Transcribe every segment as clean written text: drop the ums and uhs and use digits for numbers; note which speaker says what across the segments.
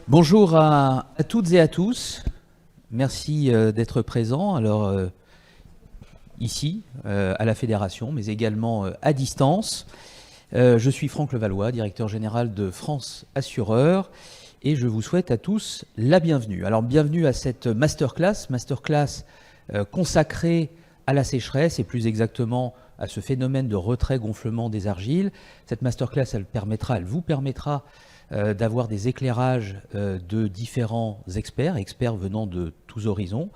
Speaker 1: Bonjour à toutes et à tous. Merci d'être présents. Alors, ici, à la Fédération, mais également à distance. Je suis Franck Levallois, directeur général de France Assureur, et je vous souhaite à tous la bienvenue. Alors, bienvenue à cette masterclass consacrée à la sécheresse et plus exactement à ce phénomène de retrait-gonflement des argiles. Cette masterclass, elle vous permettra d'avoir des éclairages de différents experts venant de tous horizons,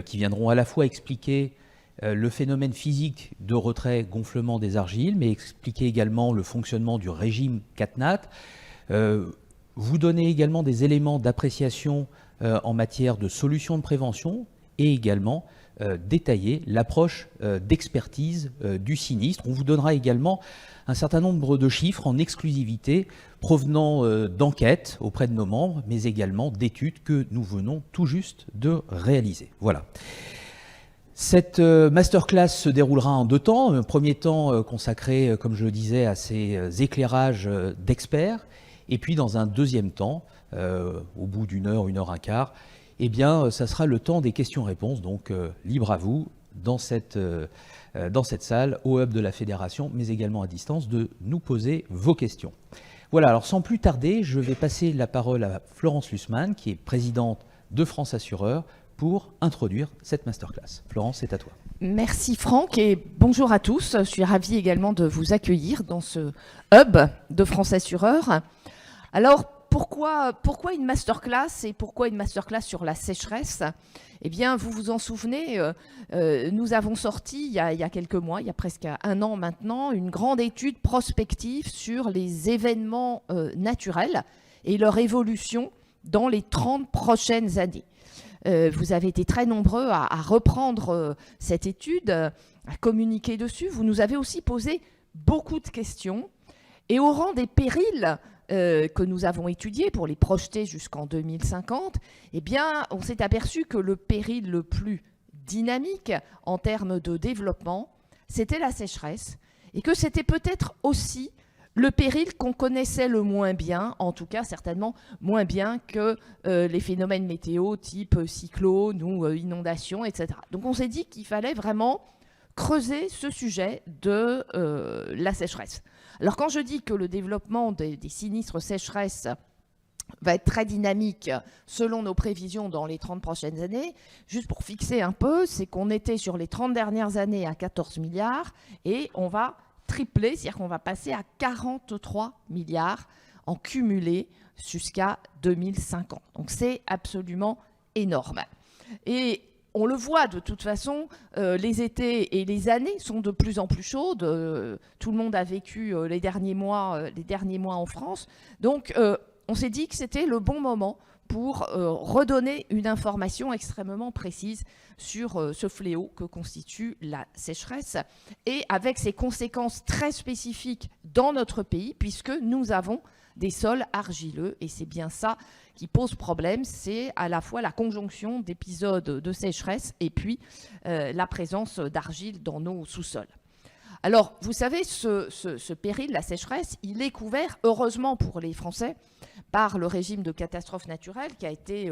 Speaker 1: qui viendront à la fois expliquer le phénomène physique de retrait-gonflement des argiles, mais expliquer également le fonctionnement du régime CatNat, vous donner également des éléments d'appréciation en matière de solutions de prévention et également détailler l'approche d'expertise du sinistre. On vous donnera également un certain nombre de chiffres en exclusivité provenant d'enquêtes auprès de nos membres, mais également d'études que nous venons tout juste de réaliser. Voilà. Cette masterclass se déroulera en deux temps. Un premier temps consacré, comme je le disais, à ces éclairages d'experts. Et puis dans un deuxième temps, au bout d'une heure un quart, eh bien, ça sera le temps des questions-réponses. Donc, libre à vous, dans cette salle, au hub de la Fédération, mais également à distance, de nous poser vos questions. Voilà, alors sans plus tarder, je vais passer la parole à Florence Lussmann, qui est présidente de France Assureur, pour introduire cette masterclass. Florence, c'est à toi.
Speaker 2: Merci Franck et bonjour à tous. Je suis ravie également de vous accueillir dans ce hub de France Assureur. Alors, pourquoi une masterclass et pourquoi une masterclass sur la sécheresse? Eh bien, vous vous en souvenez, nous avons sorti il y a quelques mois, il y a presque un an maintenant, une grande étude prospective sur les événements naturels et leur évolution dans les 30 prochaines années. Vous avez été très nombreux à reprendre cette étude, à communiquer dessus. Vous nous avez aussi posé beaucoup de questions. Et au rang des périls que nous avons étudiés pour les projeter jusqu'en 2050, eh bien, on s'est aperçu que le péril le plus dynamique en termes de développement, c'était la sécheresse. Et que c'était peut-être aussi le péril qu'on connaissait le moins bien, en tout cas certainement moins bien que les phénomènes météo type cyclone ou inondation, etc. Donc on s'est dit qu'il fallait vraiment creuser ce sujet de la sécheresse. Alors quand je dis que le développement des sinistres sécheresse va être très dynamique selon nos prévisions dans les 30 prochaines années, juste pour fixer un peu, c'est qu'on était sur les 30 dernières années à 14 milliards et on va tripler, c'est-à-dire qu'on va passer à 43 milliards en cumulé jusqu'à 2050. Donc c'est absolument énorme. Et on le voit de toute façon, les étés et les années sont de plus en plus chaudes. Tout le monde a vécu les derniers mois en France. Donc on s'est dit que c'était le bon moment pour redonner une information extrêmement précise sur ce fléau que constitue la sécheresse et avec ses conséquences très spécifiques dans notre pays puisque nous avons des sols argileux et c'est bien ça qui pose problème, c'est à la fois la conjonction d'épisodes de sécheresse et puis la présence d'argile dans nos sous-sols. Alors, vous savez, ce péril, la sécheresse, il est couvert, heureusement pour les Français, par le régime de catastrophe naturelle qui a été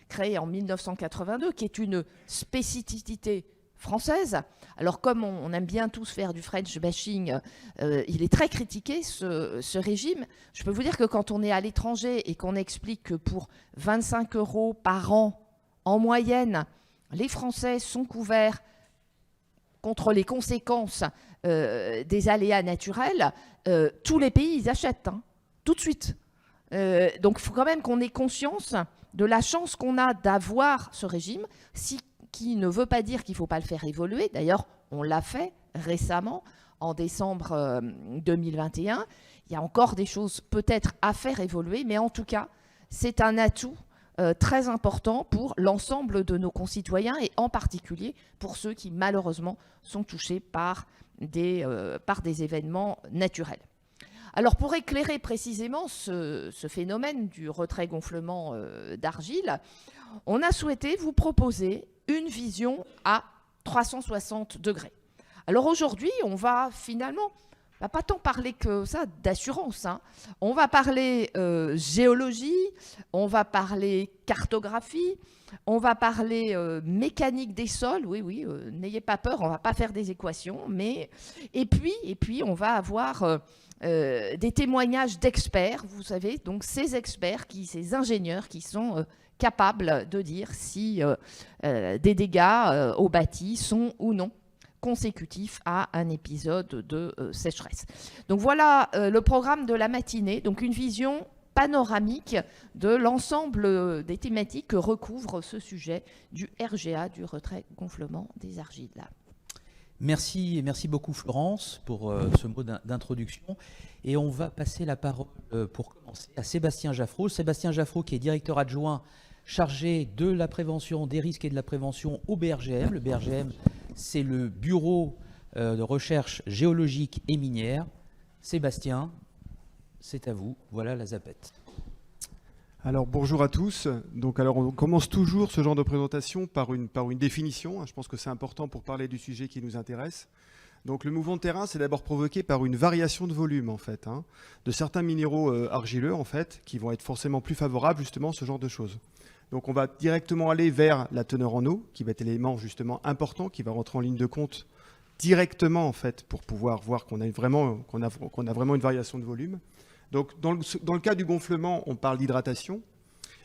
Speaker 2: créé en 1982, qui est une spécificité française. Alors, comme on aime bien tous faire du French bashing, il est très critiqué, ce régime. Je peux vous dire que quand on est à l'étranger et qu'on explique que pour 25 € par an, en moyenne, les Français sont couverts contre les conséquences des aléas naturels, tous les pays, ils achètent, hein, tout de suite. Donc, il faut quand même qu'on ait conscience de la chance qu'on a d'avoir ce régime, qui ne veut pas dire qu'il ne faut pas le faire évoluer. D'ailleurs, on l'a fait récemment, en décembre 2021. Il y a encore des choses peut-être à faire évoluer, mais en tout cas, c'est un atout très important pour l'ensemble de nos concitoyens et en particulier pour ceux qui malheureusement sont touchés par des événements naturels. Alors pour éclairer précisément ce phénomène du retrait-gonflement d'argile, on a souhaité vous proposer une vision à 360 degrés. Alors aujourd'hui, on va finalement va pas tant parler que ça d'assurance, hein. On va parler géologie, on va parler cartographie, on va parler mécanique des sols. Oui, n'ayez pas peur, on va pas faire des équations, mais et puis on va avoir des témoignages d'experts, vous savez, donc ces experts, ces ingénieurs qui sont capables de dire si des dégâts au bâti sont ou non consécutifs à un épisode de sécheresse. Donc voilà le programme de la matinée, donc une vision panoramique de l'ensemble des thématiques que recouvre ce sujet du RGA, du retrait-gonflement des argiles.
Speaker 1: Merci beaucoup Florence pour ce mot d'introduction. Et on va passer la parole pour commencer à Sébastien Jaffraud. Sébastien Jaffraud qui est directeur adjoint chargé de la prévention des risques et de la prévention au BRGM. Le BRGM, c'est le bureau de recherche géologique et minière. Sébastien, c'est à vous. Voilà la zapette.
Speaker 3: Alors bonjour à tous. Donc on commence toujours ce genre de présentation par une définition. Je pense que c'est important pour parler du sujet qui nous intéresse. Donc le mouvement de terrain, c'est d'abord provoqué par une variation de volume en fait, de certains minéraux argileux en fait, qui vont être forcément plus favorables justement à ce genre de choses. Donc on va directement aller vers la teneur en eau, qui va être l'élément justement important, qui va rentrer en ligne de compte directement en fait, pour pouvoir voir qu'on a vraiment une variation de volume. Donc dans le cas du gonflement, on parle d'hydratation,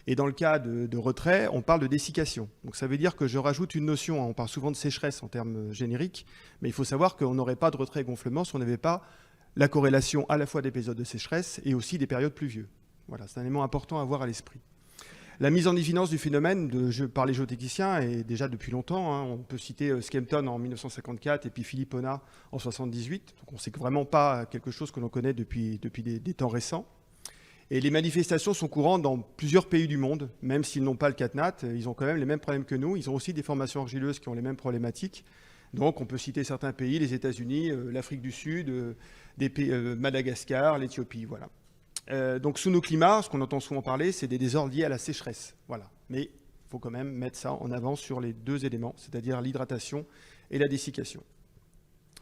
Speaker 3: et dans le cas de retrait, on parle de dessiccation. Donc ça veut dire que je rajoute une notion, on parle souvent de sécheresse en termes génériques, mais il faut savoir qu'on n'aurait pas de retrait et gonflement si on n'avait pas la corrélation à la fois d'épisodes de sécheresse et aussi des périodes pluvieuses. Voilà, c'est un élément important à avoir à l'esprit. La mise en évidence du phénomène par les géotechniciens est déjà depuis longtemps. On peut citer Skempton en 1954 et puis Philippona en 1978. Donc on ne sait vraiment pas quelque chose que l'on connaît depuis des temps récents. Et les manifestations sont courantes dans plusieurs pays du monde, même s'ils n'ont pas le CatNat, ils ont quand même les mêmes problèmes que nous. Ils ont aussi des formations argileuses qui ont les mêmes problématiques. Donc on peut citer certains pays, les États-Unis, l'Afrique du Sud, Madagascar, l'Éthiopie, voilà. Donc sous nos climats, ce qu'on entend souvent parler, c'est des désordres liés à la sécheresse. Voilà. Mais il faut quand même mettre ça en avant sur les deux éléments, c'est-à-dire l'hydratation et la dessiccation.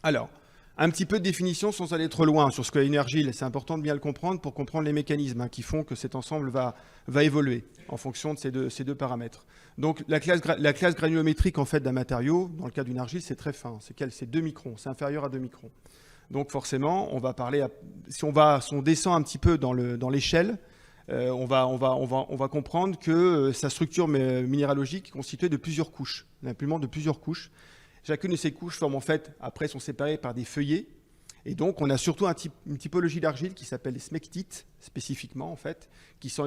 Speaker 3: Alors, un petit peu de définition sans aller trop loin sur ce qu'est une argile. C'est important de bien le comprendre pour comprendre les mécanismes qui font que cet ensemble va évoluer en fonction de ces deux paramètres. Donc la classe granulométrique en fait, d'un matériau, dans le cas d'une argile, c'est très fin. C'est 2 microns, c'est inférieur à 2 microns. Donc forcément, on va parler, si on descend un petit peu dans l'échelle, on va comprendre que sa structure minéralogique est constituée de plusieurs couches, l'implément de plusieurs couches. Chacune de ces couches forme en fait, après, sont séparées par des feuillets. Et donc, on a surtout une typologie d'argile qui s'appelle les smectites, spécifiquement en fait, qui sont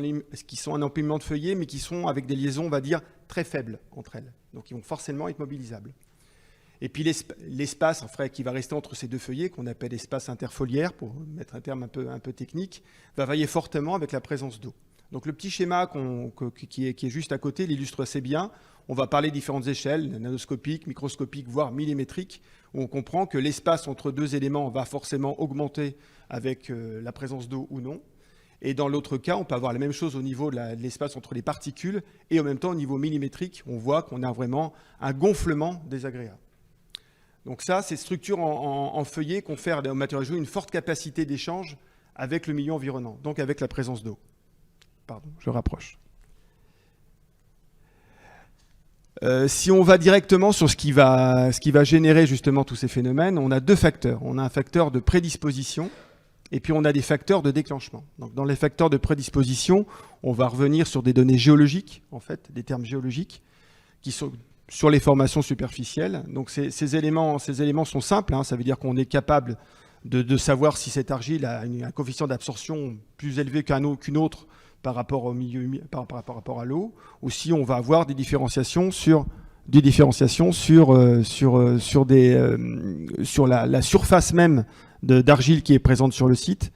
Speaker 3: un empilement de feuillets, mais qui sont avec des liaisons, on va dire, très faibles entre elles. Donc, ils vont forcément être mobilisables. Et puis l'espace qui va rester entre ces deux feuillets, qu'on appelle espace interfoliaire, pour mettre un terme un peu technique, va varier fortement avec la présence d'eau. Donc le petit schéma qui est juste à côté l'illustre assez bien. On va parler de différentes échelles, nanoscopiques, microscopiques, voire millimétriques, où on comprend que l'espace entre deux éléments va forcément augmenter avec la présence d'eau ou non. Et dans l'autre cas, on peut avoir la même chose au niveau de l'espace entre les particules, et en même temps au niveau millimétrique, on voit qu'on a vraiment un gonflement désagréable. Donc ça, ces structures en feuillet confèrent aux matériaux argileux une forte capacité d'échange avec le milieu environnant, donc avec la présence d'eau. Pardon, je rapproche. Si on va directement sur ce qui va générer justement tous ces phénomènes, on a deux facteurs. On a un facteur de prédisposition et puis on a des facteurs de déclenchement. Donc dans les facteurs de prédisposition, on va revenir sur des données géologiques, en fait, des termes géologiques, qui sont sur les formations superficielles. Donc ces éléments sont simples, ça veut dire qu'on est capable de savoir si cette argile a un coefficient d'absorption plus élevé qu'une autre par rapport au milieu, par rapport à l'eau, ou si on va avoir des différenciations sur la surface même d'argile qui est présente sur le site,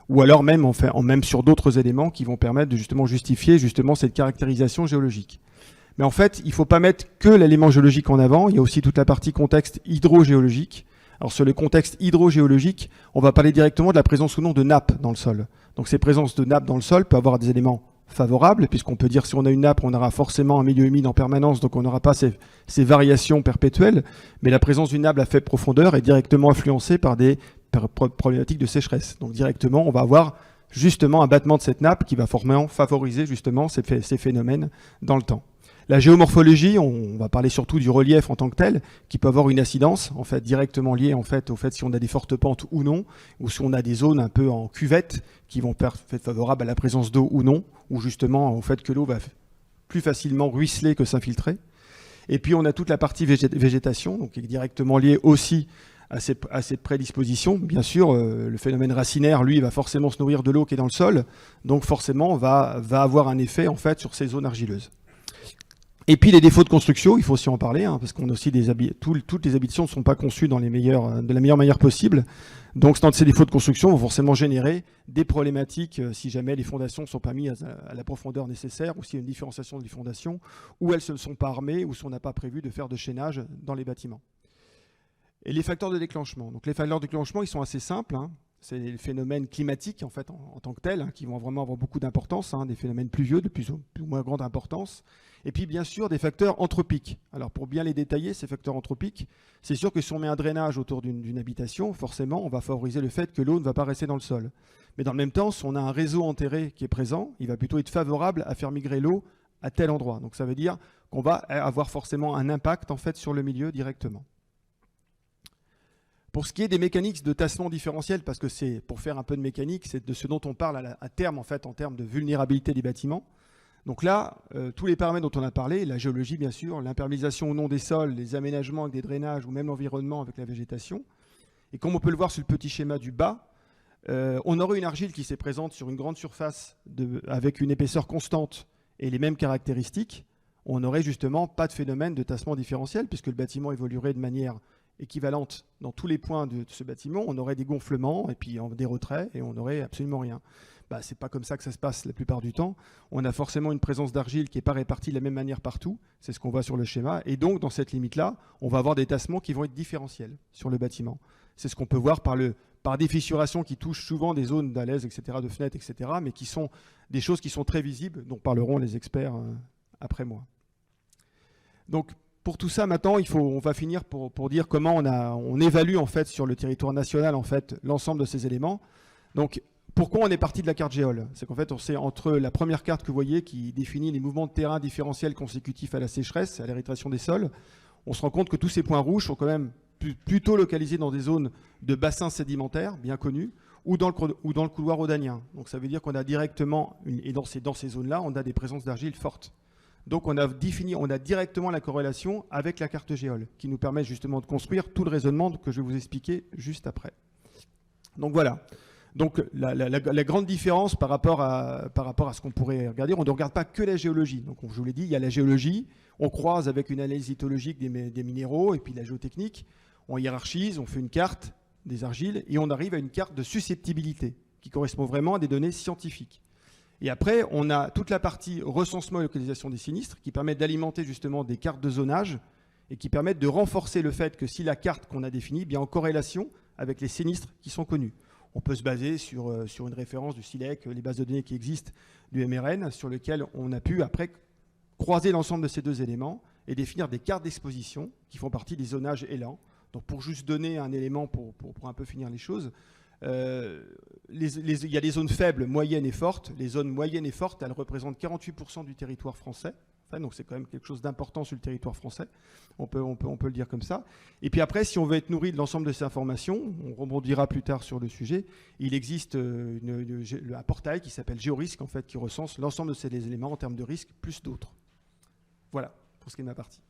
Speaker 3: ou alors même sur d'autres éléments qui vont permettre de justement justifier cette caractérisation géologique. Mais en fait, il ne faut pas mettre que l'élément géologique en avant, il y a aussi toute la partie contexte hydrogéologique. Alors sur le contexte hydrogéologique, on va parler directement de la présence ou non de nappes dans le sol. Donc ces présences de nappes dans le sol peuvent avoir des éléments favorables, puisqu'on peut dire si on a une nappe, on aura forcément un milieu humide en permanence, donc on n'aura pas ces variations perpétuelles. Mais la présence d'une nappe à faible profondeur est directement influencée par des problématique de sécheresse. Donc directement, on va avoir justement un battement de cette nappe qui va favoriser justement ces phénomènes dans le temps. La géomorphologie, on va parler surtout du relief en tant que tel, qui peut avoir une incidence en fait directement liée en fait au fait si on a des fortes pentes ou non, ou si on a des zones un peu en cuvette qui vont être favorables à la présence d'eau ou non, ou justement au fait que l'eau va plus facilement ruisseler que s'infiltrer. Et puis on a toute la partie végétation, donc qui est directement liée aussi à ces prédispositions. Bien sûr, le phénomène racinaire, lui, va forcément se nourrir de l'eau qui est dans le sol, donc forcément va avoir un effet en fait sur ces zones argileuses. Et puis les défauts de construction, il faut aussi en parler, hein, parce qu'on a aussi toutes les habitations ne sont pas conçues de la meilleure manière possible. Donc ces défauts de construction vont forcément générer des problématiques si jamais les fondations ne sont pas mises à la profondeur nécessaire, ou s'il y a une différenciation des fondations, ou elles ne sont pas armées, ou si on n'a pas prévu de faire de chaînage dans les bâtiments. Et les facteurs de déclenchement. Donc les facteurs de déclenchement, ils sont assez simples, hein. C'est les phénomènes climatiques en fait en tant que tels, hein, qui vont vraiment avoir beaucoup d'importance, hein, des phénomènes pluvieux de plus ou moins grande importance. Et puis bien sûr des facteurs anthropiques. Alors pour bien les détailler, ces facteurs anthropiques, c'est sûr que si on met un drainage autour d'une habitation, forcément on va favoriser le fait que l'eau ne va pas rester dans le sol. Mais dans le même temps, si on a un réseau enterré qui est présent, il va plutôt être favorable à faire migrer l'eau à tel endroit. Donc ça veut dire qu'on va avoir forcément un impact en fait sur le milieu directement. Pour ce qui est des mécaniques de tassement différentiel, parce que c'est pour faire un peu de mécanique, c'est de ce dont on parle à terme en fait, en termes de vulnérabilité des bâtiments. Donc là, tous les paramètres dont on a parlé, la géologie bien sûr, l'imperméabilisation ou non des sols, les aménagements avec des drainages ou même l'environnement avec la végétation. Et comme on peut le voir sur le petit schéma du bas, on aurait une argile qui s'est présente sur une grande surface avec une épaisseur constante et les mêmes caractéristiques. On n'aurait justement pas de phénomène de tassement différentiel puisque le bâtiment évoluerait de manière équivalente dans tous les points de ce bâtiment. On aurait des gonflements et puis des retraits et on n'aurait absolument rien. C'est pas comme ça que ça se passe la plupart du temps. On a forcément une présence d'argile qui n'est pas répartie de la même manière partout. C'est ce qu'on voit sur le schéma. Et donc, dans cette limite-là, on va avoir des tassements qui vont être différentiels sur le bâtiment. C'est ce qu'on peut voir par des fissurations qui touchent souvent des zones d'alèse, etc., de fenêtres, etc., mais qui sont des choses qui sont très visibles, dont parleront les experts après moi. Donc, pour tout ça, maintenant, on va finir pour dire comment on évalue en fait sur le territoire national en fait l'ensemble de ces éléments. Donc, pourquoi on est parti de la carte Géol? C'est qu'en fait, on sait entre la première carte que vous voyez qui définit les mouvements de terrain différentiels consécutifs à la sécheresse, à l'érythration des sols, on se rend compte que tous ces points rouges sont quand même plutôt localisés dans des zones de bassins sédimentaires bien connus ou dans le couloir rhodanien. Donc ça veut dire qu'on a directement, et dans ces zones-là, on a des présences d'argile fortes. Donc on a directement la corrélation avec la carte Géol, qui nous permet justement de construire tout le raisonnement que je vais vous expliquer juste après. Donc voilà. Donc la grande différence par rapport à ce qu'on pourrait regarder, on ne regarde pas que la géologie. Donc je vous l'ai dit, il y a la géologie, on croise avec une analyse lithologique des minéraux et puis la géotechnique, on hiérarchise, on fait une carte des argiles et on arrive à une carte de susceptibilité qui correspond vraiment à des données scientifiques. Et après, on a toute la partie recensement et localisation des sinistres qui permettent d'alimenter justement des cartes de zonage et qui permettent de renforcer le fait que si la carte qu'on a définie est bien en corrélation avec les sinistres qui sont connus. On peut se baser sur une référence du SILEC, les bases de données qui existent du MRN, sur lesquelles on a pu après croiser l'ensemble de ces deux éléments et définir des cartes d'exposition qui font partie des zonages élans. Donc pour juste donner un élément pour un peu finir les choses, il y a des zones faibles, moyennes et fortes. Les zones moyennes et fortes, elles représentent 48% du territoire français. Enfin, donc c'est quand même quelque chose d'important sur le territoire français. On peut le dire comme ça. Et puis après, si on veut être nourri de l'ensemble de ces informations, on rebondira plus tard sur le sujet, il existe un portail qui s'appelle Géorisque, en fait, qui recense l'ensemble de ces éléments en termes de risque, plus d'autres. Voilà, pour ce qui est de ma partie.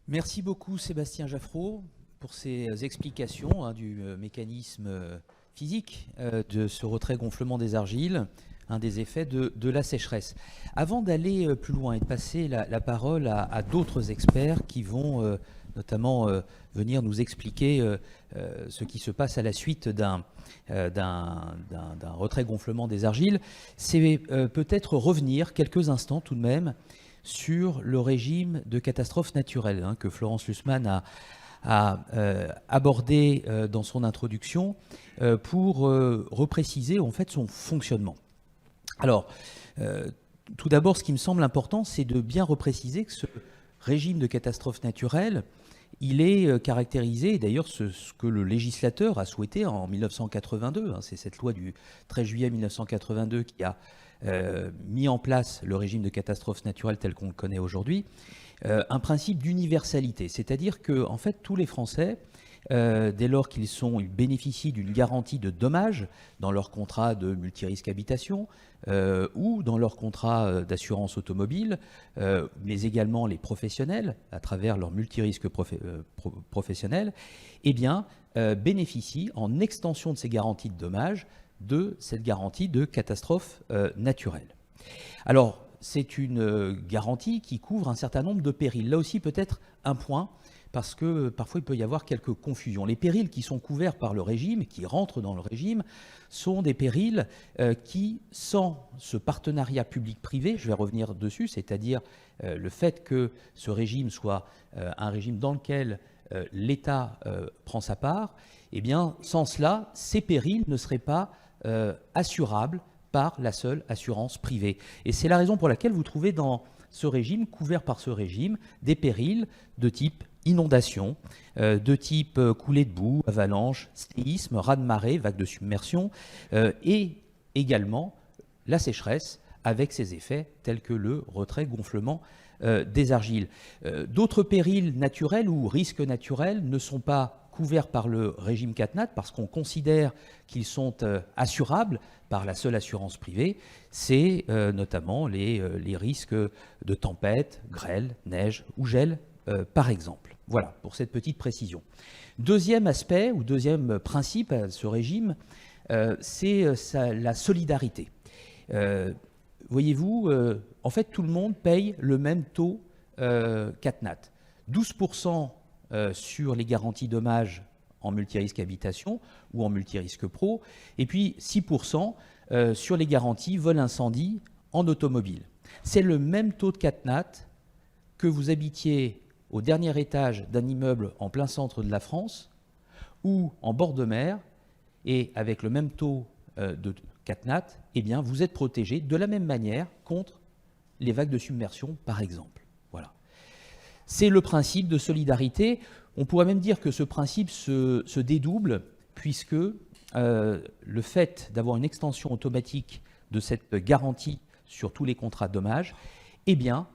Speaker 1: Merci beaucoup Sébastien Jaffraud pour ces explications du mécanisme physique de ce retrait-gonflement des argiles, un des effets de la sécheresse. Avant d'aller plus loin et de passer la parole à d'autres experts qui vont notamment venir nous expliquer ce qui se passe à la suite d'un retrait-gonflement des argiles, c'est peut-être revenir quelques instants tout de même sur le régime de catastrophe naturelle que Florence Lussmann a abordé dans son introduction pour repréciser en fait son fonctionnement. Alors, tout d'abord, ce qui me semble important, c'est de bien repréciser que ce régime de catastrophe naturelle il est caractérisé, d'ailleurs ce que le législateur a souhaité en 1982, c'est cette loi du 13 juillet 1982 qui a mis en place le régime de catastrophe naturelle tel qu'on le connaît aujourd'hui, un principe d'universalité, c'est-à-dire que en fait tous les Français, dès lors qu'ils bénéficient d'une garantie de dommages dans leur contrat de multirisque habitation ou dans leur contrat d'assurance automobile, mais également les professionnels, à travers leur multirisque professionnel, eh bien, bénéficient, en extension de ces garanties de dommages, de cette garantie de catastrophe naturelle. Alors, c'est une garantie qui couvre un certain nombre de périls. Là aussi, peut-être un point, parce que parfois il peut y avoir quelques confusions. Les périls qui sont couverts par le régime, qui rentrent dans le régime, sont des périls qui, sans ce partenariat public-privé, je vais revenir dessus, c'est-à-dire le fait que ce régime soit un régime dans lequel l'État prend sa part, eh bien, sans cela, ces périls ne seraient pas assurables par la seule assurance privée. Et c'est la raison pour laquelle vous trouvez dans ce régime, couvert par ce régime, des périls de type inondation, de type coulée de boue, avalanche, séisme, raz-de-marée, vague de submersion, et également la sécheresse avec ses effets tels que le retrait-gonflement des argiles. D'autres périls naturels ou risques naturels ne sont pas couverts par le régime CatNat parce qu'on considère qu'ils sont assurables par la seule assurance privée. C'est notamment les risques de tempête, grêle, neige ou gel, par exemple. Voilà, pour cette petite précision. Deuxième aspect, ou deuxième principe à ce régime, c'est la solidarité. Voyez-vous, en fait, tout le monde paye le même taux CatNat. 12% sur les garanties dommages en multirisque habitation ou en multirisque pro, et puis 6% sur les garanties vol-incendie en automobile. C'est le même taux de CatNat que vous habitiez au dernier étage d'un immeuble en plein centre de la France ou en bord de mer, et avec le même taux de CatNat, eh bien, vous êtes protégé de la même manière contre les vagues de submersion, par exemple. Voilà. C'est le principe de solidarité. On pourrait même dire que ce principe se dédouble, puisque le fait d'avoir une extension automatique de cette garantie sur tous les contrats de dommages, eh bien,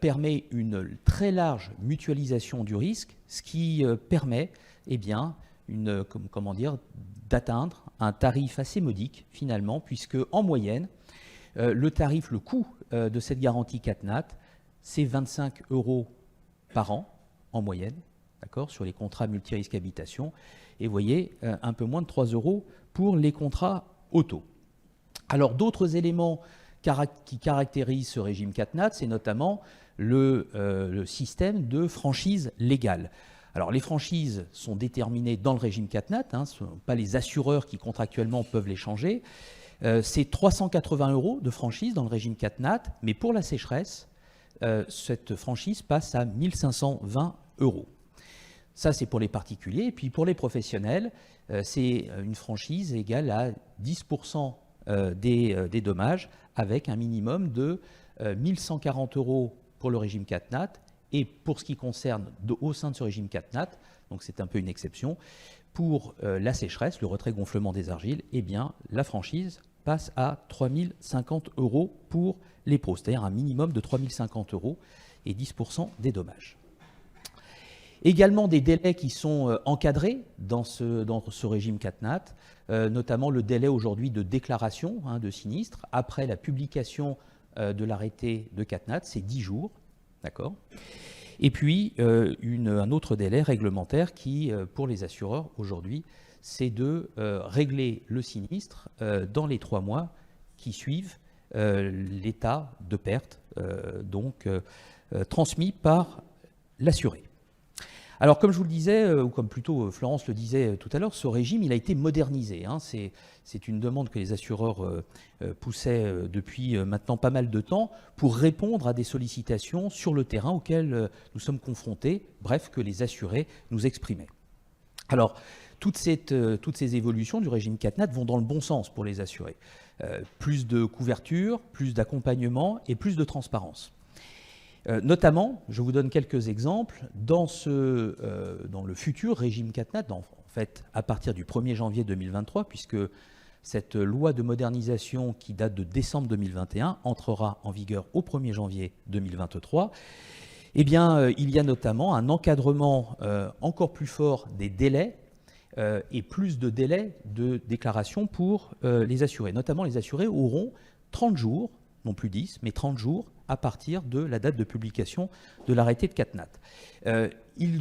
Speaker 1: permet une très large mutualisation du risque, ce qui permet eh bien, d'atteindre un tarif assez modique finalement, puisque en moyenne, le coût de cette garantie CatNat, c'est 25 € par an en moyenne, d'accord, sur les contrats multirisque habitation, et vous voyez, un peu moins de 3 € pour les contrats auto. Alors d'autres éléments qui caractérisent ce régime CatNat, c'est notamment le système de franchise légale. Alors les franchises sont déterminées dans le régime CatNat, ce ne sont pas les assureurs qui contractuellement peuvent les changer. C'est 380 € de franchise dans le régime CatNat, mais pour la sécheresse, cette franchise passe à 1520 €. Ça, c'est pour les particuliers. Et puis pour les professionnels, c'est une franchise égale à 10% des dommages, avec un minimum de 1140 € pour le régime CatNat. Et pour ce qui concerne au sein de ce régime CatNat, donc c'est un peu une exception, pour la sécheresse, le retrait-gonflement des argiles, eh bien, la franchise passe à 3050 € pour les pros, c'est-à-dire un minimum de 3050 € et 10% des dommages. Également des délais qui sont encadrés dans ce régime CatNat, notamment le délai aujourd'hui de déclaration de sinistre après la publication de l'arrêté de CatNat, c'est 10 jours. D'accord. Et puis, un autre délai réglementaire qui, pour les assureurs aujourd'hui, c'est de régler le sinistre dans les 3 mois qui suivent l'état de perte, transmis par l'assuré. Alors, comme je vous le disais, ou comme plutôt Florence le disait tout à l'heure, ce régime, il a été modernisé. C'est une demande que les assureurs poussaient depuis maintenant pas mal de temps pour répondre à des sollicitations sur le terrain auxquelles nous sommes confrontés, bref, que les assurés nous exprimaient. Alors, toutes ces évolutions du régime CatNat vont dans le bon sens pour les assurés. Plus de couverture, plus d'accompagnement et plus de transparence. Notamment, je vous donne quelques exemples, dans le futur régime CatNat, en fait à partir du 1er janvier 2023, puisque cette loi de modernisation qui date de décembre 2021 entrera en vigueur au 1er janvier 2023, eh bien, il y a notamment un encadrement encore plus fort des délais et plus de délais de déclaration pour les assurés. Notamment, les assurés auront 30 jours, non plus 10, mais 30 jours à partir de la date de publication de l'arrêté de CatNat. Ils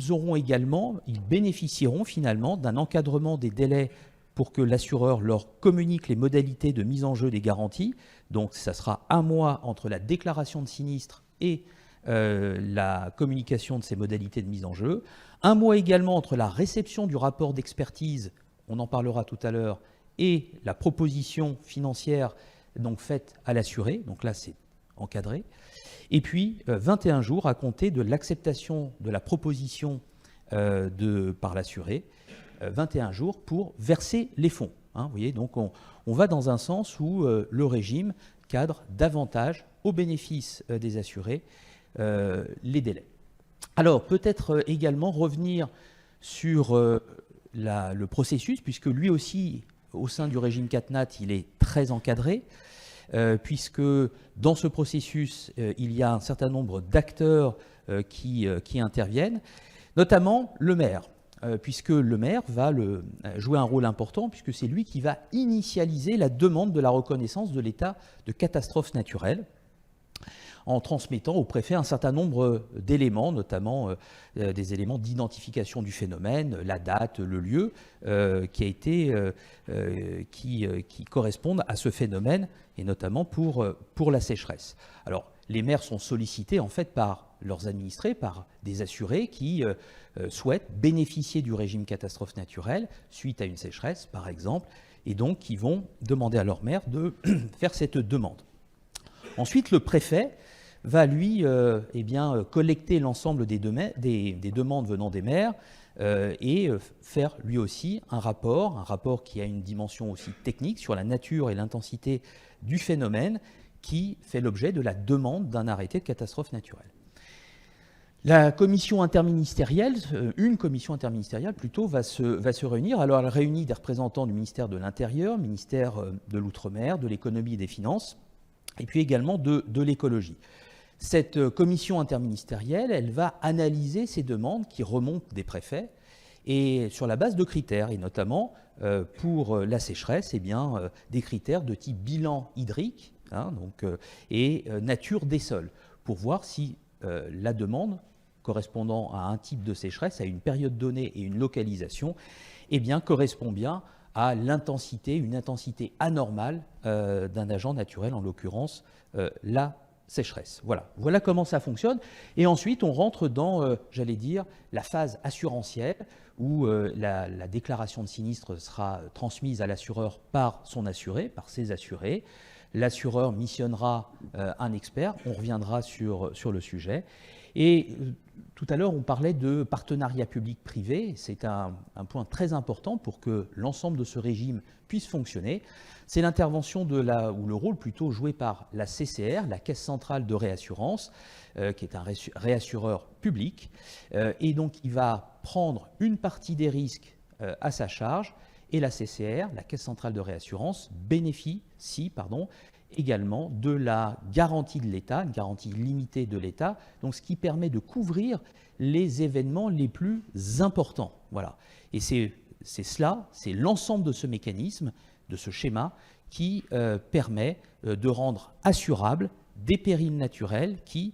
Speaker 1: bénéficieront finalement d'un encadrement des délais pour que l'assureur leur communique les modalités de mise en jeu des garanties. Donc, ça sera un mois entre la déclaration de sinistre et la communication de ces modalités de mise en jeu. Un mois également entre la réception du rapport d'expertise, on en parlera tout à l'heure, et la proposition financière donc faite à l'assuré. Donc là, c'est encadré. Et puis, 21 jours à compter de l'acceptation de la proposition par l'assuré. 21 jours pour verser les fonds. Vous voyez, donc on va dans un sens où le régime cadre davantage au bénéfice des assurés les délais. Alors, peut-être également revenir sur le processus, puisque lui aussi, au sein du régime CatNat, il est très encadré, puisque dans ce processus, il y a un certain nombre d'acteurs qui interviennent, notamment le maire. Puisque le maire va jouer un rôle important, puisque c'est lui qui va initialiser la demande de la reconnaissance de l'état de catastrophe naturelle, en transmettant au préfet un certain nombre d'éléments, notamment des éléments d'identification du phénomène, la date, le lieu, qui correspondent à ce phénomène, et notamment pour la sécheresse. Alors, les maires sont sollicités en fait par leurs administrés, par des assurés qui souhaitent bénéficier du régime catastrophe naturelle suite à une sécheresse, par exemple, et donc qui vont demander à leur maire de faire cette demande. Ensuite, le préfet va, lui, collecter l'ensemble des demandes venant des maires et faire, lui aussi, un rapport qui a une dimension aussi technique sur la nature et l'intensité du phénomène qui fait l'objet de la demande d'un arrêté de catastrophe naturelle. La commission interministérielle, une commission interministérielle plutôt, va se réunir. Alors elle réunit des représentants du ministère de l'Intérieur, ministère de l'Outre-mer, de l'Économie et des Finances, et puis également de l'écologie. Cette commission interministérielle, elle va analyser ces demandes qui remontent des préfets et sur la base de critères, et notamment pour la sécheresse, des critères de type bilan hydrique et nature des sols, pour voir si la demande correspondant à un type de sécheresse, à une période donnée et une localisation, correspond bien à une intensité anormale d'un agent naturel, en l'occurrence la sécheresse. Voilà comment ça fonctionne. Et ensuite, on rentre dans, la phase assurantielle, où la déclaration de sinistre sera transmise à l'assureur par son assuré, par ses assurés. L'assureur missionnera un expert, on reviendra sur le sujet. Et tout à l'heure, on parlait de partenariat public-privé. C'est un point très important pour que l'ensemble de ce régime puisse fonctionner. C'est l'intervention ou le rôle plutôt joué par la CCR, la Caisse centrale de réassurance, qui est un réassureur public. Et donc, il va prendre une partie des risques à sa charge. Et la CCR, la Caisse centrale de réassurance, bénéficie également de la garantie de l'État, une garantie limitée de l'État, donc ce qui permet de couvrir les événements les plus importants. Voilà. Et c'est l'ensemble de ce mécanisme, de ce schéma, qui permet de rendre assurables des périls naturels qui,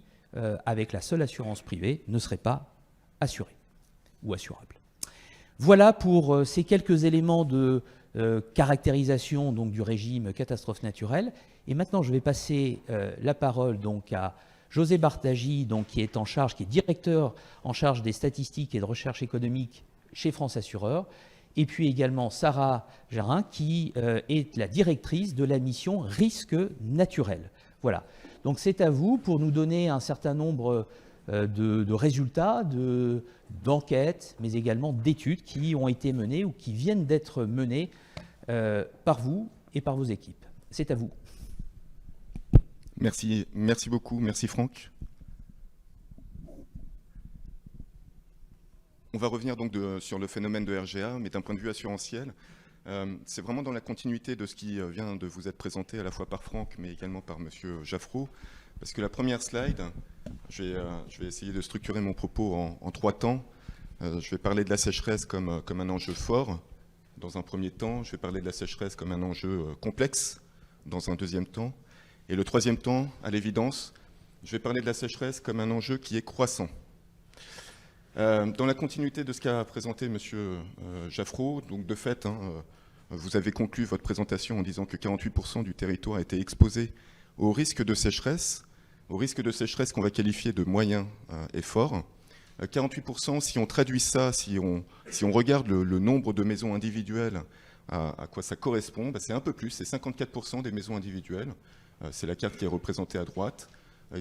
Speaker 1: avec la seule assurance privée, ne seraient pas assurés ou assurables. Voilà pour ces quelques éléments de caractérisation donc, du régime catastrophe naturelle. Et maintenant, je vais passer la parole donc, à José Bartagi, donc, qui est directeur en charge des statistiques et de recherche économique chez France Assureur, et puis également Sarah Jarin, qui est la directrice de la mission risque naturel. Voilà. Donc c'est à vous pour nous donner un certain nombre de résultats, d'enquêtes, mais également d'études qui ont été menées ou qui viennent d'être menées par vous et par vos équipes. C'est à vous.
Speaker 4: Merci beaucoup, merci Franck. va revenir donc sur le phénomène de RGA, mais d'un point de vue assurantiel. C'est vraiment dans la continuité de ce qui vient de vous être présenté à la fois par Franck, mais également par Monsieur Jaffraud. Parce que la première slide, je vais essayer de structurer mon propos en 3 temps. Je vais parler de la sécheresse comme un enjeu fort, dans un premier temps. Je vais parler de la sécheresse comme un enjeu complexe, dans un deuxième temps. Et le troisième temps, à l'évidence, je vais parler de la sécheresse comme un enjeu qui est croissant. Dans la continuité de ce qu'a présenté M. Jaffraud, donc de fait, vous avez conclu votre présentation en disant que 48% du territoire était exposé au risque de sécheresse qu'on va qualifier de moyen et fort. 48%, si on traduit ça, si on regarde le nombre de maisons individuelles, à quoi ça correspond, c'est un peu plus, c'est 54% des maisons individuelles, c'est la carte qui est représentée à droite,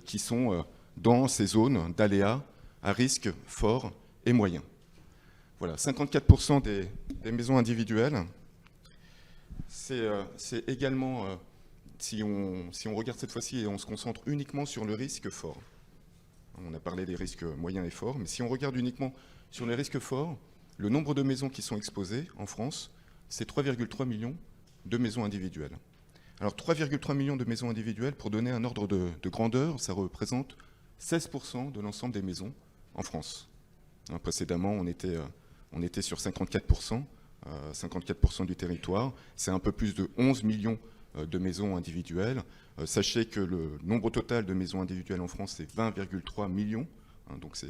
Speaker 4: qui sont dans ces zones d'aléas à risque fort et moyen. Voilà, 54% des maisons individuelles. C'est également, si on regarde cette fois-ci et on se concentre uniquement sur le risque fort, on a parlé des risques moyens et forts, mais si on regarde uniquement sur les risques forts, le nombre de maisons qui sont exposées en France, c'est 3,3 millions de maisons individuelles. Alors 3,3 millions de maisons individuelles, pour donner un ordre de grandeur, ça représente 16% de l'ensemble des maisons en France. Précédemment, on était sur 54%, 54% du territoire. C'est un peu plus de 11 millions de maisons individuelles. Sachez que le nombre total de maisons individuelles en France, c'est 20,3 millions. Donc c'est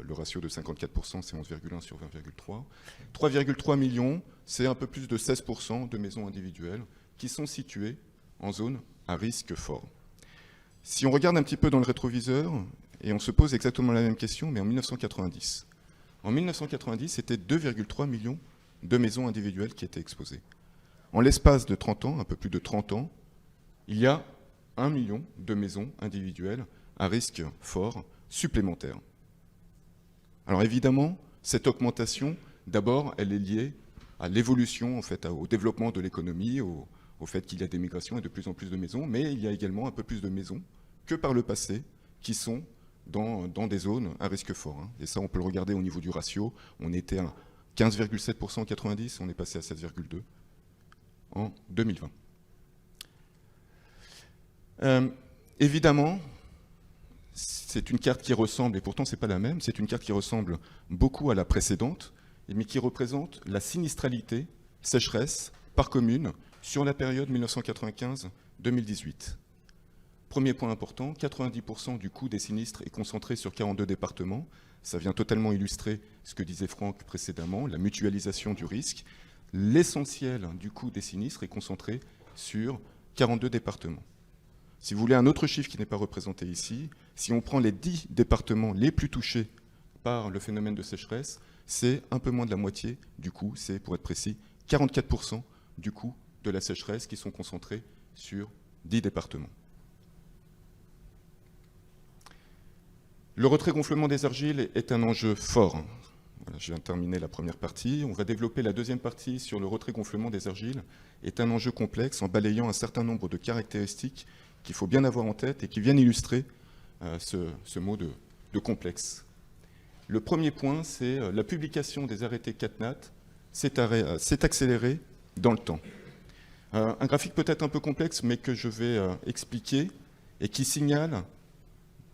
Speaker 4: le ratio de 54%, c'est 11,1 sur 20,3. 3,3 millions, c'est un peu plus de 16% de maisons individuelles qui sont situées en zone à risque fort. Si on regarde un petit peu dans le rétroviseur, et on se pose exactement la même question, mais en 1990. En 1990, c'était 2,3 millions de maisons individuelles qui étaient exposées. En l'espace de 30 ans, un peu plus de 30 ans, il y a 1 million de maisons individuelles à risque fort supplémentaires. Alors évidemment, cette augmentation, d'abord, elle est liée à l'évolution, en fait, au développement de l'économie, au fait qu'il y a des migrations et de plus en plus de maisons, mais il y a également un peu plus de maisons que par le passé qui sont dans des zones à risque fort. Et ça, on peut le regarder au niveau du ratio. On était à 15,7% en 90, on est passé à 7,2% en 2020. Évidemment, c'est une carte qui ressemble, et pourtant c'est pas la même, c'est une carte qui ressemble beaucoup à la précédente, mais qui représente la sinistralité sécheresse par commune sur la période 1995-2018. Premier point important, 90% du coût des sinistres est concentré sur 42 départements. Ça vient totalement illustrer ce que disait Franck précédemment, la mutualisation du risque. L'essentiel du coût des sinistres est concentré sur 42 départements. Si vous voulez un autre chiffre qui n'est pas représenté ici, si on prend les 10 départements les plus touchés par le phénomène de sécheresse, c'est un peu moins de la moitié du coût, c'est pour être précis, 44% du coût de la sécheresse qui sont concentrés sur 10 départements. Le retrait-gonflement des argiles est un enjeu fort. Voilà, je viens de terminer la première partie. On va développer la deuxième partie sur le retrait-gonflement des argiles. Est un enjeu complexe en balayant un certain nombre de caractéristiques qu'il faut bien avoir en tête et qui viennent illustrer ce mot de complexe. Le premier point, c'est la publication des arrêtés CatNat s'est accélérée dans le temps. Un graphique peut-être un peu complexe, mais que je vais expliquer et qui signale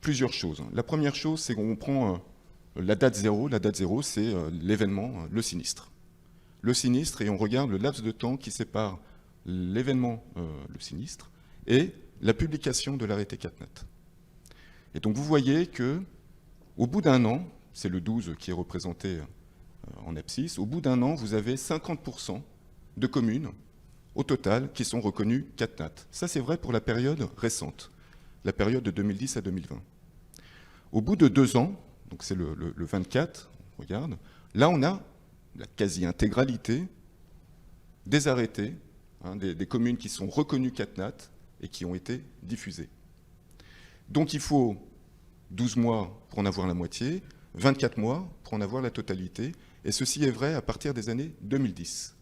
Speaker 4: plusieurs choses. La première chose, c'est qu'on prend la date zéro. La date zéro, c'est l'événement, le sinistre. Le sinistre, et on regarde le laps de temps qui sépare l'événement, le sinistre, et la publication de l'arrêté CatNat. Et donc vous voyez que, au bout d'un an, c'est le 12 qui est représenté en abscisse, au bout d'un an, vous avez 50% de communes au total qui sont reconnues CatNat. Ça, c'est vrai pour la période récente, la période de 2010 à 2020. Au bout de 2 ans, donc c'est le 24, regarde, là on a la quasi-intégralité des arrêtés, des communes qui sont reconnues CatNat et qui ont été diffusées. Donc il faut 12 mois pour en avoir la moitié, 24 mois pour en avoir la totalité, et ceci est vrai à partir des années 2010.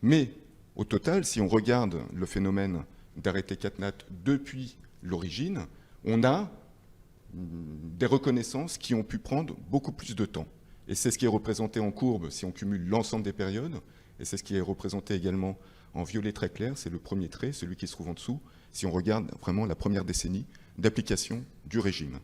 Speaker 4: Mais au total, si on regarde le phénomène d'arrêté CatNat depuis l'origine, on a des reconnaissances qui ont pu prendre beaucoup plus de temps. Et c'est ce qui est représenté en courbe si on cumule l'ensemble des périodes. Et c'est ce qui est représenté également en violet très clair. C'est le premier trait, celui qui se trouve en dessous, si on regarde vraiment la première décennie d'application du régime.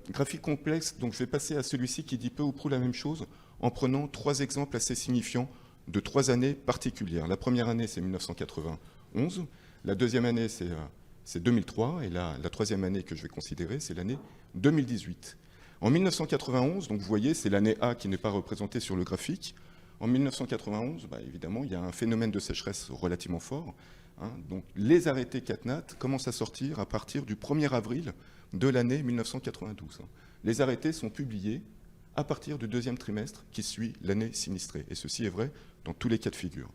Speaker 4: Graphique complexe, donc je vais passer à celui-ci qui dit peu ou prou la même chose en prenant 3 exemples assez signifiants de 3 années particulières. La première année, c'est 1991. La deuxième année, c'est 2003. Et la troisième année que je vais considérer, c'est l'année 2018. En 1991, donc vous voyez, c'est l'année A qui n'est pas représentée sur le graphique. En 1991, évidemment, il y a un phénomène de sécheresse relativement fort. Donc les arrêtés CatNat commencent à sortir à partir du 1er avril de l'année 1992. Les arrêtés sont publiés à partir du deuxième trimestre qui suit l'année sinistrée. Et ceci est vrai dans tous les cas de figure.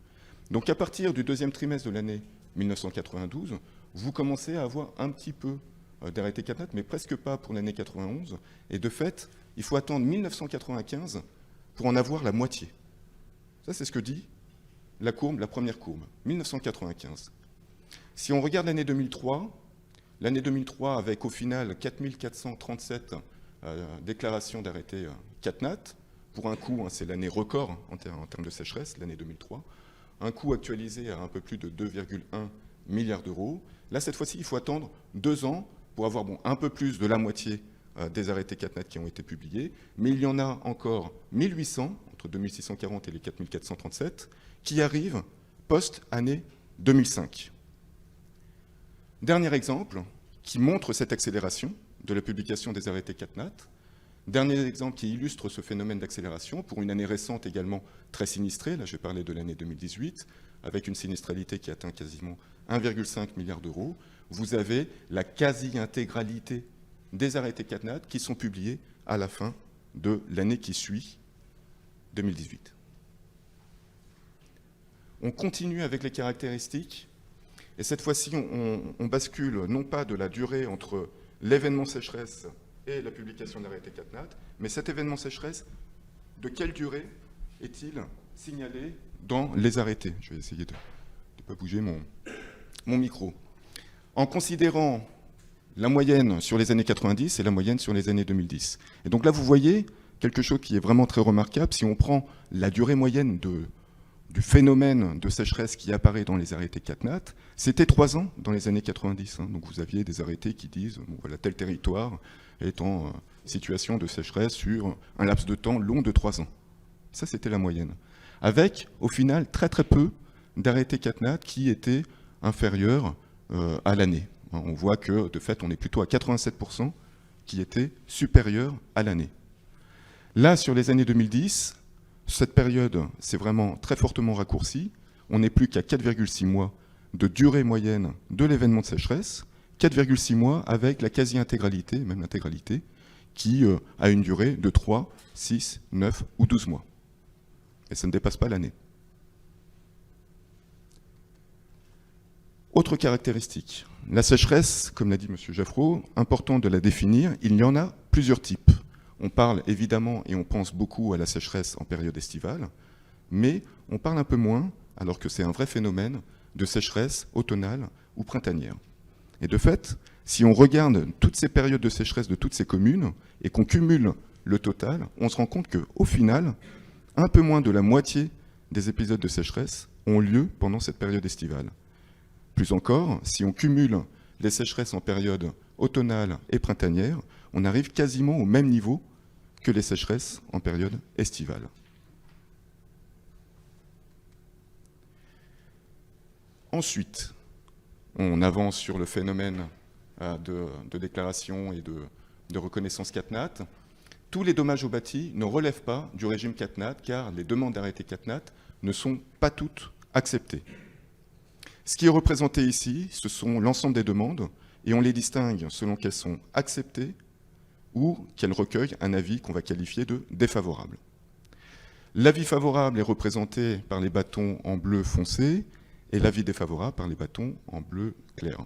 Speaker 4: Donc à partir du deuxième trimestre de l'année 1992, vous commencez à avoir un petit peu d'arrêtés CatNat, mais presque pas pour l'année 91. Et de fait, il faut attendre 1995 pour en avoir la moitié. Ça, c'est ce que dit la courbe, la première courbe, 1995. Si on regarde l'année 2003 avec au final 4437 déclarations d'arrêtés CatNat, pour un coût, c'est l'année record en termes de sécheresse, l'année 2003, un coût actualisé à un peu plus de 2,1 milliards d'euros. Là, cette fois-ci, il faut attendre 2 ans pour avoir un peu plus de la moitié des arrêtés CatNat qui ont été publiés, mais il y en a encore 1800, entre 2640 et les 4437, qui arrivent post-année 2005. Dernier exemple qui montre cette accélération de la publication des arrêtés CatNat. Dernier exemple qui illustre ce phénomène d'accélération pour une année récente également très sinistrée. Là, je vais parler de l'année 2018, avec une sinistralité qui atteint quasiment 1,5 milliard d'euros. Vous avez la quasi-intégralité des arrêtés CatNat qui sont publiés à la fin de l'année qui suit 2018. On continue avec les caractéristiques, et cette fois-ci, on bascule non pas de la durée entre l'événement sécheresse et la publication d'arrêtés CatNat, mais cet événement sécheresse, de quelle durée est-il signalé dans les arrêtés? Je vais essayer de ne pas bouger mon micro. En considérant la moyenne sur les années 90 et la moyenne sur les années 2010. Et donc là, vous voyez quelque chose qui est vraiment très remarquable. Si on prend la durée moyenne du phénomène de sécheresse qui apparaît dans les arrêtés CatNat, c'était 3 ans dans les années 90. Donc vous aviez des arrêtés qui disent voilà, tel territoire est en situation de sécheresse sur un laps de temps long de 3 ans. Ça, c'était la moyenne. Avec, au final, très très peu d'arrêtés CatNat qui étaient inférieurs à l'année. On voit que, de fait, on est plutôt à 87% qui étaient supérieurs à l'année. Là, sur les années 2010, cette période s'est vraiment très fortement raccourcie. On n'est plus qu'à 4,6 mois de durée moyenne de l'événement de sécheresse, 4,6 mois avec la quasi-intégralité, même l'intégralité, qui a une durée de 3, 6, 9 ou 12 mois. Et ça ne dépasse pas l'année. Autre caractéristique, la sécheresse, comme l'a dit M. Jaffraud, important de la définir, il y en a plusieurs types. On parle évidemment et on pense beaucoup à la sécheresse en période estivale, mais on parle un peu moins, alors que c'est un vrai phénomène, de sécheresse automnale ou printanière. Et de fait, si on regarde toutes ces périodes de sécheresse de toutes ces communes et qu'on cumule le total, on se rend compte qu'au final, un peu moins de la moitié des épisodes de sécheresse ont lieu pendant cette période estivale. Plus encore, si on cumule les sécheresses en période automnale et printanière, on arrive quasiment au même niveau que les sécheresses en période estivale. Ensuite, on avance sur le phénomène de déclaration et de reconnaissance CatNat. Tous les dommages au bâti ne relèvent pas du régime CatNat, car les demandes d'arrêté CatNat ne sont pas toutes acceptées. Ce qui est représenté ici, ce sont l'ensemble des demandes, et on les distingue selon qu'elles sont acceptées ou qu'elles recueillent un avis qu'on va qualifier de défavorable. L'avis favorable est représenté par les bâtons en bleu foncé, et l'avis défavorable par les bâtons en bleu clair.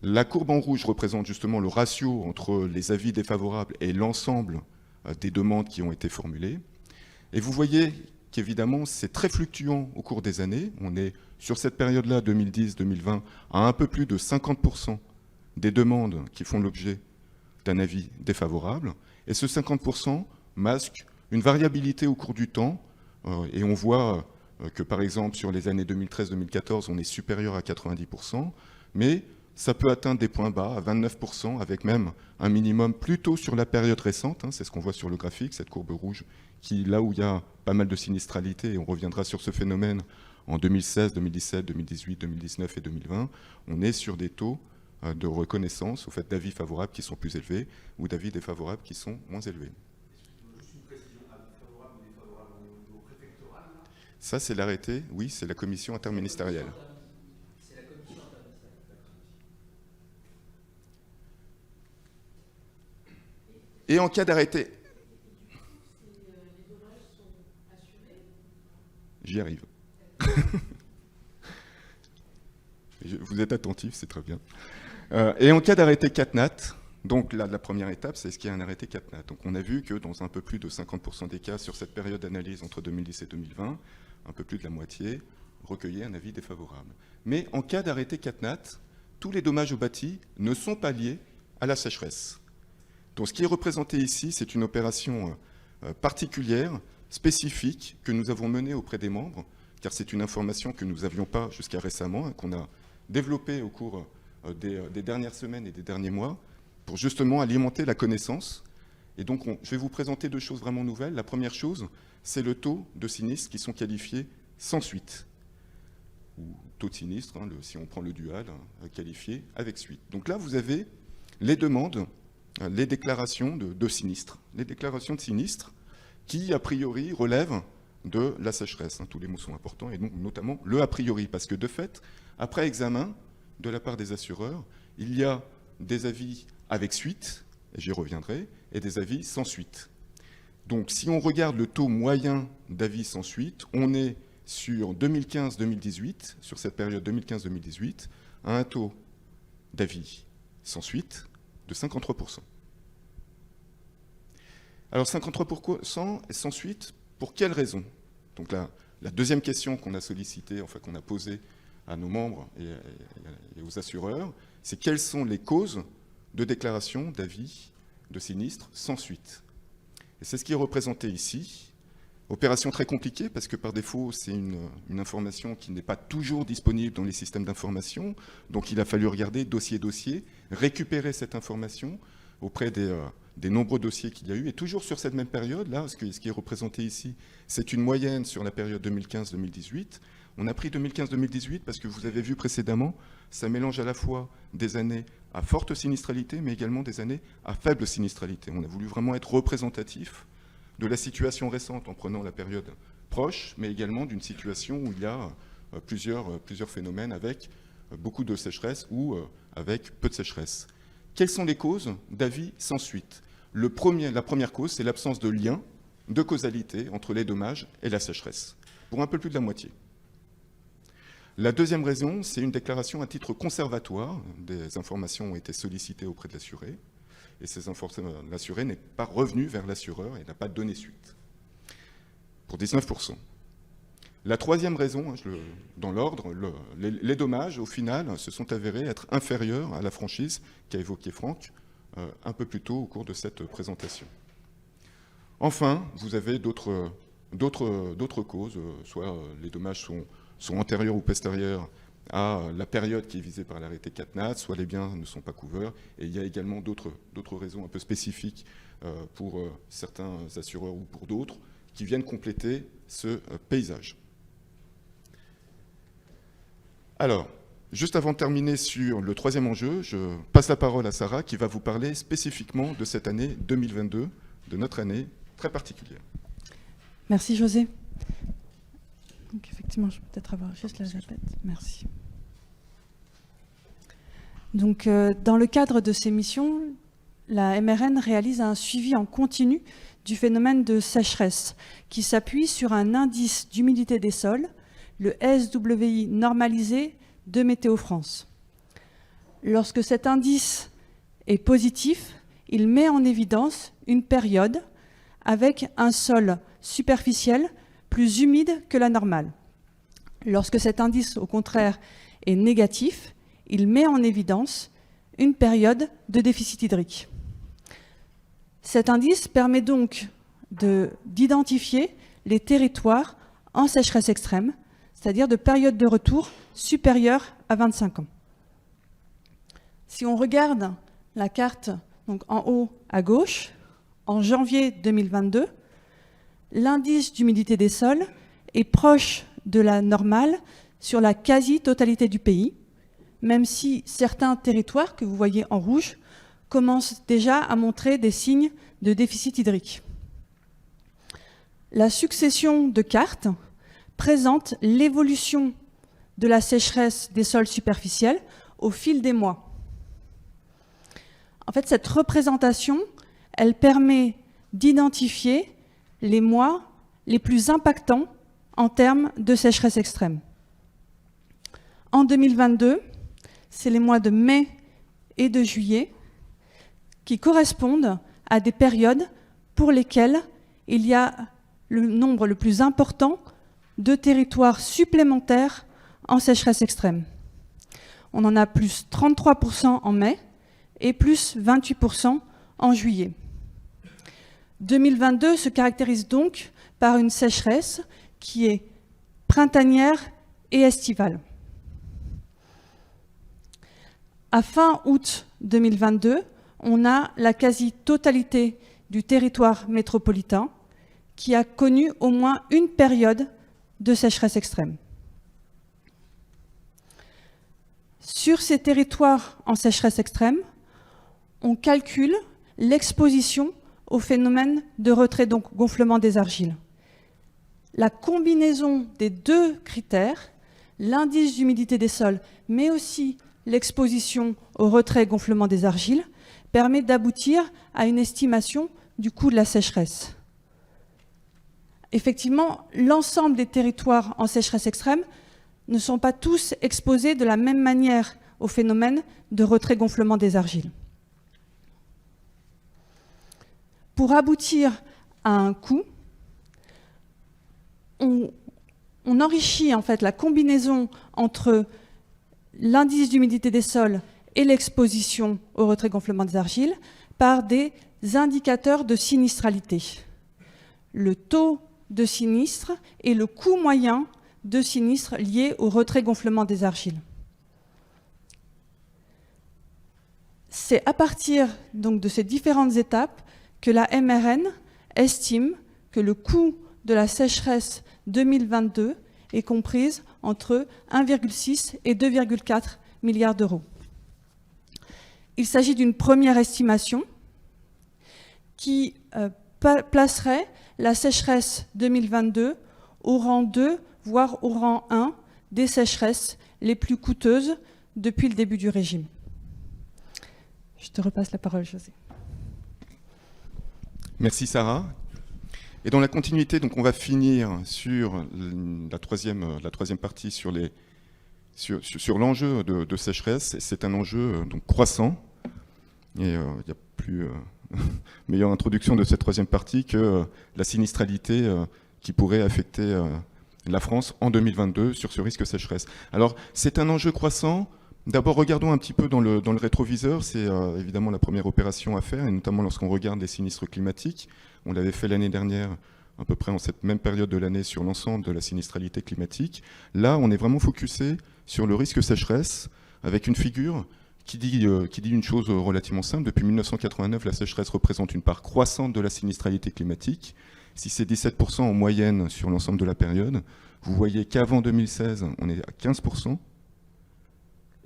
Speaker 4: La courbe en rouge représente justement le ratio entre les avis défavorables et l'ensemble des demandes qui ont été formulées. Et vous voyez qu'évidemment, c'est très fluctuant au cours des années. On est sur cette période-là, 2010-2020, à un peu plus de 50% des demandes qui font l'objet d'un avis défavorable. Et ce 50% masque une variabilité au cours du temps, et on voit que par exemple sur les années 2013-2014, on est supérieur à 90%, mais ça peut atteindre des points bas à 29%, avec même un minimum plutôt sur la période récente, c'est ce qu'on voit sur le graphique, cette courbe rouge, qui là où il y a pas mal de sinistralité, et on reviendra sur ce phénomène en 2016, 2017, 2018, 2019 et 2020, on est sur des taux de reconnaissance, au fait d'avis favorables qui sont plus élevés, ou d'avis défavorables qui sont moins élevés. Ça, c'est l'arrêté, oui, c'est la commission interministérielle. Et en cas d'arrêté... J'y arrive. Vous êtes attentif, c'est très bien. Et en cas d'arrêté CatNat, donc là, la première étape, c'est ce qu'il y a un arrêté CatNat. Donc on a vu que dans un peu plus de 50% des cas sur cette période d'analyse entre 2010 et 2020, un peu plus de la moitié recueillaient un avis défavorable. Mais en cas d'arrêté CatNat, tous les dommages au bâti ne sont pas liés à la sécheresse. Donc ce qui est représenté ici, c'est une opération particulière, spécifique, que nous avons menée auprès des membres, car c'est une information que nous n'avions pas jusqu'à récemment, qu'on a développée au cours des dernières semaines et des derniers mois, pour justement alimenter la connaissance. Et donc je vais vous présenter deux choses vraiment nouvelles. La première chose, c'est le taux de sinistres qui sont qualifiés sans suite, ou taux de sinistre, si on prend le dual, qualifié avec suite. Donc là, vous avez les demandes, les déclarations de sinistres. Les déclarations de sinistres qui, a priori, relèvent de la sécheresse. Tous les mots sont importants, et donc notamment le a priori, parce que de fait, après examen de la part des assureurs, il y a des avis avec suite, et j'y reviendrai, et des avis sans suite. Donc si on regarde le taux moyen d'avis sans suite, on est sur 2015-2018, sur cette période 2015-2018, à un taux d'avis sans suite de 53%. Alors 53% sans suite, pour quelles raisons? Donc la deuxième question qu'on a sollicitée, enfin qu'on a posée à nos membres et aux assureurs, c'est quelles sont les causes de déclaration d'avis de sinistre sans suite. Et c'est ce qui est représenté ici. Opération très compliquée parce que par défaut, c'est une information qui n'est pas toujours disponible dans les systèmes d'information. Donc il a fallu regarder dossier, récupérer cette information auprès des nombreux dossiers qu'il y a eu. Et toujours sur cette même période, là, ce qui est représenté ici, c'est une moyenne sur la période 2015-2018. On a pris 2015-2018 parce que vous avez vu précédemment, ça mélange à la fois des années à forte sinistralité, mais également des années à faible sinistralité. On a voulu vraiment être représentatif de la situation récente en prenant la période proche, mais également d'une situation où il y a plusieurs phénomènes avec beaucoup de sécheresse ou avec peu de sécheresse. Quelles sont les causes d'avis sans suite? La première cause, c'est l'absence de lien, de causalité entre les dommages et la sécheresse, pour un peu plus de la moitié. La deuxième raison, c'est une déclaration à titre conservatoire. Des informations ont été sollicitées auprès de l'assuré, et l'assuré n'est pas revenu vers l'assureur et n'a pas donné suite, pour 19%. La troisième raison, dans l'ordre, les dommages, au final, se sont avérés être inférieurs à la franchise qu'a évoqué Franck un peu plus tôt au cours de cette présentation. Enfin, vous avez d'autres causes, soit les dommages sont antérieurs ou postérieurs à la période qui est visée par l'arrêté CatNat, soit les biens ne sont pas couverts, et il y a également d'autres raisons un peu spécifiques pour certains assureurs ou pour d'autres qui viennent compléter ce paysage. Alors, juste avant de terminer sur le troisième enjeu, je passe la parole à Sarah qui va vous parler spécifiquement de cette année 2022, de notre année très particulière.
Speaker 5: Merci José. Donc effectivement, je vais peut-être avoir juste la zapette. Merci. Donc dans le cadre de ces missions, la MRN réalise un suivi en continu du phénomène de sécheresse qui s'appuie sur un indice d'humidité des sols, le SWI normalisé de Météo France. Lorsque cet indice est positif, il met en évidence une période avec un sol superficiel plus humide que la normale. Lorsque cet indice, au contraire, est négatif, il met en évidence une période de déficit hydrique. Cet indice permet donc d'identifier les territoires en sécheresse extrême, c'est-à-dire de périodes de retour supérieures à 25 ans. Si on regarde la carte donc en haut à gauche, en janvier 2022, l'indice d'humidité des sols est proche de la normale sur la quasi-totalité du pays, même si certains territoires que vous voyez en rouge commencent déjà à montrer des signes de déficit hydrique. La succession de cartes présente l'évolution de la sécheresse des sols superficiels au fil des mois. En fait, cette représentation, elle permet d'identifier les mois les plus impactants en termes de sécheresse extrême. En 2022, c'est les mois de mai et de juillet qui correspondent à des périodes pour lesquelles il y a le nombre le plus important de territoires supplémentaires en sécheresse extrême. On en a plus 33% en mai et plus 28% en juillet. 2022 se caractérise donc par une sécheresse qui est printanière et estivale. À fin août 2022, on a la quasi-totalité du territoire métropolitain qui a connu au moins une période de sécheresse extrême. Sur ces territoires en sécheresse extrême, on calcule l'exposition au phénomène de retrait, donc gonflement des argiles. La combinaison des deux critères, l'indice d'humidité des sols, mais aussi l'exposition au retrait gonflement des argiles, permet d'aboutir à une estimation du coût de la sécheresse. Effectivement, l'ensemble des territoires en sécheresse extrême ne sont pas tous exposés de la même manière au phénomène de retrait-gonflement des argiles. Pour aboutir à un coût, on enrichit en fait la combinaison entre l'indice d'humidité des sols et l'exposition au retrait-gonflement des argiles par des indicateurs de sinistralité. Le taux de sinistre et le coût moyen de sinistre lié au retrait-gonflement des argiles. C'est à partir donc de ces différentes étapes que la MRN estime que le coût de la sécheresse 2022 est comprise entre 1,6 et 2,4 milliards d'euros. Il s'agit d'une première estimation qui placerait la sécheresse 2022 au rang 2, voire au rang 1 des sécheresses les plus coûteuses depuis le début du régime. Je te repasse la parole, José.
Speaker 4: Merci Sarah. Et dans la continuité, donc on va finir sur la troisième partie sur l'enjeu de sécheresse. C'est un enjeu donc croissant. Et il n'y a plus meilleure introduction de cette troisième partie que la sinistralité qui pourrait affecter la France en 2022 sur ce risque sécheresse. Alors c'est un enjeu croissant. D'abord, regardons un petit peu dans le rétroviseur. C'est évidemment la première opération à faire, et notamment lorsqu'on regarde les sinistres climatiques. On l'avait fait l'année dernière, à peu près en cette même période de l'année, sur l'ensemble de la sinistralité climatique. Là, on est vraiment focusé sur le risque sécheresse, avec une figure qui dit une chose relativement simple. Depuis 1989, la sécheresse représente une part croissante de la sinistralité climatique. Si c'est 17% en moyenne sur l'ensemble de la période, vous voyez qu'avant 2016, on est à 15%.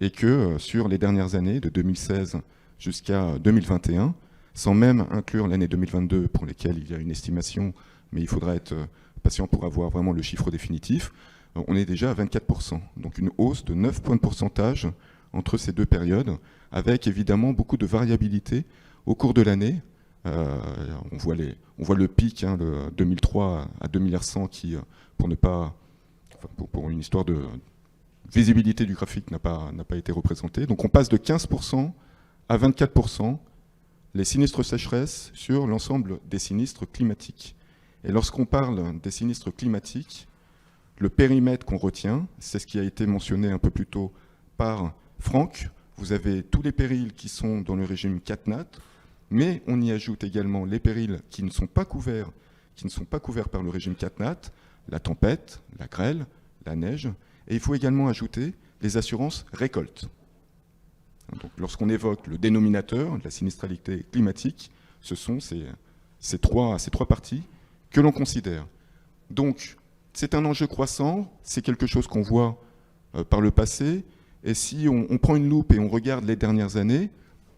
Speaker 4: Et que sur les dernières années, de 2016 jusqu'à 2021, sans même inclure l'année 2022 pour lesquelles il y a une estimation, mais il faudra être patient pour avoir vraiment le chiffre définitif, on est déjà à 24%. Donc une hausse de 9 points de pourcentage entre ces deux périodes, avec évidemment beaucoup de variabilité au cours de l'année. On voit le pic, de 2003 à 2100 qui, pour une histoire de visibilité du graphique n'a pas été représentée. Donc on passe de 15% à 24% les sinistres sécheresse sur l'ensemble des sinistres climatiques. Et lorsqu'on parle des sinistres climatiques, le périmètre qu'on retient, c'est ce qui a été mentionné un peu plus tôt par Franck. Vous avez tous les périls qui sont dans le régime CatNat, mais on y ajoute également les périls qui ne sont pas couverts qui ne sont pas couverts par le régime CatNat, la tempête, la grêle, la neige, et il faut également ajouter les assurances récoltes. Donc, lorsqu'on évoque le dénominateur de la sinistralité climatique, ce sont ces trois parties que l'on considère. Donc, c'est un enjeu croissant, c'est quelque chose qu'on voit par le passé, et si on prend une loupe et on regarde les dernières années,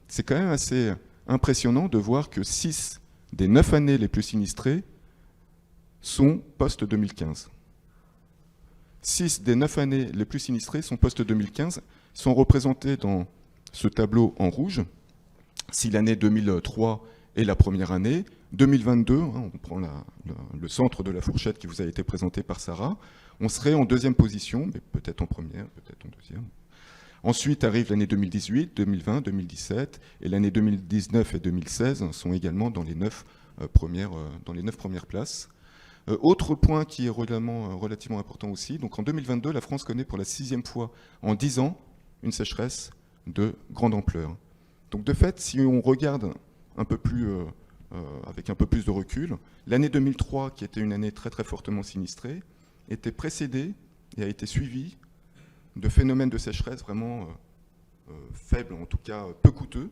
Speaker 4: c'est quand même assez impressionnant de voir que 6 des 9 années les plus sinistrées sont post-2015. 6 des 9 années les plus sinistrées sont post-2015, sont représentées dans ce tableau en rouge. Si l'année 2003 est la première année, 2022, on prend le centre de la fourchette qui vous a été présenté par Sarah, on serait en deuxième position, mais peut-être en première, peut-être en deuxième. Ensuite arrive l'année 2018, 2020, 2017, et l'année 2019 et 2016 sont également dans les 9 premières places. Autre point qui est relativement important aussi, donc en 2022, la France connaît pour la 6e fois en 10 ans une sécheresse de grande ampleur. Donc de fait, si on regarde un peu plus, avec un peu plus de recul, l'année 2003, qui était une année très très fortement sinistrée, était précédée et a été suivie de phénomènes de sécheresse vraiment faibles, en tout cas peu coûteux,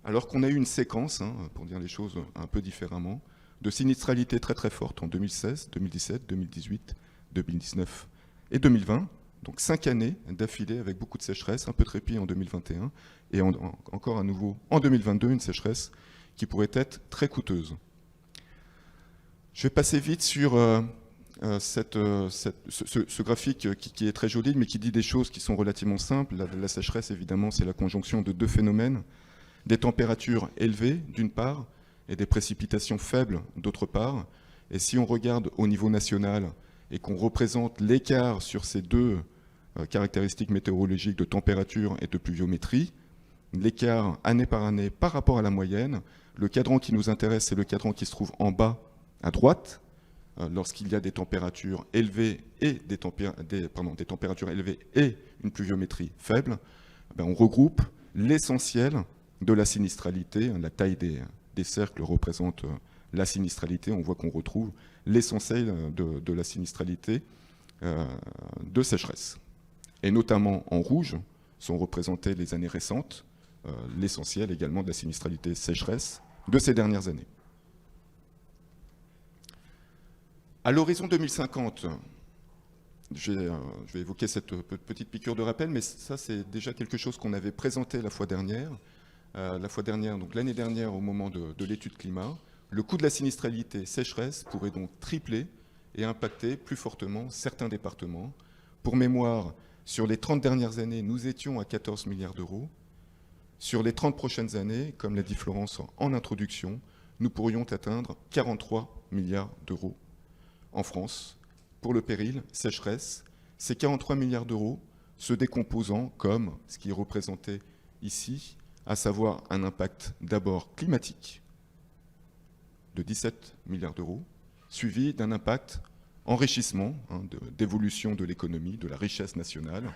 Speaker 4: alors qu'on a eu une séquence, pour dire les choses un peu différemment, de sinistralité très très forte en 2016, 2017, 2018, 2019 et 2020. Donc 5 années d'affilée avec beaucoup de sécheresse, un peu de répit en 2021 et encore à nouveau en 2022 une sécheresse qui pourrait être très coûteuse. Je vais passer vite sur ce graphique qui est très joli mais qui dit des choses qui sont relativement simples. La sécheresse évidemment c'est la conjonction de deux phénomènes, des températures élevées d'une part et des précipitations faibles d'autre part. Et si on regarde au niveau national et qu'on représente l'écart sur ces deux caractéristiques météorologiques de température et de pluviométrie, l'écart année par année par rapport à la moyenne, le cadran qui nous intéresse, c'est le cadran qui se trouve en bas à droite, lorsqu'il y a des températures élevées et des températures élevées et une pluviométrie faible, on regroupe l'essentiel de la sinistralité. La taille des cercles représente la sinistralité. On voit qu'on retrouve l'essentiel de la sinistralité de sécheresse. Et notamment en rouge sont représentées les années récentes, l'essentiel également de la sinistralité sécheresse de ces dernières années. À l'horizon 2050, je vais évoquer cette petite piqûre de rappel, mais ça c'est déjà quelque chose qu'on avait présenté la fois dernière, donc l'année dernière au moment de l'étude climat. Le coût de la sinistralité sécheresse pourrait donc tripler et impacter plus fortement certains départements. Pour mémoire, sur les 30 dernières années, nous étions à 14 milliards d'euros. Sur les 30 prochaines années, comme l'a dit Florence en introduction, nous pourrions atteindre 43 milliards d'euros en France pour le péril sécheresse. Ces 43 milliards d'euros se décomposant comme ce qui est représenté ici, à savoir un impact d'abord climatique de 17 milliards d'euros, suivi d'un impact enrichissement, d'évolution de l'économie, de la richesse nationale,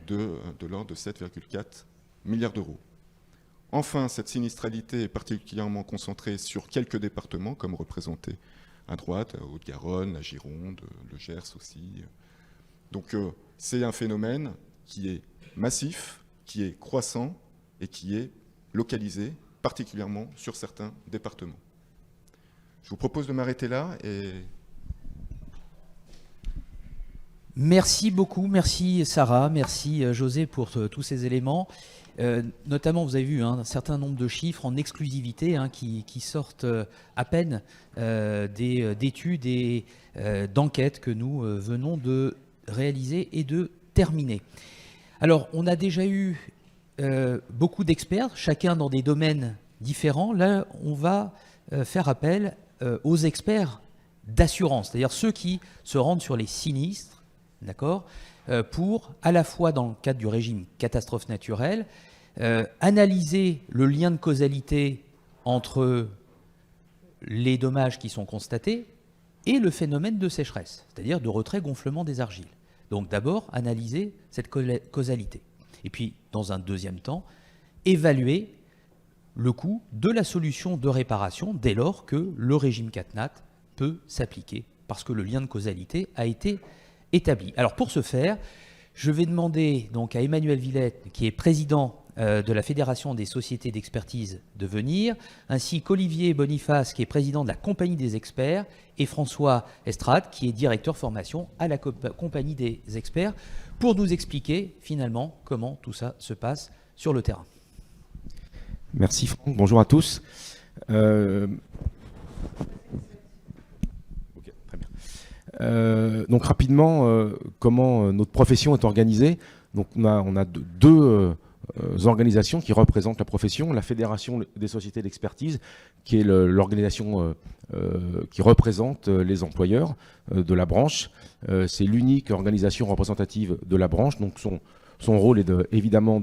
Speaker 4: de l'ordre de 7,4 milliards d'euros. Enfin, cette sinistralité est particulièrement concentrée sur quelques départements, comme représenté à droite, la Haute-Garonne, la Gironde, le Gers aussi. Donc c'est un phénomène qui est massif, qui est croissant et qui est localisé particulièrement sur certains départements. Je vous propose de m'arrêter là et...
Speaker 1: Merci beaucoup, merci Sarah, merci José pour tous ces éléments. Notamment, vous avez vu un certain nombre de chiffres en exclusivité qui sortent à peine d'études et d'enquêtes que nous venons de réaliser et de terminer. Alors, on a déjà eu beaucoup d'experts, chacun dans des domaines différents. Là, on va faire appel aux experts d'assurance, c'est-à-dire ceux qui se rendent sur les sinistres, d'accord, pour, à la fois dans le cadre du régime catastrophe naturelle, analyser le lien de causalité entre les dommages qui sont constatés et le phénomène de sécheresse, c'est-à-dire de retrait-gonflement des argiles. Donc d'abord, analyser cette causalité. Et puis, dans un deuxième temps, évaluer le coût de la solution de réparation dès lors que le régime CatNat peut s'appliquer parce que le lien de causalité a été établi. Alors pour ce faire, je vais demander donc à Emmanuel Villette, qui est président de la Fédération des sociétés d'expertise, de venir, ainsi qu'Olivier Boniface, qui est président de la Compagnie des experts, et François Estrade, qui est directeur formation à la Compagnie des experts, pour nous expliquer finalement comment tout ça se passe sur le terrain.
Speaker 6: Merci Franck, bonjour à tous. Donc rapidement, comment notre profession est organisée. Donc on a deux organisations qui représentent la profession. La Fédération des sociétés d'expertise, qui est l'organisation qui représente les employeurs de la branche. C'est l'unique organisation représentative de la branche. Donc son rôle est évidemment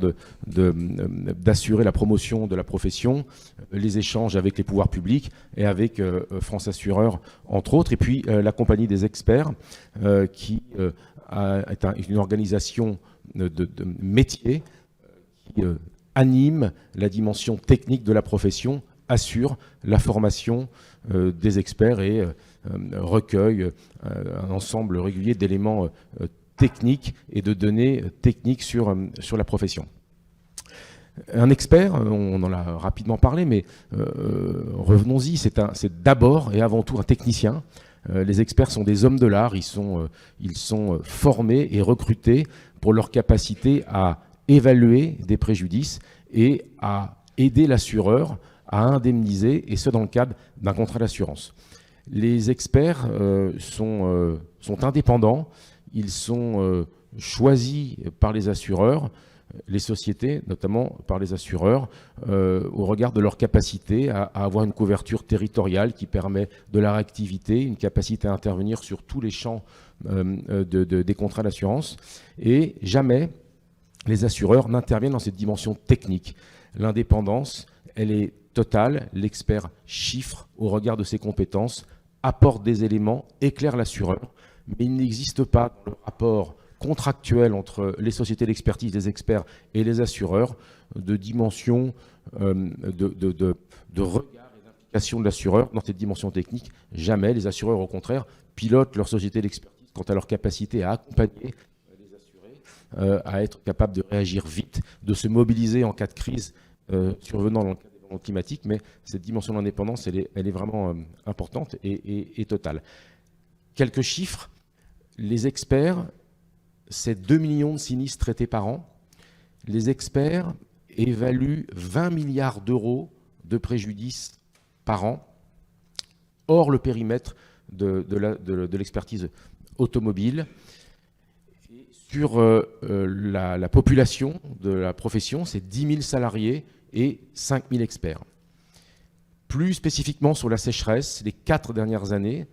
Speaker 6: d'assurer la promotion de la profession, les échanges avec les pouvoirs publics et avec France Assureur, entre autres. Et puis la Compagnie des experts, qui est une organisation de métier qui anime la dimension technique de la profession, assure la formation des experts et recueille un ensemble régulier d'éléments techniques et de données techniques sur la profession. Un expert, on en a rapidement parlé, mais revenons-y, c'est d'abord et avant tout un technicien. Les experts sont des hommes de l'art, ils sont formés et recrutés pour leur capacité à évaluer des préjudices et à aider l'assureur à indemniser, et ce dans le cadre d'un contrat d'assurance. Les experts sont indépendants, ils sont choisis par les assureurs, les sociétés, notamment par les assureurs, au regard de leur capacité à avoir une couverture territoriale qui permet de la réactivité, une capacité à intervenir sur tous les champs des contrats d'assurance. Et jamais les assureurs n'interviennent dans cette dimension technique. L'indépendance, elle est totale. L'expert chiffre au regard de ses compétences, apporte des éléments, éclaire l'assureur, mais il n'existe pas dans le rapport contractuel entre les sociétés d'expertise, les experts et les assureurs de dimension de regard et d'implication de l'assureur dans cette dimension technique. Jamais. Les assureurs, au contraire, pilotent leur société d'expertise quant à leur capacité à accompagner les assurés, à être capables de réagir vite, de se mobiliser en cas de crise survenant dans le cas d'événements climatiques. Mais cette dimension d'indépendance, elle est vraiment importante et totale. Quelques chiffres. Les experts, c'est 2 millions de sinistres traités par an. Les experts évaluent 20 milliards d'euros de préjudices par an, hors le périmètre de l'expertise automobile. Et sur la population de la profession, c'est 10 000 salariés et 5 000 experts. Plus spécifiquement sur la sécheresse, les 4 dernières années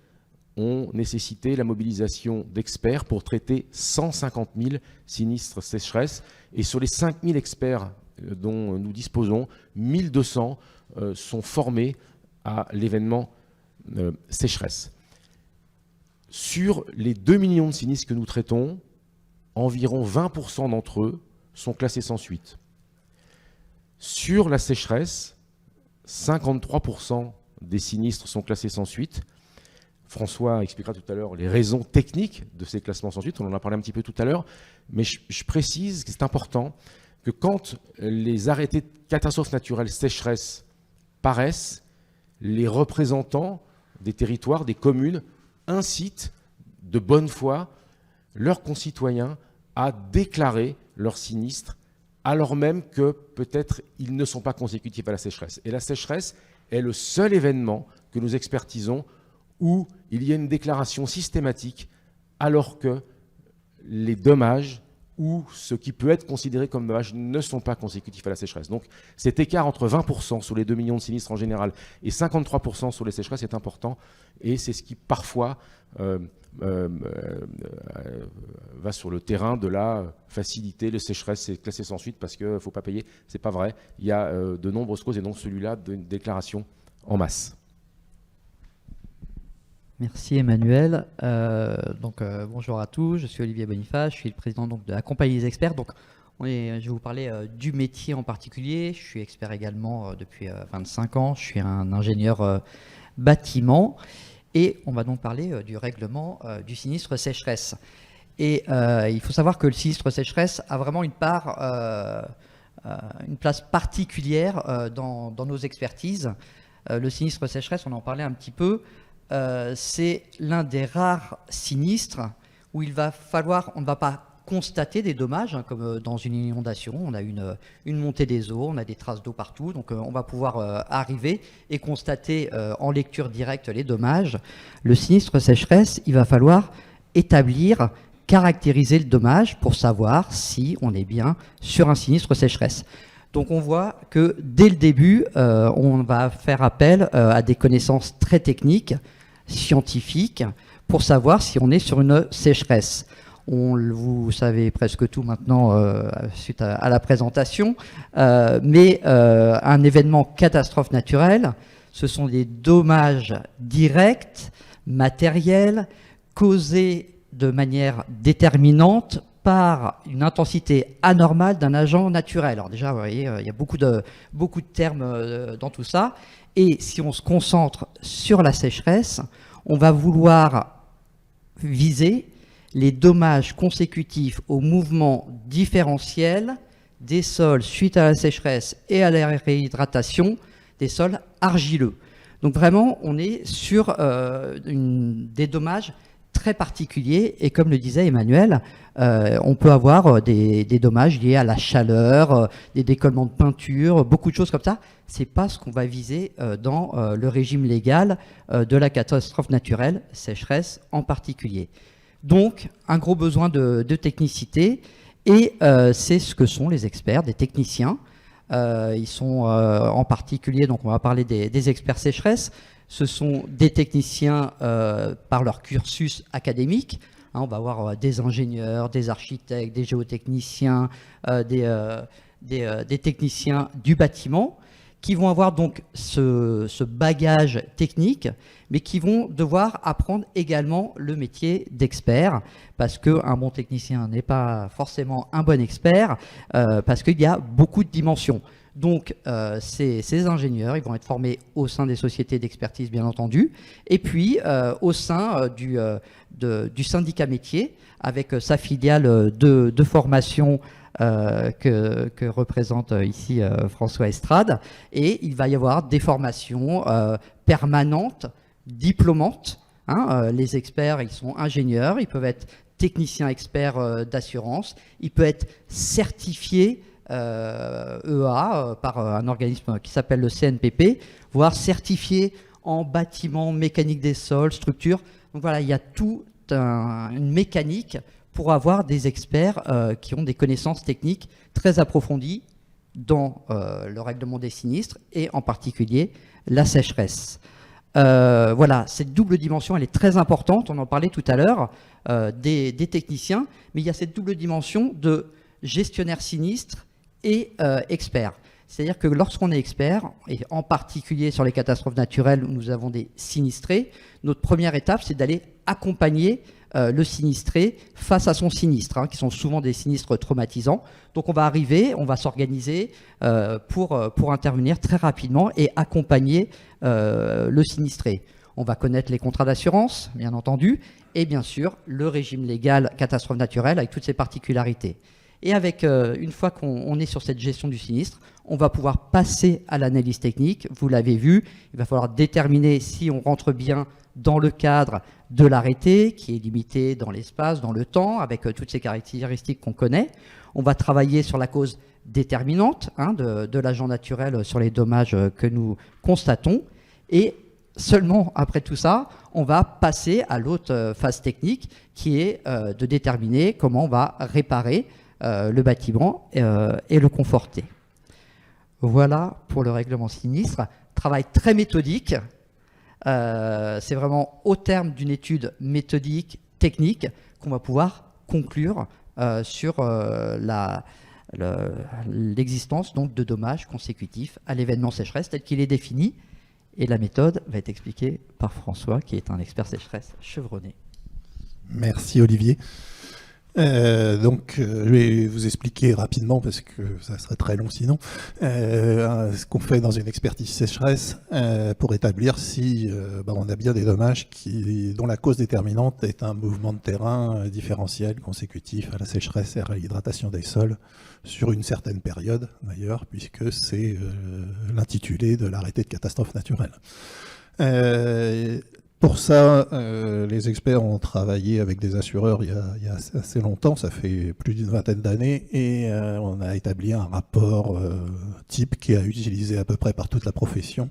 Speaker 6: ont nécessité la mobilisation d'experts pour traiter 150 000 sinistres sécheresse. Et sur les 5 000 experts dont nous disposons, 1 200 sont formés à l'événement sécheresse. Sur les 2 millions de sinistres que nous traitons, environ 20% d'entre eux sont classés sans suite. Sur la sécheresse, 53% des sinistres sont classés sans suite. François expliquera tout à l'heure les raisons techniques de ces classements sans suite, on en a parlé un petit peu tout à l'heure, mais je précise que c'est important que quand les arrêtés de catastrophes naturelles sécheresse paraissent, les représentants des territoires, des communes, incitent de bonne foi leurs concitoyens à déclarer leurs sinistres, alors même que peut-être ils ne sont pas consécutifs à la sécheresse. Et la sécheresse est le seul événement que nous expertisons où il y a une déclaration systématique alors que les dommages ou ce qui peut être considéré comme dommage ne sont pas consécutifs à la sécheresse. Donc cet écart entre 20% sur les 2 millions de sinistres en général et 53% sur les sécheresses est important, et c'est ce qui parfois va sur le terrain de la facilité. Le sécheresse est classé sans suite parce qu'il ne faut pas payer. C'est pas vrai. Il y a de nombreuses causes et donc celui-là d'une déclaration en masse.
Speaker 7: Merci Emmanuel. Bonjour à tous, je suis Olivier Boniface, je suis le président de la Compagnie des experts. Je vais vous parler du métier en particulier. Je suis expert également depuis 25 ans, je suis un ingénieur bâtiment. Et on va donc parler du règlement du sinistre sécheresse. Et il faut savoir que le sinistre sécheresse a vraiment une place particulière dans nos expertises. Le sinistre sécheresse, on en parlait un petit peu, c'est l'un des rares sinistres où il va falloir, on ne va pas constater des dommages, hein, comme dans une inondation, on a une montée des eaux, on a des traces d'eau partout, donc on va pouvoir arriver et constater en lecture directe les dommages. Le sinistre sécheresse, il va falloir établir, caractériser le dommage pour savoir si on est bien sur un sinistre sécheresse. Donc on voit que dès le début, on va faire appel à des connaissances très techniques, scientifiques, pour savoir si on est sur une sécheresse. Vous savez presque tout maintenant suite à la présentation, mais un événement catastrophe naturelle, ce sont des dommages directs, matériels, causés de manière déterminante par une intensité anormale d'un agent naturel. Alors déjà, vous voyez, il y a beaucoup de termes dans tout ça. Et si on se concentre sur la sécheresse, on va vouloir viser les dommages consécutifs au mouvement différentiel des sols suite à la sécheresse et à la réhydratation des sols argileux. Donc vraiment, on est sur des dommages très particuliers et comme le disait Emmanuel, on peut avoir des dommages liés à la chaleur, des décollements de peinture, beaucoup de choses comme ça. C'est pas ce qu'on va viser dans le régime légal de la catastrophe naturelle, sécheresse en particulier. Donc, un gros besoin de technicité, et c'est ce que sont les experts, des techniciens. Ils sont en particulier, donc on va parler des experts sécheresse, ce sont des techniciens par leur cursus académique. Hein, on va avoir des ingénieurs, des architectes, des géotechniciens, des techniciens du bâtiment, qui vont avoir donc ce bagage technique, mais qui vont devoir apprendre également le métier d'expert, parce qu'un bon technicien n'est pas forcément un bon expert, parce qu'il y a beaucoup de dimensions. Donc ces ingénieurs, ils vont être formés au sein des sociétés d'expertise, bien entendu, et puis au sein du syndicat métier, avec sa filiale de formation que représente ici François Estrade, et il va y avoir des formations permanentes, diplômantes. Hein, les experts, ils sont ingénieurs, ils peuvent être techniciens experts d'assurance, ils peuvent être certifiés EA par un organisme qui s'appelle le CNPP, voire certifiés en bâtiment, mécanique des sols, structure. Donc voilà, il y a toute une mécanique pour avoir des experts qui ont des connaissances techniques très approfondies dans le règlement des sinistres et en particulier la sécheresse. Voilà, cette double dimension, elle est très importante, on en parlait tout à l'heure, des techniciens, mais il y a cette double dimension de gestionnaire sinistre et expert. C'est-à-dire que lorsqu'on est expert, et en particulier sur les catastrophes naturelles où nous avons des sinistrés, notre première étape, c'est d'aller accompagner le sinistré face à son sinistre, hein, qui sont souvent des sinistres traumatisants. Donc on va arriver, on va s'organiser pour intervenir très rapidement et accompagner le sinistré. On va connaître les contrats d'assurance, bien entendu, et bien sûr le régime légal catastrophe naturelle avec toutes ses particularités. Et avec, une fois qu'on est sur cette gestion du sinistre, on va pouvoir passer à l'analyse technique. Vous l'avez vu, il va falloir déterminer si on rentre bien dans le cadre de l'arrêté, qui est limité dans l'espace, dans le temps, avec toutes ces caractéristiques qu'on connaît. On va travailler sur la cause déterminante de l'agent naturel sur les dommages que nous constatons. Et seulement après tout ça, on va passer à l'autre phase technique, qui est de déterminer comment on va réparer le bâtiment et le conforter. Voilà pour le règlement sinistre. Travail très méthodique. C'est vraiment au terme d'une étude méthodique, technique, qu'on va pouvoir conclure sur l'existence donc de dommages consécutifs à l'événement sécheresse tel qu'il est défini. Et la méthode va être expliquée par François, qui est un expert sécheresse chevronné.
Speaker 8: Merci Olivier. Je vais vous expliquer rapidement, parce que ça serait très long sinon, ce qu'on fait dans une expertise sécheresse pour établir si on a bien des dommages dont la cause déterminante est un mouvement de terrain différentiel, consécutif à la sécheresse et à l'hydratation des sols, sur une certaine période d'ailleurs, puisque c'est l'intitulé de l'arrêté de catastrophe naturelle. Pour ça, les experts ont travaillé avec des assureurs il y a assez longtemps, ça fait plus d'une vingtaine d'années, et on a établi un rapport type qui est utilisé à peu près par toute la profession.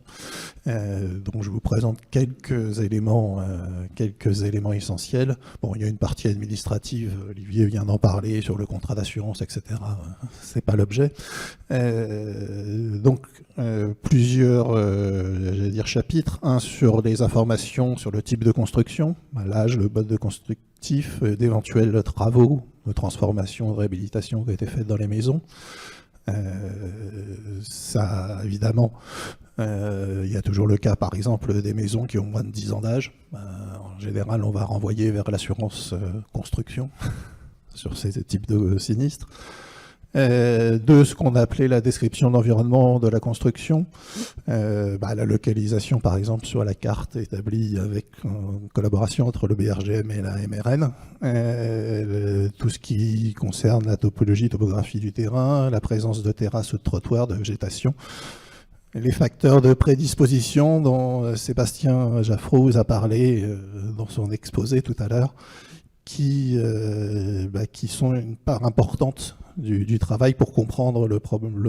Speaker 8: Donc je vous présente quelques éléments essentiels. Bon, il y a une partie administrative, Olivier vient d'en parler, sur le contrat d'assurance, etc. C'est pas l'objet. Plusieurs chapitres. Un sur les informations sur le type de construction, l'âge, le mode de constructif, d'éventuels travaux de transformation, de réhabilitation qui ont été faits dans les maisons. Ça, évidemment, il y a toujours le cas, par exemple, des maisons qui ont moins de 10 ans d'âge. En général, on va renvoyer vers l'assurance construction sur ces types de sinistres. De ce qu'on appelait la description d'environnement de la construction, la localisation par exemple sur la carte établie avec une collaboration entre le BRGM et la MRN, tout ce qui concerne la topographie du terrain, la présence de terrasses ou de trottoirs, de végétation, les facteurs de prédisposition dont Sébastien Jaffroux vous a parlé dans son exposé tout à l'heure, qui sont une part importante du travail pour comprendre le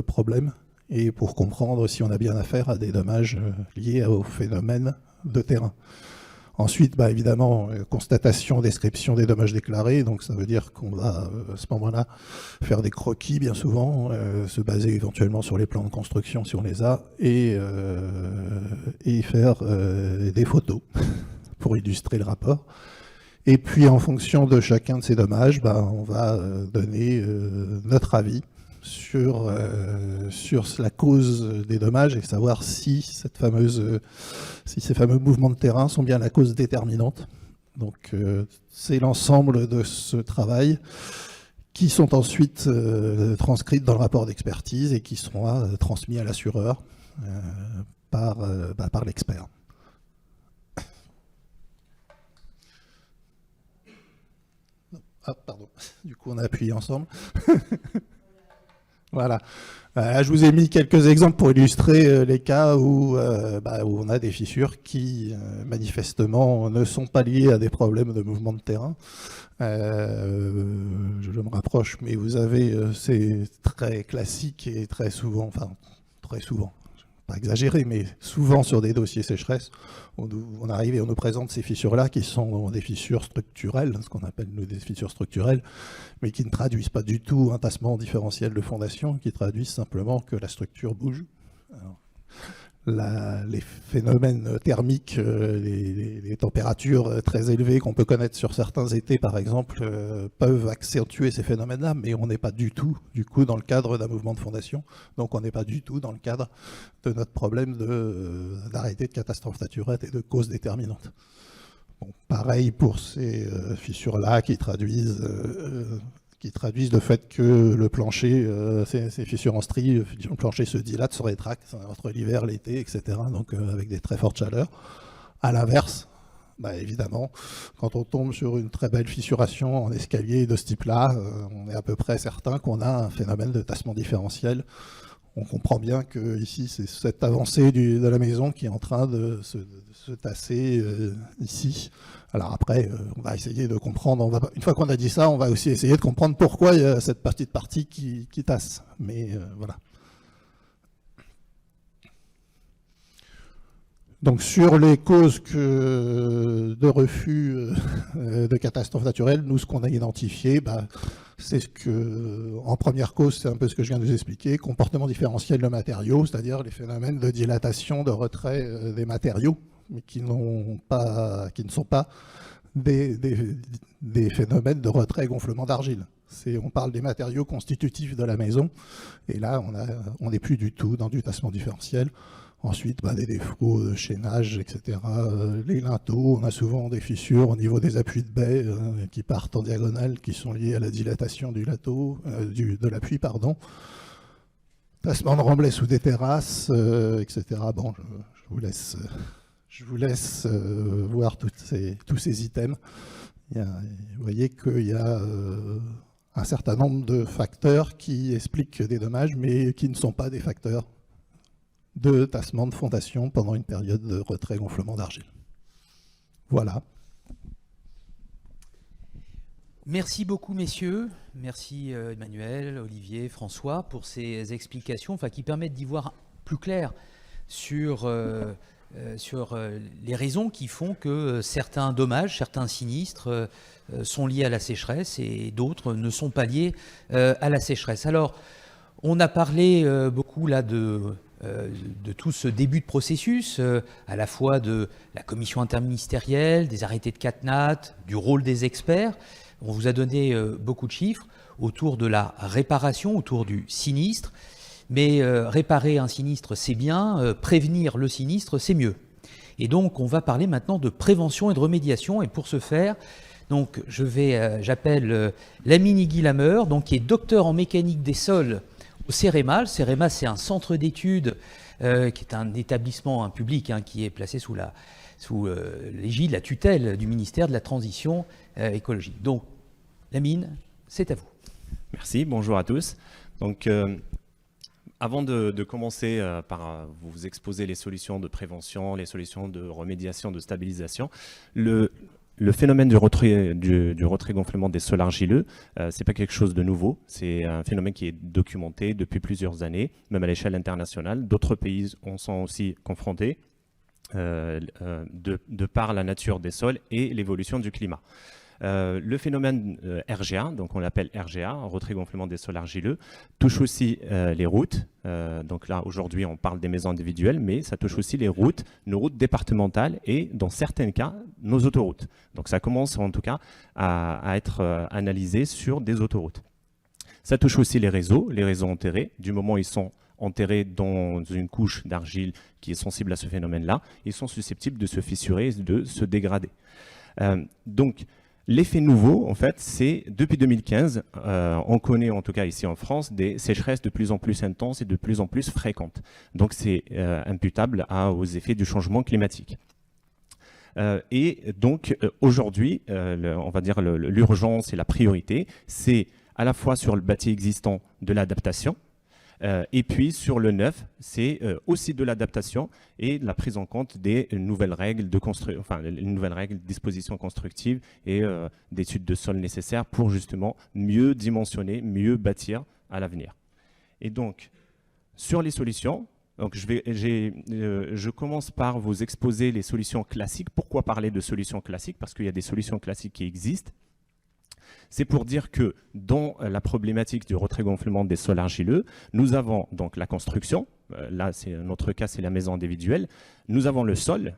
Speaker 8: problème et pour comprendre si on a bien affaire à des dommages liés au phénomène de terrain. Ensuite, évidemment, constatation, description des dommages déclarés, donc ça veut dire qu'on va à ce moment-là faire des croquis bien souvent, se baser éventuellement sur les plans de construction si on les a, et faire des photos pour illustrer le rapport. Et puis, en fonction de chacun de ces dommages, on va donner notre avis sur la cause des dommages et savoir si ces fameux mouvements de terrain sont bien la cause déterminante. Donc, c'est l'ensemble de ce travail qui sont ensuite transcrites dans le rapport d'expertise et qui seront transmis à l'assureur par l'expert. Ah, pardon, du coup on a appuyé ensemble. Voilà. Là, je vous ai mis quelques exemples pour illustrer les cas où on a des fissures qui manifestement ne sont pas liées à des problèmes de mouvement de terrain. Je me rapproche, mais vous avez, c'est très classique et très souvent, pas exagéré, mais souvent sur des dossiers sécheresse, on arrive et on nous présente ces fissures-là qui sont des fissures structurelles, ce qu'on appelle nous des fissures structurelles, mais qui ne traduisent pas du tout un tassement différentiel de fondation, qui traduisent simplement que la structure bouge. Alors, les phénomènes thermiques, les températures très élevées qu'on peut connaître sur certains étés, par exemple, peuvent accentuer ces phénomènes-là, mais on n'est pas du tout, du coup, dans le cadre d'un mouvement de fondation. Donc, on n'est pas du tout dans le cadre de notre problème d'arrêté de catastrophe naturelle et de cause déterminante. Bon, pareil pour ces fissures-là qui traduisent le fait que le plancher, ces fissures en strie, le plancher se dilate, se rétracte entre l'hiver, l'été, etc. Donc avec des très fortes chaleurs. À l'inverse, évidemment, quand on tombe sur une très belle fissuration en escalier de ce type-là, on est à peu près certain qu'on a un phénomène de tassement différentiel. On comprend bien que ici, c'est cette avancée de la maison qui est en train de se tasser ici. Alors après, on va essayer de comprendre, une fois qu'on a dit ça, on va aussi essayer de comprendre pourquoi il y a cette petite partie qui tasse. Mais voilà. Donc sur les causes de refus de catastrophes naturelles, nous, ce qu'on a identifié, c'est ce que, en première cause, c'est un peu ce que je viens de vous expliquer, comportement différentiel de matériaux, c'est-à-dire les phénomènes de dilatation, de retrait des matériaux, mais qui ne sont pas des phénomènes de retrait et gonflement d'argile. On parle des matériaux constitutifs de la maison, et là, on n'est plus du tout dans du tassement différentiel. Ensuite, des défauts de chaînage, etc. Les linteaux, on a souvent des fissures au niveau des appuis de baie qui partent en diagonale, qui sont liées à la dilatation du linteau, de l'appui, pardon. Tassement de remblai sous des terrasses, etc. Bon, je vous laisse voir tous ces items. Vous voyez qu'il y a un certain nombre de facteurs qui expliquent des dommages, mais qui ne sont pas des facteurs de tassement de fondation pendant une période de retrait-gonflement d'argile. Voilà.
Speaker 1: Merci beaucoup, messieurs. Merci Emmanuel, Olivier, François, pour ces explications qui permettent d'y voir plus clair sur les raisons qui font que certains dommages, certains sinistres sont liés à la sécheresse et d'autres ne sont pas liés à la sécheresse. Alors, on a parlé beaucoup là de tout ce début de processus, à la fois de la commission interministérielle, des arrêtés de CatNat, du rôle des experts. On vous a donné beaucoup de chiffres autour de la réparation, autour du sinistre. Mais réparer un sinistre, c'est bien, prévenir le sinistre, c'est mieux. Et donc, on va parler maintenant de prévention et de remédiation. Et pour ce faire, donc, j'appelle Lamine Guilameur, qui est docteur en mécanique des sols au CEREMA. Le CEREMA, c'est un centre d'études qui est un établissement public qui est placé sous l'égide, la tutelle du ministère de la Transition écologique. Donc, Lamine, c'est à vous.
Speaker 9: Merci, bonjour à tous. Donc, avant de commencer par vous exposer les solutions de prévention, les solutions de remédiation, de stabilisation, le phénomène du retrait-gonflement des sols argileux, c'est pas quelque chose de nouveau. C'est un phénomène qui est documenté depuis plusieurs années, même à l'échelle internationale. D'autres pays en sont aussi confrontés de par la nature des sols et l'évolution du climat. Le phénomène RGA, donc on l'appelle RGA, retrait-gonflement des sols argileux, touche aussi les routes. Donc là, aujourd'hui, on parle des maisons individuelles, mais ça touche aussi les routes, nos routes départementales et, dans certains cas, nos autoroutes. Donc ça commence en tout cas à être analysé sur des autoroutes. Ça touche aussi les réseaux enterrés. Du moment où ils sont enterrés dans une couche d'argile qui est sensible à ce phénomène-là, ils sont susceptibles de se fissurer et de se dégrader. Donc, l'effet nouveau, en fait, c'est depuis 2015, on connaît en tout cas ici en France des sécheresses de plus en plus intenses et de plus en plus fréquentes. Donc c'est imputable aux effets du changement climatique. Et donc aujourd'hui, on va dire l'urgence et la priorité, c'est à la fois sur le bâti existant de l'adaptation, et puis sur le neuf, c'est aussi de l'adaptation et de la prise en compte des nouvelles règles de dispositions constructives et d'études de sol nécessaires pour justement mieux dimensionner, mieux bâtir à l'avenir. Et donc, sur les solutions, donc je commence par vous exposer les solutions classiques. Pourquoi parler de solutions classiques? Parce qu'il y a des solutions classiques qui existent. C'est pour dire que dans la problématique du retrait-gonflement des sols argileux, nous avons donc la construction, là notre cas c'est la maison individuelle, nous avons le sol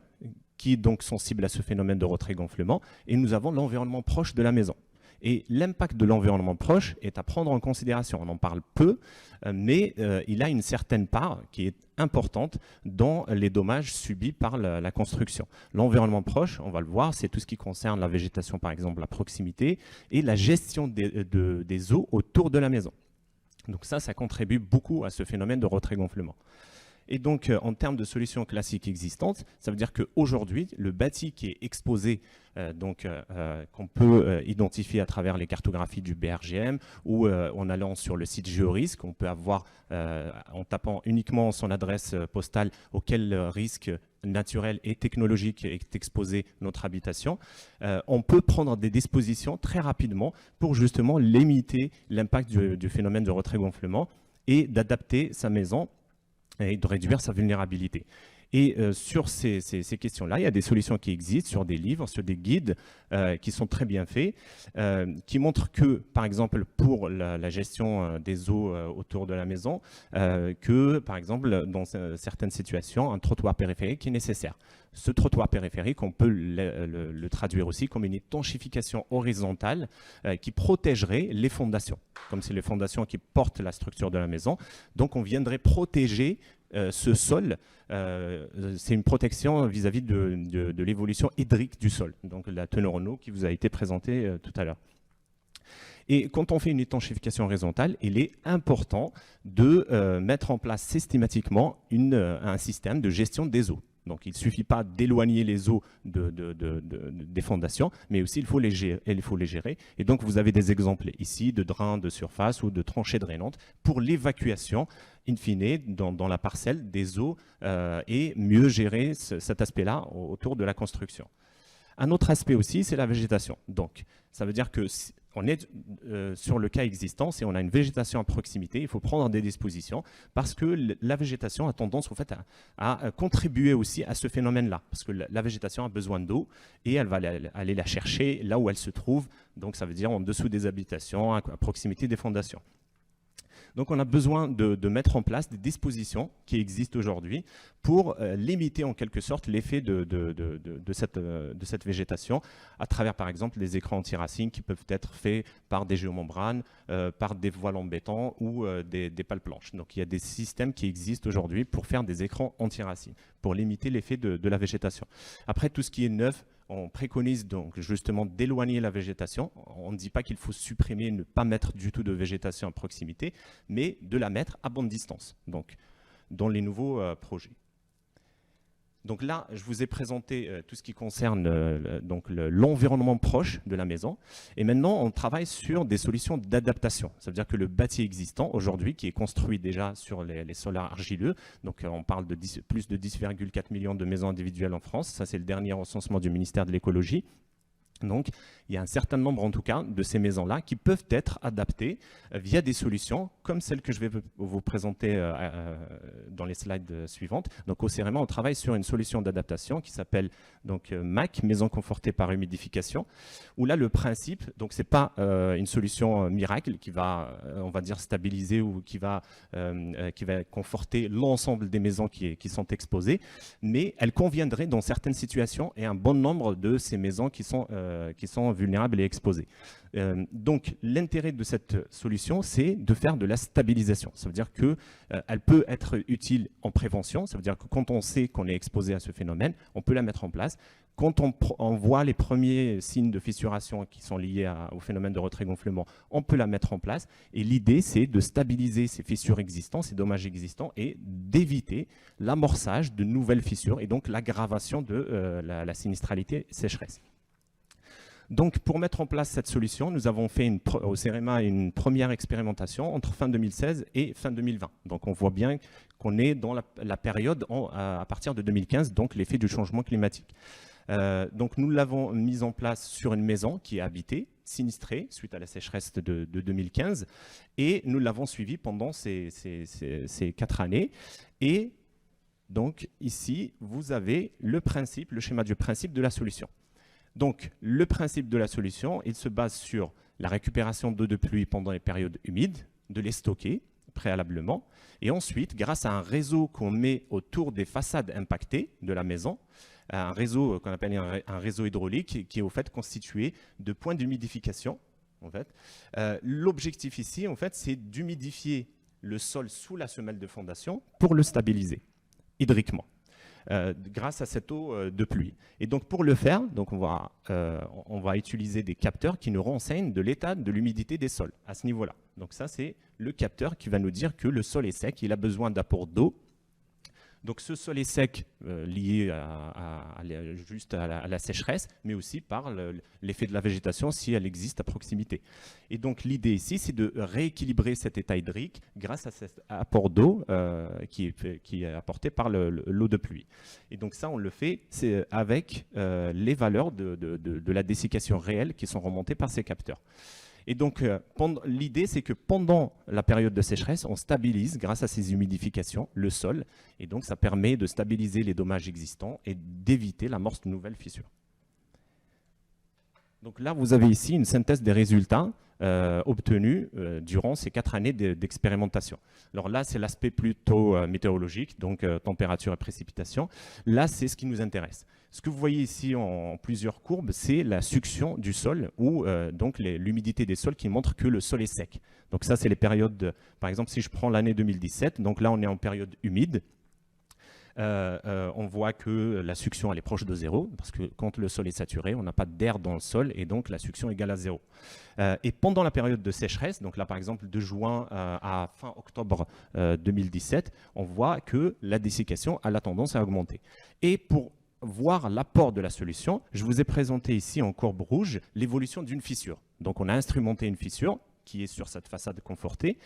Speaker 9: qui est donc sensible à ce phénomène de retrait-gonflement et nous avons l'environnement proche de la maison. Et l'impact de l'environnement proche est à prendre en considération. On en parle peu, mais il a une certaine part qui est importante dans les dommages subis par la construction. L'environnement proche, on va le voir, c'est tout ce qui concerne la végétation, par exemple, la proximité, et la gestion des eaux autour de la maison. Donc ça contribue beaucoup à ce phénomène de retrait-gonflement. Et donc, en termes de solutions classiques existantes, ça veut dire qu'aujourd'hui, le bâti qui est exposé, qu'on peut identifier à travers les cartographies du BRGM ou en allant sur le site Géorisque, on peut avoir, en tapant uniquement son adresse postale auquel risque naturel et technologique est exposé notre habitation, on peut prendre des dispositions très rapidement pour justement limiter l'impact du phénomène de retrait-gonflement et d'adapter sa maison et de réduire sa vulnérabilité. Et sur ces questions-là, il y a des solutions qui existent sur des livres, sur des guides qui sont très bien faits, qui montrent que, par exemple, pour la gestion des eaux autour de la maison, que, par exemple, dans certaines situations, un trottoir périphérique est nécessaire. Ce trottoir périphérique, on peut le traduire aussi comme une étanchification horizontale qui protégerait les fondations, comme c'est les fondations qui portent la structure de la maison. Donc, on viendrait protéger ce sol, c'est une protection vis-à-vis de l'évolution hydrique du sol, donc la teneur en eau qui vous a été présentée tout à l'heure. Et quand on fait une étanchéification horizontale, il est important de mettre en place systématiquement un système de gestion des eaux. Donc il ne suffit pas d'éloigner les eaux des fondations, mais aussi il faut les gérer. Et donc vous avez des exemples ici de drains de surface ou de tranchées drainantes pour l'évacuation, in fine, dans la parcelle des eaux et mieux gérer cet aspect-là autour de la construction. Un autre aspect aussi, c'est la végétation. Donc ça veut dire que on est sur le cas existant, si on a une végétation à proximité, il faut prendre des dispositions parce que la végétation a tendance en fait, à contribuer aussi à ce phénomène-là. Parce que la végétation a besoin d'eau et elle va aller la chercher là où elle se trouve. Donc ça veut dire en dessous des habitations, à proximité des fondations. Donc on a besoin de mettre en place des dispositions qui existent aujourd'hui pour limiter en quelque sorte l'effet de cette végétation à travers par exemple les écrans anti-racines qui peuvent être faits par des géomembranes, par des voiles en béton ou des pales planches. Donc il y a des systèmes qui existent aujourd'hui pour faire des écrans anti-racines, pour limiter l'effet de la végétation. Après tout ce qui est neuf, on préconise donc justement d'éloigner la végétation. On ne dit pas qu'il faut supprimer, ne pas mettre du tout de végétation à proximité, mais de la mettre à bonne distance, donc dans les nouveaux projets. Donc là, je vous ai présenté tout ce qui concerne l'environnement proche de la maison. Et maintenant, on travaille sur des solutions d'adaptation. Ça veut dire que le bâti existant aujourd'hui, qui est construit déjà sur les sols argileux, donc on parle de plus de 10,4 millions de maisons individuelles en France. Ça, c'est le dernier recensement du ministère de l'écologie. Donc, il y a un certain nombre, en tout cas, de ces maisons-là qui peuvent être adaptées via des solutions comme celles que je vais vous présenter dans les slides suivantes. Donc, au CEREMA, on travaille sur une solution d'adaptation qui s'appelle donc MAC, Maison confortée par humidification, où là, le principe, donc c'est pas une solution miracle qui va, on va dire, stabiliser ou qui va conforter l'ensemble des maisons qui sont exposées, mais elle conviendrait dans certaines situations et un bon nombre de ces maisons qui sont vulnérables et exposées. Donc l'intérêt de cette solution, c'est de faire de la stabilisation. Ça veut dire qu'elle peut être utile en prévention, ça veut dire que quand on sait qu'on est exposé à ce phénomène, on peut la mettre en place. Quand on voit les premiers signes de fissuration qui sont liés au phénomène de retrait-gonflement, on peut la mettre en place. Et l'idée, c'est de stabiliser ces fissures existantes, ces dommages existants, et d'éviter l'amorçage de nouvelles fissures et donc l'aggravation de la sinistralité sécheresse. Donc, pour mettre en place cette solution, nous avons fait au CEREMA une première expérimentation entre fin 2016 et fin 2020. Donc, on voit bien qu'on est dans la période à partir de 2015, donc l'effet du changement climatique. Donc, nous l'avons mise en place sur une maison qui est habitée, sinistrée, suite à la sécheresse de 2015, et nous l'avons suivie pendant ces 4 années. Et donc, ici, vous avez le schéma du principe de la solution. Donc, le principe de la solution, il se base sur la récupération d'eau de pluie pendant les périodes humides, de les stocker préalablement, et ensuite, grâce à un réseau qu'on met autour des façades impactées de la maison, un réseau qu'on appelle un réseau hydraulique qui est au fait constitué de points d'humidification. En fait. L'objectif ici, en fait, c'est d'humidifier le sol sous la semelle de fondation pour le stabiliser hydriquement. Grâce à cette eau de pluie. Et donc pour le faire, donc on va utiliser des capteurs qui nous renseignent de l'état de l'humidité des sols à ce niveau-là. Donc ça, c'est le capteur qui va nous dire que le sol est sec, il a besoin d'apport d'eau. Donc ce sol est sec lié juste à la sécheresse, mais aussi par l'effet de la végétation si elle existe à proximité. Et donc l'idée ici, c'est de rééquilibrer cet état hydrique grâce à cet apport d'eau qui est apporté par l'eau de pluie. Et donc ça, on le fait avec les valeurs de la dessiccation réelle qui sont remontées par ces capteurs. Et donc, l'idée, c'est que pendant la période de sécheresse, on stabilise, grâce à ces humidifications, le sol. Et donc, ça permet de stabiliser les dommages existants et d'éviter l'amorce de nouvelles fissures. Donc là, vous avez ici une synthèse des résultats obtenus durant ces 4 années d'expérimentation. Alors là, c'est l'aspect plutôt météorologique, donc température et précipitation. Là, c'est ce qui nous intéresse. Ce que vous voyez ici en plusieurs courbes, c'est la succion du sol ou donc l'humidité des sols qui montre que le sol est sec. Donc ça, c'est les périodes, par exemple, si je prends l'année 2017, donc là, on est en période humide. on voit que la succion elle est proche de 0, parce que quand le sol est saturé, on n'a pas d'air dans le sol, et donc la succion égale à 0. Et pendant la période de sécheresse, donc là par exemple de juin à fin octobre 2017, on voit que la dessiccation a la tendance à augmenter. Et pour voir l'apport de la solution, je vous ai présenté ici en courbe rouge l'évolution d'une fissure. Donc on a instrumenté une fissure qui est sur cette façade confortée.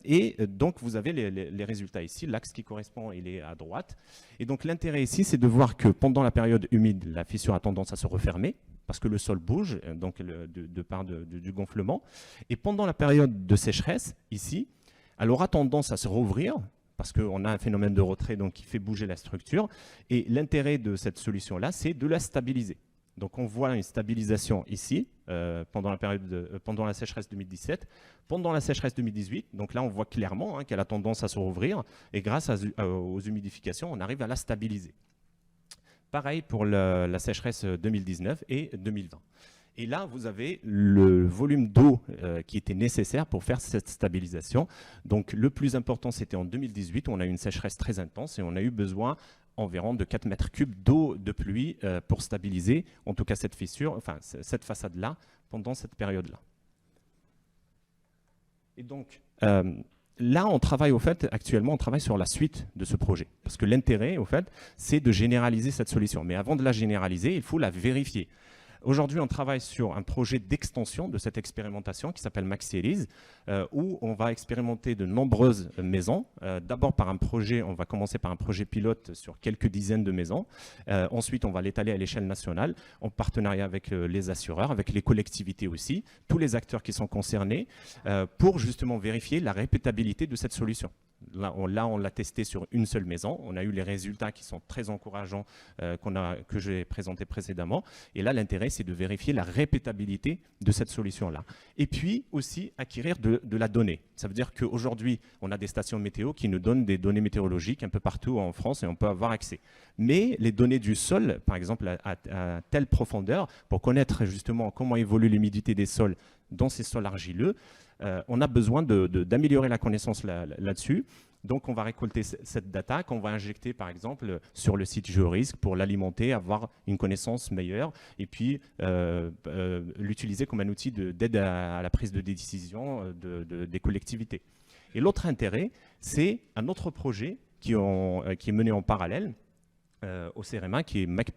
Speaker 9: Et donc, vous avez les résultats ici. L'axe qui correspond, il est à droite. Et donc, l'intérêt ici, c'est de voir que pendant la période humide, la fissure a tendance à se refermer parce que le sol bouge, donc de part du gonflement. Et pendant la période de sécheresse, ici, elle aura tendance à se rouvrir parce qu'on a un phénomène de retrait donc, qui fait bouger la structure. Et l'intérêt de cette solution-là, c'est de la stabiliser. Donc on voit une stabilisation ici pendant la sécheresse 2017, pendant la sécheresse 2018. Donc là on voit clairement qu'elle a tendance à se rouvrir et grâce aux humidifications on arrive à la stabiliser. Pareil pour la sécheresse 2019 et 2020. Et là, vous avez le volume d'eau qui était nécessaire pour faire cette stabilisation. Donc le plus important, c'était en 2018, où on a eu une sécheresse très intense et on a eu besoin environ de 4 mètres cubes d'eau de pluie pour stabiliser, en tout cas cette fissure, enfin cette façade-là, pendant cette période-là. Et donc, là, on travaille, au fait, actuellement, on travaille sur la suite de ce projet. Parce que l'intérêt, au fait, c'est de généraliser cette solution. Mais avant de la généraliser, il faut la vérifier. Aujourd'hui, on travaille sur un projet d'extension de cette expérimentation qui s'appelle MaxSeries, où on va expérimenter de nombreuses maisons. D'abord par un projet, on va commencer par un projet pilote sur quelques dizaines de maisons. Ensuite, on va l'étaler à l'échelle nationale, en partenariat avec les assureurs, avec les collectivités aussi, tous les acteurs qui sont concernés, pour justement vérifier la répétabilité de cette solution. Là, on l'a testé sur une seule maison. On a eu les résultats qui sont très encourageants que j'ai présentés précédemment. Et là, l'intérêt, c'est de vérifier la répétabilité de cette solution-là. Et puis aussi acquérir de la donnée. Ça veut dire qu'aujourd'hui, on a des stations météo qui nous donnent des données météorologiques un peu partout en France et on peut avoir accès. Mais les données du sol, par exemple, à telle profondeur, pour connaître justement comment évolue l'humidité des sols dans ces sols argileux, on a besoin d'améliorer la connaissance là-dessus. Donc, on va récolter cette data qu'on va injecter, par exemple, sur le site GeoRisque pour l'alimenter, avoir une connaissance meilleure et puis l'utiliser comme un outil d'aide à la prise de décision des collectivités. Et l'autre intérêt, c'est un autre projet qui est mené en parallèle au CEREMA, qui est MAC+.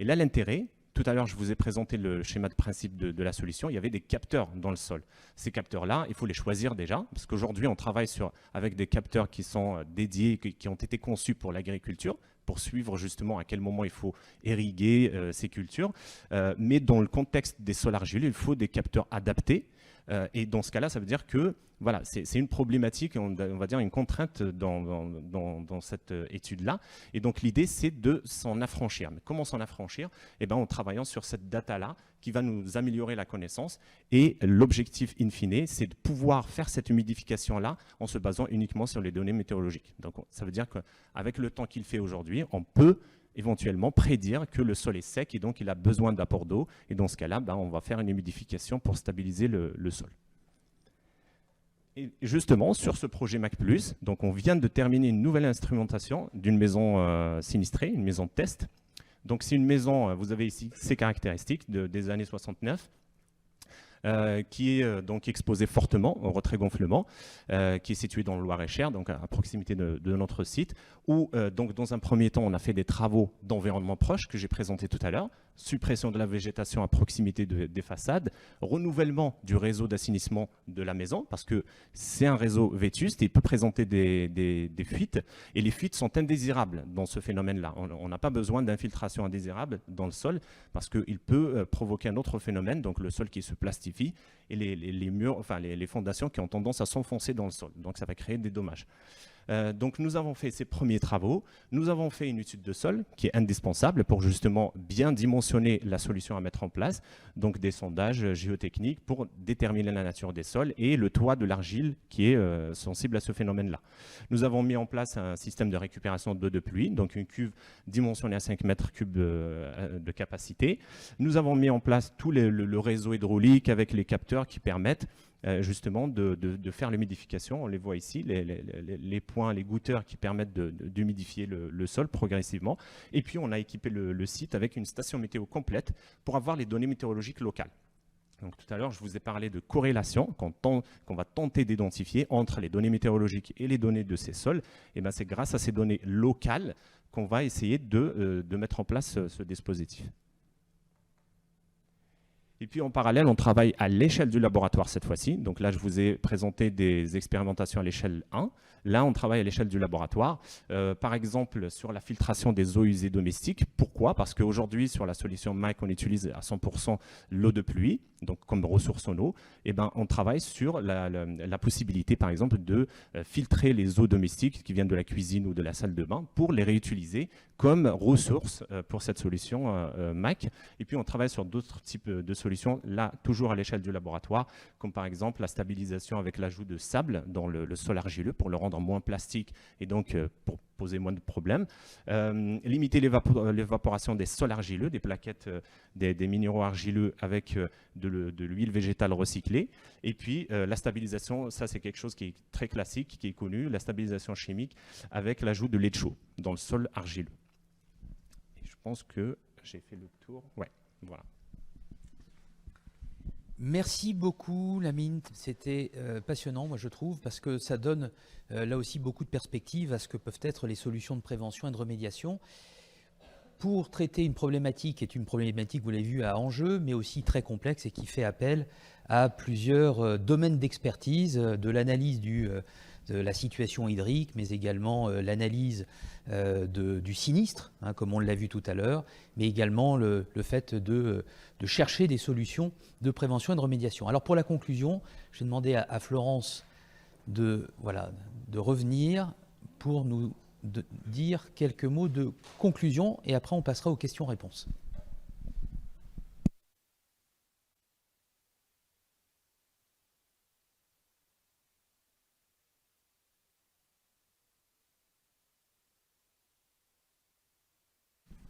Speaker 9: Et là, l'intérêt, tout à l'heure, je vous ai présenté le schéma de principe de la solution. Il y avait des capteurs dans le sol. Ces capteurs-là, il faut les choisir déjà, parce qu'aujourd'hui, on travaille avec des capteurs qui sont dédiés, qui ont été conçus pour l'agriculture, pour suivre justement à quel moment il faut irriguer ces cultures. Mais dans le contexte des sols argileux, il faut des capteurs adaptés. Et dans ce cas-là, ça veut dire que voilà, c'est une problématique, on va dire une contrainte dans cette étude-là. Et donc l'idée, c'est de s'en affranchir. Mais comment s'en affranchir? Eh bien, en travaillant sur cette data-là qui va nous améliorer la connaissance. Et l'objectif in fine, c'est de pouvoir faire cette humidification-là en se basant uniquement sur les données météorologiques. Donc ça veut dire qu'avec le temps qu'il fait aujourd'hui, on peut éventuellement prédire que le sol est sec et donc il a besoin d'apport d'eau. Et dans ce cas-là, on va faire une humidification pour stabiliser le sol. Et justement, sur ce projet MAC+, donc on vient de terminer une nouvelle instrumentation d'une maison sinistrée, une maison de test. Donc c'est une maison, vous avez ici ses caractéristiques des années 69, qui est donc exposée fortement au retrait-gonflement, qui est située dans le Loir-et-Cher, donc à proximité de notre site, où donc dans un premier temps, on a fait des travaux d'environnement proche que j'ai présentés tout à l'heure, suppression de la végétation à proximité des façades, renouvellement du réseau d'assainissement de la maison, parce que c'est un réseau vétuste et il peut présenter des fuites, et les fuites sont indésirables dans ce phénomène-là. On n'a pas besoin d'infiltration indésirable dans le sol, parce qu'il peut provoquer un autre phénomène, donc le sol qui se plastifie, et les murs, enfin les fondations qui ont tendance à s'enfoncer dans le sol. Donc ça va créer des dommages. Donc nous avons fait ces premiers travaux, nous avons fait une étude de sol qui est indispensable pour justement bien dimensionner la solution à mettre en place, donc des sondages géotechniques pour déterminer la nature des sols et le toit de l'argile qui est sensible à ce phénomène-là. Nous avons mis en place un système de récupération d'eau de pluie, donc une cuve dimensionnée à 5 mètres cubes de capacité. Nous avons mis en place tout le réseau hydraulique avec les capteurs qui permettent justement de faire l'humidification. On les voit ici, les points, les goutteurs qui permettent d'humidifier le sol progressivement. Et puis on a équipé le site avec une station météo complète pour avoir les données météorologiques locales. Donc, tout à l'heure, je vous ai parlé de corrélation qu'on va tenter d'identifier entre les données météorologiques et les données de ces sols. Et ben, c'est grâce à ces données locales qu'on va essayer de mettre en place ce dispositif. Et puis en parallèle, on travaille à l'échelle du laboratoire cette fois-ci. Donc là, je vous ai présenté des expérimentations à l'échelle 1. Là, on travaille à l'échelle du laboratoire. Par exemple, sur la filtration des eaux usées domestiques. Pourquoi? Parce qu'aujourd'hui, sur la solution MAC, on utilise à 100% l'eau de pluie, donc comme ressource en eau. Et ben, on travaille sur la possibilité, par exemple, de filtrer les eaux domestiques qui viennent de la cuisine ou de la salle de bain pour les réutiliser comme ressource pour cette solution MAC. Et puis, on travaille sur d'autres types de solutions, là, toujours à l'échelle du laboratoire, comme par exemple la stabilisation avec l'ajout de sable dans le sol argileux pour le rendre moins plastique et donc pour poser moins de problèmes. Limiter l'évaporation des sols argileux, des plaquettes, des minéraux argileux avec de l'huile végétale recyclée. Et puis la stabilisation, ça c'est quelque chose qui est très classique, qui est connu, la stabilisation chimique avec l'ajout de lait de chaux dans le sol argileux. Et je pense que j'ai fait le tour. Ouais, voilà.
Speaker 1: Merci beaucoup, Lamine. C'était passionnant, moi je trouve, parce que ça donne là aussi beaucoup de perspectives à ce que peuvent être les solutions de prévention et de remédiation. Pour traiter une problématique qui est une problématique, vous l'avez vu, à enjeu, mais aussi très complexe et qui fait appel à plusieurs domaines d'expertise, de l'analyse de la situation hydrique, mais également l'analyse du sinistre, hein, comme on l'a vu tout à l'heure, mais également le fait de chercher des solutions de prévention et de remédiation. Alors pour la conclusion, je vais demander à Florence de revenir pour nous dire quelques mots de conclusion et après on passera aux questions-réponses.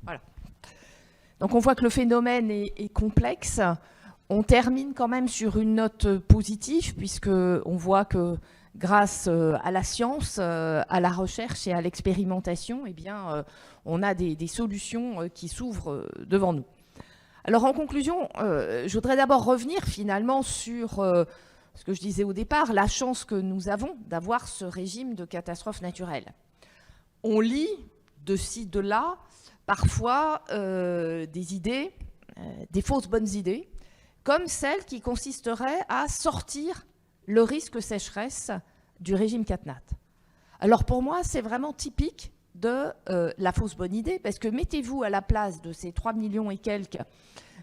Speaker 2: Voilà. Donc on voit que le phénomène est complexe. On termine quand même sur une note positive puisqu'on voit que grâce à la science, à la recherche et à l'expérimentation, eh bien, on a des solutions qui s'ouvrent devant nous. Alors en conclusion, je voudrais d'abord revenir finalement sur ce que je disais au départ, la chance que nous avons d'avoir ce régime de catastrophe naturelle. On lit de ci, de là, parfois des idées, des fausses bonnes idées, comme celle qui consisterait à sortir le risque sécheresse du régime CatNat. Alors pour moi, c'est vraiment typique de la fausse bonne idée, parce que mettez-vous à la place de ces 3 millions et quelques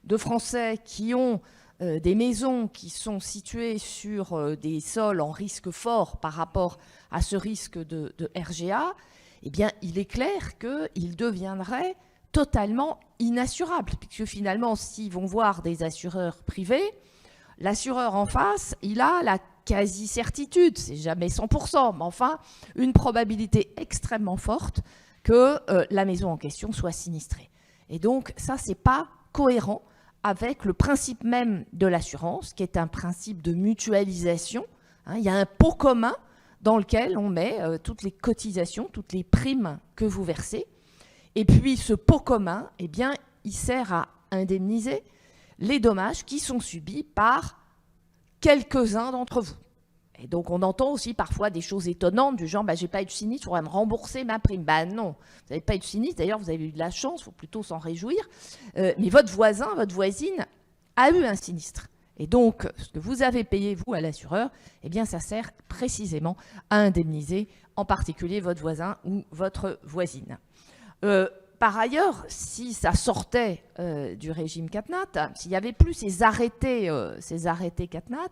Speaker 2: de Français qui ont des maisons qui sont situées sur des sols en risque fort par rapport à ce risque de RGA, eh bien, il est clair qu'il deviendrait totalement inassurable, puisque finalement, s'ils vont voir des assureurs privés, l'assureur en face, il a la quasi-certitude, c'est jamais 100%, mais enfin, une probabilité extrêmement forte que la maison en question soit sinistrée. Et donc, ça, c'est pas cohérent avec le principe même de l'assurance, qui est un principe de mutualisation. Hein, il y a un pot commun dans lequel on met toutes les cotisations, toutes les primes que vous versez. Et puis ce pot commun, eh bien, il sert à indemniser les dommages qui sont subis par quelques-uns d'entre vous. Et donc on entend aussi parfois des choses étonnantes du genre j'ai pas eu de sinistre, on va me rembourser ma prime. Non, vous n'avez pas eu de sinistre, d'ailleurs vous avez eu de la chance, il faut plutôt s'en réjouir. Mais votre voisin, votre voisine a eu un sinistre. Et donc, ce que vous avez payé, vous, à l'assureur, eh bien, ça sert précisément à indemniser, en particulier votre voisin ou votre voisine. Par ailleurs, si ça sortait du régime CatNat, s'il n'y avait plus ces arrêtés CatNat,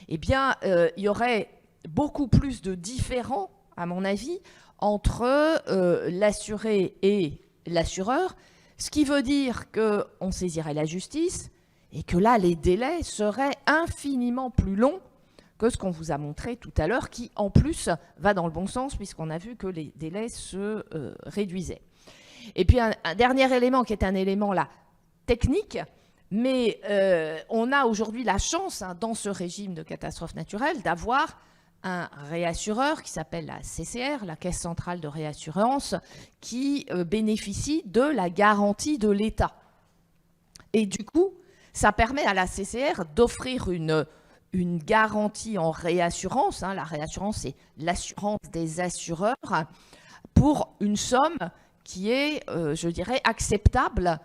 Speaker 2: eh bien, il y aurait beaucoup plus de différends, à mon avis, entre l'assuré et l'assureur, ce qui veut dire qu'on saisirait la justice, et que là, les délais seraient infiniment plus longs que ce qu'on vous a montré tout à l'heure, qui, en plus, va dans le bon sens, puisqu'on a vu que les délais se réduisaient. Et puis, un dernier élément, qui est un élément là, technique, Mais on a aujourd'hui la chance, hein, dans ce régime de catastrophe naturelle, d'avoir un réassureur qui s'appelle la CCR, la Caisse centrale de réassurance, qui bénéficie de la garantie de l'État. Et du coup, ça permet à la CCR d'offrir une garantie en réassurance. Hein. La réassurance, c'est l'assurance des assureurs pour une somme qui est, je dirais, acceptable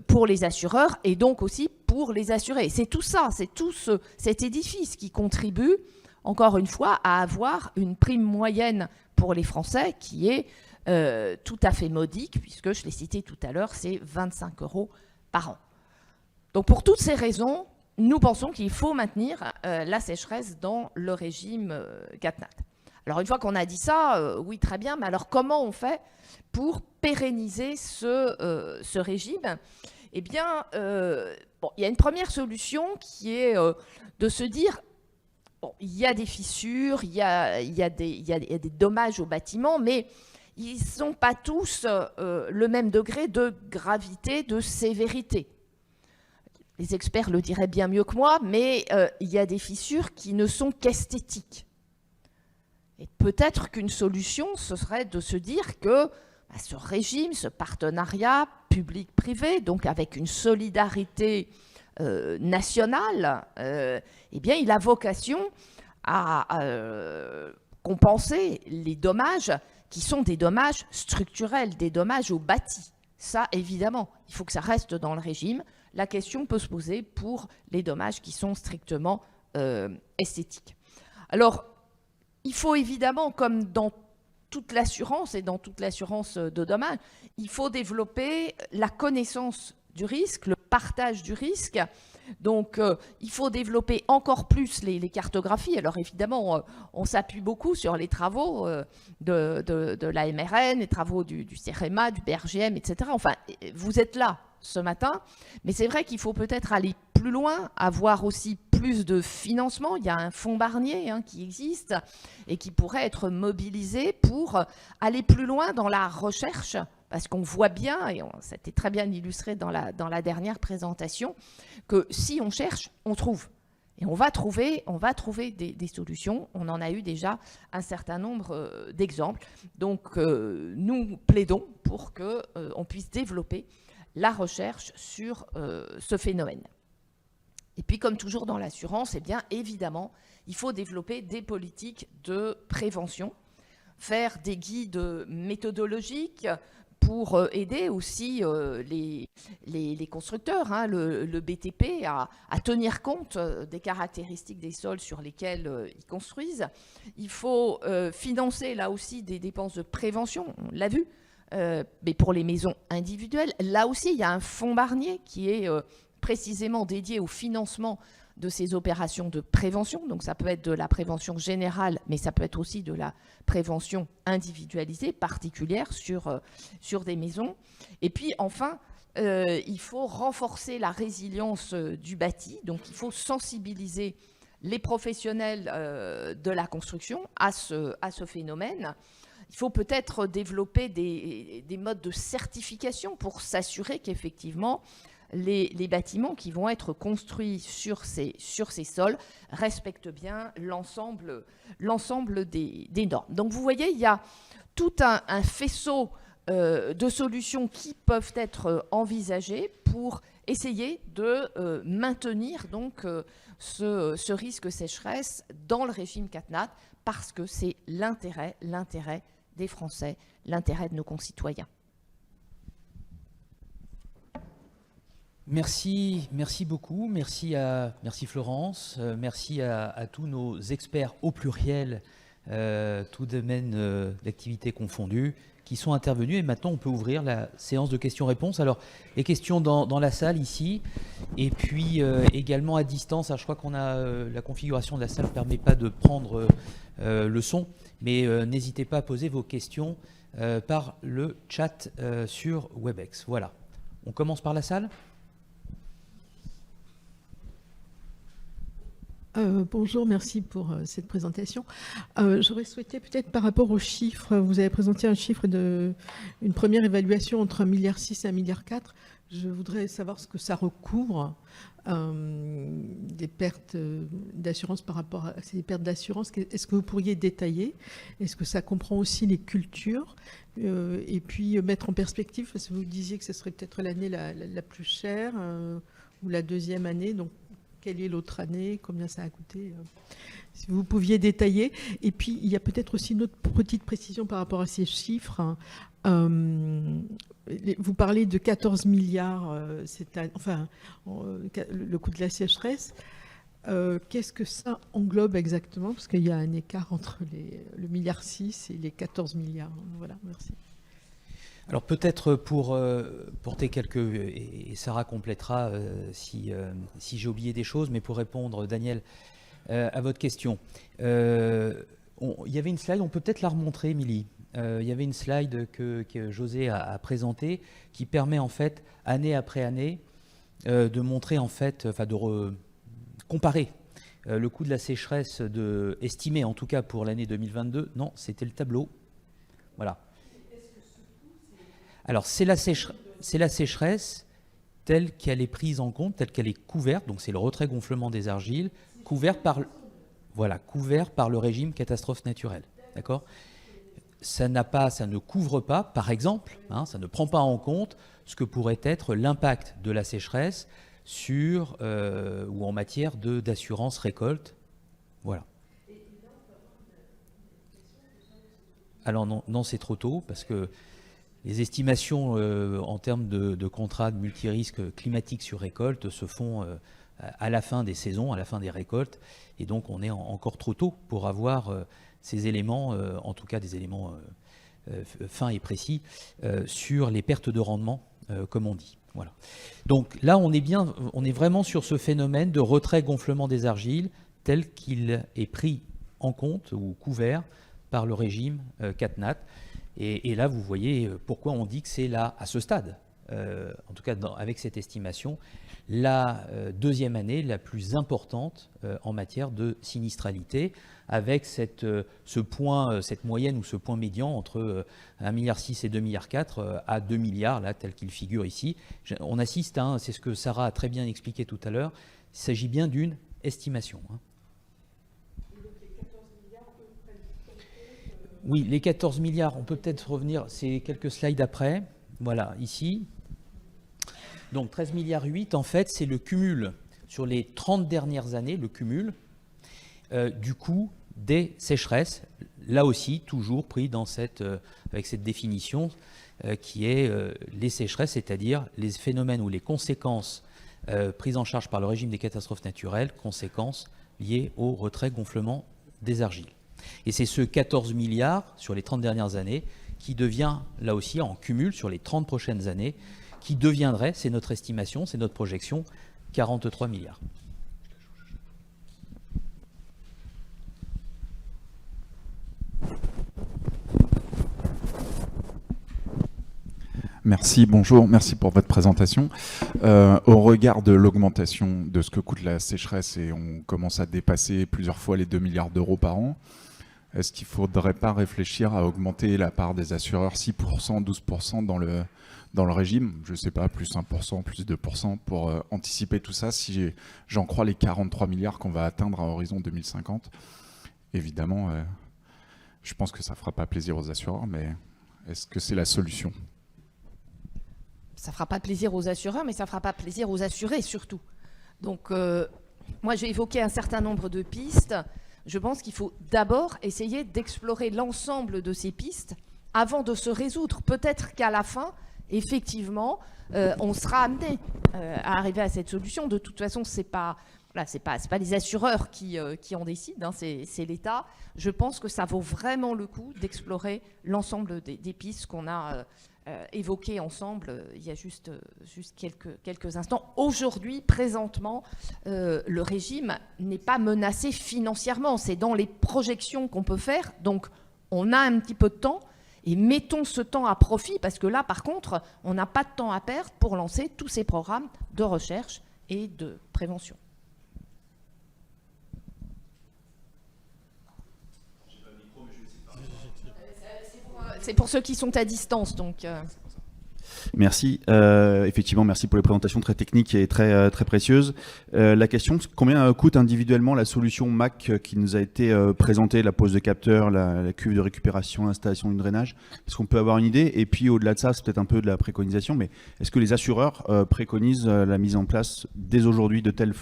Speaker 2: pour les assureurs et donc aussi pour les assurés. C'est tout ça, c'est tout cet édifice qui contribue, encore une fois, à avoir une prime moyenne pour les Français qui est tout à fait modique, puisque, je l'ai cité tout à l'heure, c'est 25 € par an. Donc pour toutes ces raisons, nous pensons qu'il faut maintenir la sécheresse dans le régime CatNat. Alors une fois qu'on a dit ça, oui, très bien, mais alors comment on fait pour pérenniser ce régime? Eh bien, bon, il y a une première solution qui est de se dire, bon, il y a des fissures, il y a des dommages aux bâtiments, mais ils ne sont pas tous le même degré de gravité, de sévérité. Les experts le diraient bien mieux que moi, mais il y a des fissures qui ne sont qu'esthétiques. Et peut-être qu'une solution, ce serait de se dire que ce régime, ce partenariat public-privé, donc avec une solidarité nationale, eh bien, il a vocation à compenser les dommages qui sont des dommages structurels, des dommages au bâti. Ça, évidemment, il faut que ça reste dans le régime. La question peut se poser pour les dommages qui sont strictement esthétiques. Alors, il faut évidemment, comme dans toute l'assurance et dans toute l'assurance de dommages, il faut développer la connaissance du risque, le partage du risque. Donc, il faut développer encore plus les cartographies. Alors, évidemment, on s'appuie beaucoup sur les travaux de la MRN, les travaux du CEREMA, du BRGM, etc. Enfin, vous êtes là ce matin, mais c'est vrai qu'il faut peut-être aller plus loin, avoir aussi plus de financement. Il y a un fonds Barnier qui existe et qui pourrait être mobilisé pour aller plus loin dans la recherche, parce qu'on voit bien, et ça a été très bien illustré dans la dernière présentation, que si on cherche, on trouve. Et on va trouver des solutions. On en a eu déjà un certain nombre d'exemples. Donc, nous plaidons pour qu'on puisse développer la recherche sur ce phénomène. Et puis, comme toujours dans l'assurance, eh bien, évidemment, il faut développer des politiques de prévention, faire des guides méthodologiques pour aider aussi les constructeurs, le BTP, à tenir compte des caractéristiques des sols sur lesquels ils construisent. Il faut financer là aussi des dépenses de prévention, on l'a vu, mais pour les maisons individuelles. Là aussi, il y a un fonds Barnier qui est précisément dédié au financement de ces opérations de prévention. Donc ça peut être de la prévention générale, mais ça peut être aussi de la prévention individualisée, particulière sur des maisons. Et puis enfin, il faut renforcer la résilience du bâti. Donc il faut sensibiliser les professionnels de la construction à ce phénomène. Il faut peut-être développer des modes de certification pour s'assurer qu'effectivement, les bâtiments qui vont être construits sur ces sols respectent bien l'ensemble des normes. Donc vous voyez, il y a tout un faisceau de solutions qui peuvent être envisagées pour essayer de maintenir donc ce risque sécheresse dans le régime CatNat, parce que c'est l'intérêt des Français, l'intérêt de nos concitoyens.
Speaker 1: Merci beaucoup, merci Florence, merci à tous nos experts au pluriel, tout domaine d'activité confondus, qui sont intervenus. Et maintenant, on peut ouvrir la séance de questions-réponses. Alors, les questions dans la salle ici, et puis également à distance. Alors, je crois qu'on a la configuration de la salle ne permet pas de prendre le son, mais n'hésitez pas à poser vos questions par le chat sur Webex. Voilà. On commence par la salle.
Speaker 10: Bonjour, merci pour cette présentation. J'aurais souhaité peut-être par rapport aux chiffres, vous avez présenté un chiffre une première évaluation entre 1,6 milliard et 1,4 milliard. Je voudrais savoir ce que ça recouvre, des pertes d'assurance par rapport à ces pertes d'assurance. Est-ce que vous pourriez détailler? Est-ce que ça comprend aussi les cultures? Et puis mettre en perspective, parce que vous disiez que ce serait peut-être l'année la plus chère, ou la deuxième année. Donc, quelle est l'autre année? Combien ça a coûté? Si vous pouviez détailler. Et puis, il y a peut-être aussi une autre petite précision par rapport à ces chiffres. Vous parlez de 14 milliards, le coût de la sécheresse. Qu'est-ce que ça englobe exactement? Parce qu'il y a un écart entre le 1,6 milliard et les 14 milliards. Voilà, merci.
Speaker 1: Alors peut-être pour porter quelques... Et Sarah complétera si j'ai oublié des choses, mais pour répondre, Daniel, à votre question. Il y avait une slide, on peut peut-être la remontrer, Émilie. Il y avait une slide que José a présentée qui permet en fait, année après année, de montrer en fait, comparer le coût de la sécheresse estimé en tout cas pour l'année 2022. Non, c'était le tableau. Voilà. Alors c'est la sécheresse telle qu'elle est prise en compte, telle qu'elle est couverte, donc c'est le retrait-gonflement des argiles, couvert par le régime catastrophe naturelle. D'accord ? Ça ne couvre pas, par exemple, ça ne prend pas en compte ce que pourrait être l'impact de la sécheresse sur ou en matière d'assurance récolte. Voilà. Alors non, c'est trop tôt parce que les estimations en termes de contrats de multirisque climatique sur récolte se font à la fin des saisons, à la fin des récoltes, et donc on est encore trop tôt pour avoir ces éléments, en tout cas des éléments fins et précis, sur les pertes de rendement, comme on dit. Voilà. Donc là, on est vraiment sur ce phénomène de retrait-gonflement des argiles tel qu'il est pris en compte ou couvert par le régime CatNat. Et là, vous voyez pourquoi on dit que c'est là, à ce stade, en tout cas avec cette estimation, la deuxième année la plus importante en matière de sinistralité, avec cette moyenne ou ce point médian entre 1,6 milliard et 2,4 milliards à 2 milliards, là, tel qu'il figure ici. On assiste, c'est ce que Sarah a très bien expliqué tout à l'heure, il s'agit bien d'une estimation. Oui, les 14 milliards, on peut peut-être revenir, c'est quelques slides après. Voilà, ici. Donc 13,8 milliards, en fait, c'est le cumul sur les 30 dernières années, le cumul du coût des sécheresses. Là aussi, toujours pris avec cette définition qui est les sécheresses, c'est-à-dire les phénomènes ou les conséquences prises en charge par le régime des catastrophes naturelles, conséquences liées au retrait-gonflement des argiles. Et c'est ce 14 milliards sur les 30 dernières années qui devient, là aussi, en cumul sur les 30 prochaines années, qui deviendrait, c'est notre estimation, c'est notre projection, 43 milliards.
Speaker 11: Merci, bonjour, merci pour votre présentation. Au regard de l'augmentation de ce que coûte la sécheresse, et on commence à dépasser plusieurs fois les 2 milliards d'euros par an, est-ce qu'il ne faudrait pas réfléchir à augmenter la part des assureurs 6%, 12% dans le régime? Je ne sais pas, plus 1%, plus 2% pour anticiper tout ça, si j'en crois les 43 milliards qu'on va atteindre à horizon 2050. Évidemment, je pense que ça ne fera pas plaisir aux assureurs, mais est-ce que c'est la solution?
Speaker 2: Ça ne fera pas plaisir aux assureurs, mais ça ne fera pas plaisir aux assurés surtout. Donc, moi, j'ai évoqué un certain nombre de pistes. Je pense qu'il faut d'abord essayer d'explorer l'ensemble de ces pistes avant de se résoudre. Peut-être qu'à la fin, effectivement, on sera amené à arriver à cette solution. De toute façon, c'est pas les assureurs qui en décident, c'est l'État. Je pense que ça vaut vraiment le coup d'explorer l'ensemble des pistes qu'on a évoquées ensemble il y a juste quelques instants. Aujourd'hui, présentement, le régime n'est pas menacé financièrement. C'est dans les projections qu'on peut faire. Donc, on a un petit peu de temps. Et mettons ce temps à profit, parce que là, par contre, on n'a pas de temps à perdre pour lancer tous ces programmes de recherche et de prévention. C'est pour ceux qui sont à distance, donc.
Speaker 12: Merci. Effectivement, merci pour les présentations très techniques et très précieuses. La question, combien coûte individuellement la solution MAC qui nous a été présentée, la pose de capteur, la cuve de récupération, l'installation du drainage? Est-ce qu'on peut avoir une idée? Et puis au-delà de ça, c'est peut-être un peu de la préconisation, mais est-ce que les assureurs préconisent la mise en place dès aujourd'hui de telles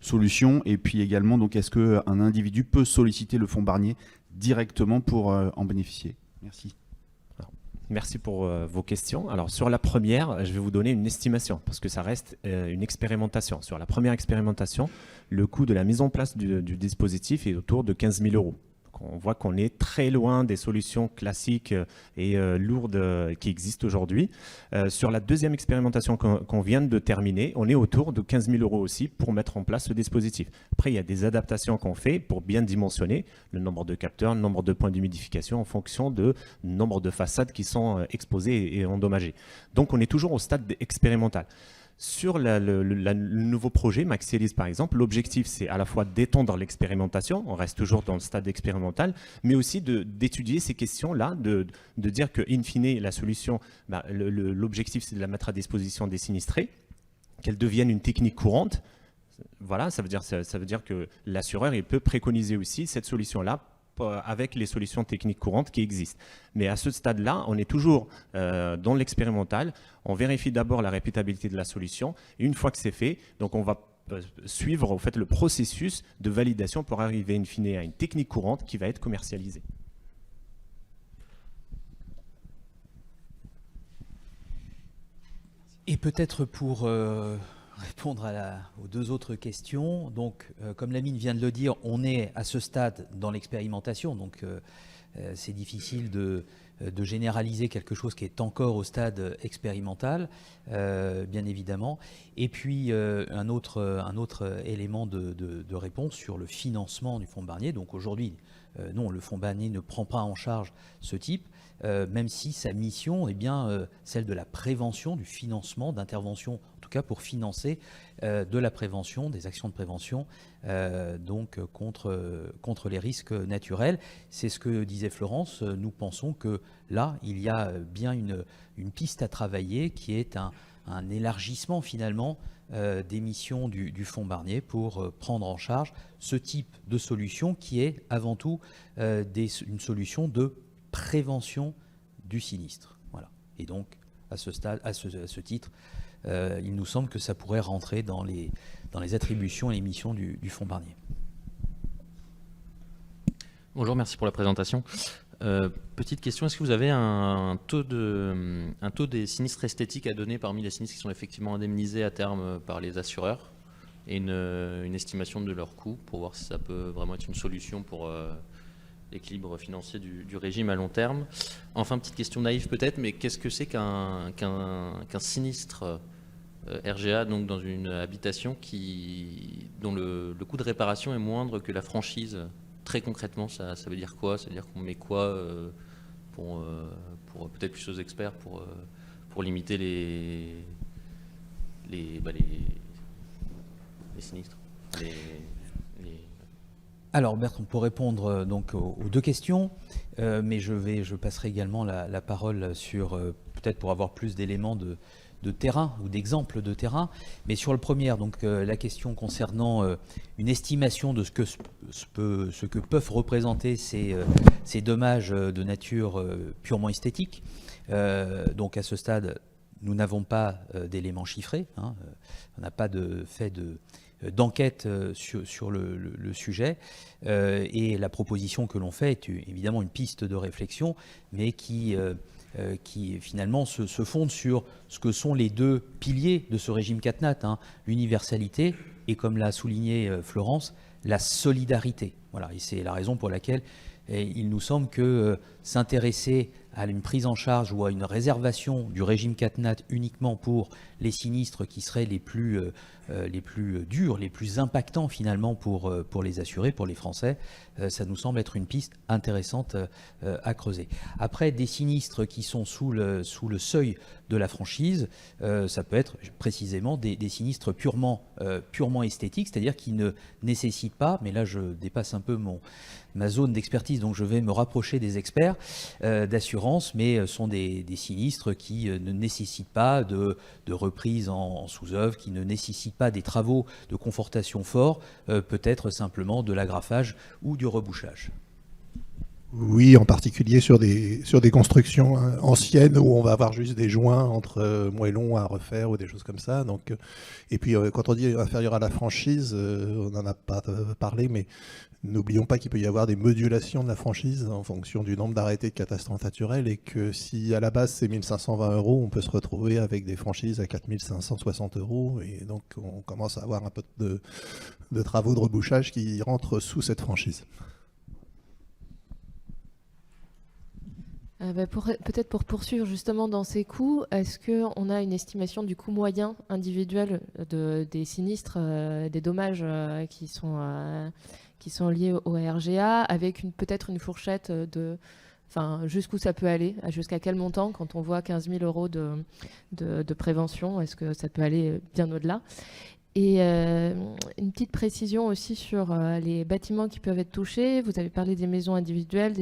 Speaker 12: solutions? Et puis également, donc, est-ce qu'un individu peut solliciter le fonds Barnier directement pour en bénéficier? Merci.
Speaker 9: Merci pour vos questions. Alors sur la première, je vais vous donner une estimation parce que ça reste une expérimentation. Sur la première expérimentation, le coût de la mise en place du dispositif est autour de 15 000 €. On voit qu'on est très loin des solutions classiques et lourdes qui existent aujourd'hui. Sur la deuxième expérimentation qu'on vient de terminer, on est autour de 15 000 € aussi pour mettre en place ce dispositif. Après, il y a des adaptations qu'on fait pour bien dimensionner le nombre de capteurs, le nombre de points d'humidification en fonction du nombre de façades qui sont exposées et endommagées. Donc, on est toujours au stade expérimental. Sur le nouveau projet, Maxilis par exemple, l'objectif c'est à la fois d'étendre l'expérimentation, on reste toujours dans le stade expérimental, mais aussi d'étudier ces questions-là, de dire que in fine la solution, l'objectif c'est de la mettre à disposition des sinistrés, qu'elle devienne une technique courante. Voilà, ça veut dire que l'assureur il peut préconiser aussi cette solution-là avec les solutions techniques courantes qui existent. Mais à ce stade-là, on est toujours dans l'expérimental. On vérifie d'abord la répétabilité de la solution. Et une fois que c'est fait, donc on va suivre en fait, le processus de validation pour arriver in fine à une technique courante qui va être commercialisée.
Speaker 1: Et peut-être pour répondre aux deux autres questions. Donc, comme Lamine vient de le dire, on est à ce stade dans l'expérimentation, donc c'est difficile de généraliser quelque chose qui est encore au stade expérimental, bien évidemment. Et puis, un autre élément de réponse sur le financement du fonds Barnier. Donc aujourd'hui, non, le fonds Barnier ne prend pas en charge ce type, même si sa mission est bien celle de la prévention, du financement, d'intervention, en tout cas pour financer de la prévention, des actions de prévention donc contre les risques naturels. C'est ce que disait Florence. Nous pensons que là, il y a bien une piste à travailler qui est un élargissement finalement des missions du fonds Barnier pour prendre en charge ce type de solution qui est avant tout une solution de prévention du sinistre. Voilà. Et donc, à ce titre, il nous semble que ça pourrait rentrer dans les attributions et les missions du fonds Barnier.
Speaker 13: Bonjour, merci pour la présentation. Petite question, est-ce que vous avez un taux des sinistres esthétiques à donner parmi les sinistres qui sont effectivement indemnisés à terme par les assureurs et une estimation de leur coût pour voir si ça peut vraiment être une solution pour l'équilibre financier du régime à long terme? Enfin, petite question naïve peut-être, mais qu'est-ce que c'est qu'un sinistre RGA donc dans une habitation dont le coût de réparation est moindre que la franchise? Très concrètement, ça veut dire quoi? Ça veut dire qu'on met quoi pour peut-être plus aux experts pour limiter les sinistres
Speaker 1: Alors Bertrand, pour répondre donc aux deux questions, mais je passerai également la parole sur peut-être pour avoir plus d'éléments de terrain ou d'exemples de terrain. Mais sur le premier, donc la question concernant une estimation de ce que peuvent représenter ces dommages de nature purement esthétique. Donc à ce stade, nous n'avons pas d'éléments chiffrés. On n'a pas d'enquête sur le sujet. Et la proposition que l'on fait est évidemment une piste de réflexion, mais qui finalement se fonde sur ce que sont les deux piliers de ce régime CatNat, l'universalité et, comme l'a souligné Florence, la solidarité. Voilà, et c'est la raison pour laquelle il nous semble que s'intéresser à une prise en charge ou à une réservation du régime CatNat uniquement pour les sinistres qui seraient les plus durs, les plus impactants finalement pour les assurés, pour les Français, ça nous semble être une piste intéressante à creuser. Après, des sinistres qui sont sous le seuil de la franchise, ça peut être précisément des sinistres purement esthétiques, c'est-à-dire qui ne nécessitent pas, mais là je dépasse un peu ma zone d'expertise, donc je vais me rapprocher des experts d'assurance, l'occurrence, mais sont des sinistres qui ne nécessitent pas de reprise en sous-œuvre, qui ne nécessitent pas des travaux de confortation forts, peut-être simplement de l'agrafage ou du rebouchage.
Speaker 8: Oui, en particulier sur des constructions anciennes où on va avoir juste des joints entre moellons à refaire ou des choses comme ça. Donc, et puis quand on dit inférieur à la franchise, on n'en a pas parlé, mais n'oublions pas qu'il peut y avoir des modulations de la franchise en fonction du nombre d'arrêtés de catastrophes naturelles et que si à la base c'est 1520 €, on peut se retrouver avec des franchises à 4560 € et donc on commence à avoir un peu de travaux de rebouchage qui rentrent sous cette franchise.
Speaker 14: Peut-être pour poursuivre justement dans ces coûts, est-ce qu'on a une estimation du coût moyen individuel des sinistres, des dommages qui sont liés au RGA, avec peut-être une fourchette jusqu'où ça peut aller, jusqu'à quel montant quand on voit 15 000 € de prévention, est-ce que ça peut aller bien au-delà? Et une petite précision aussi sur les bâtiments qui peuvent être touchés. Vous avez parlé des maisons individuelles,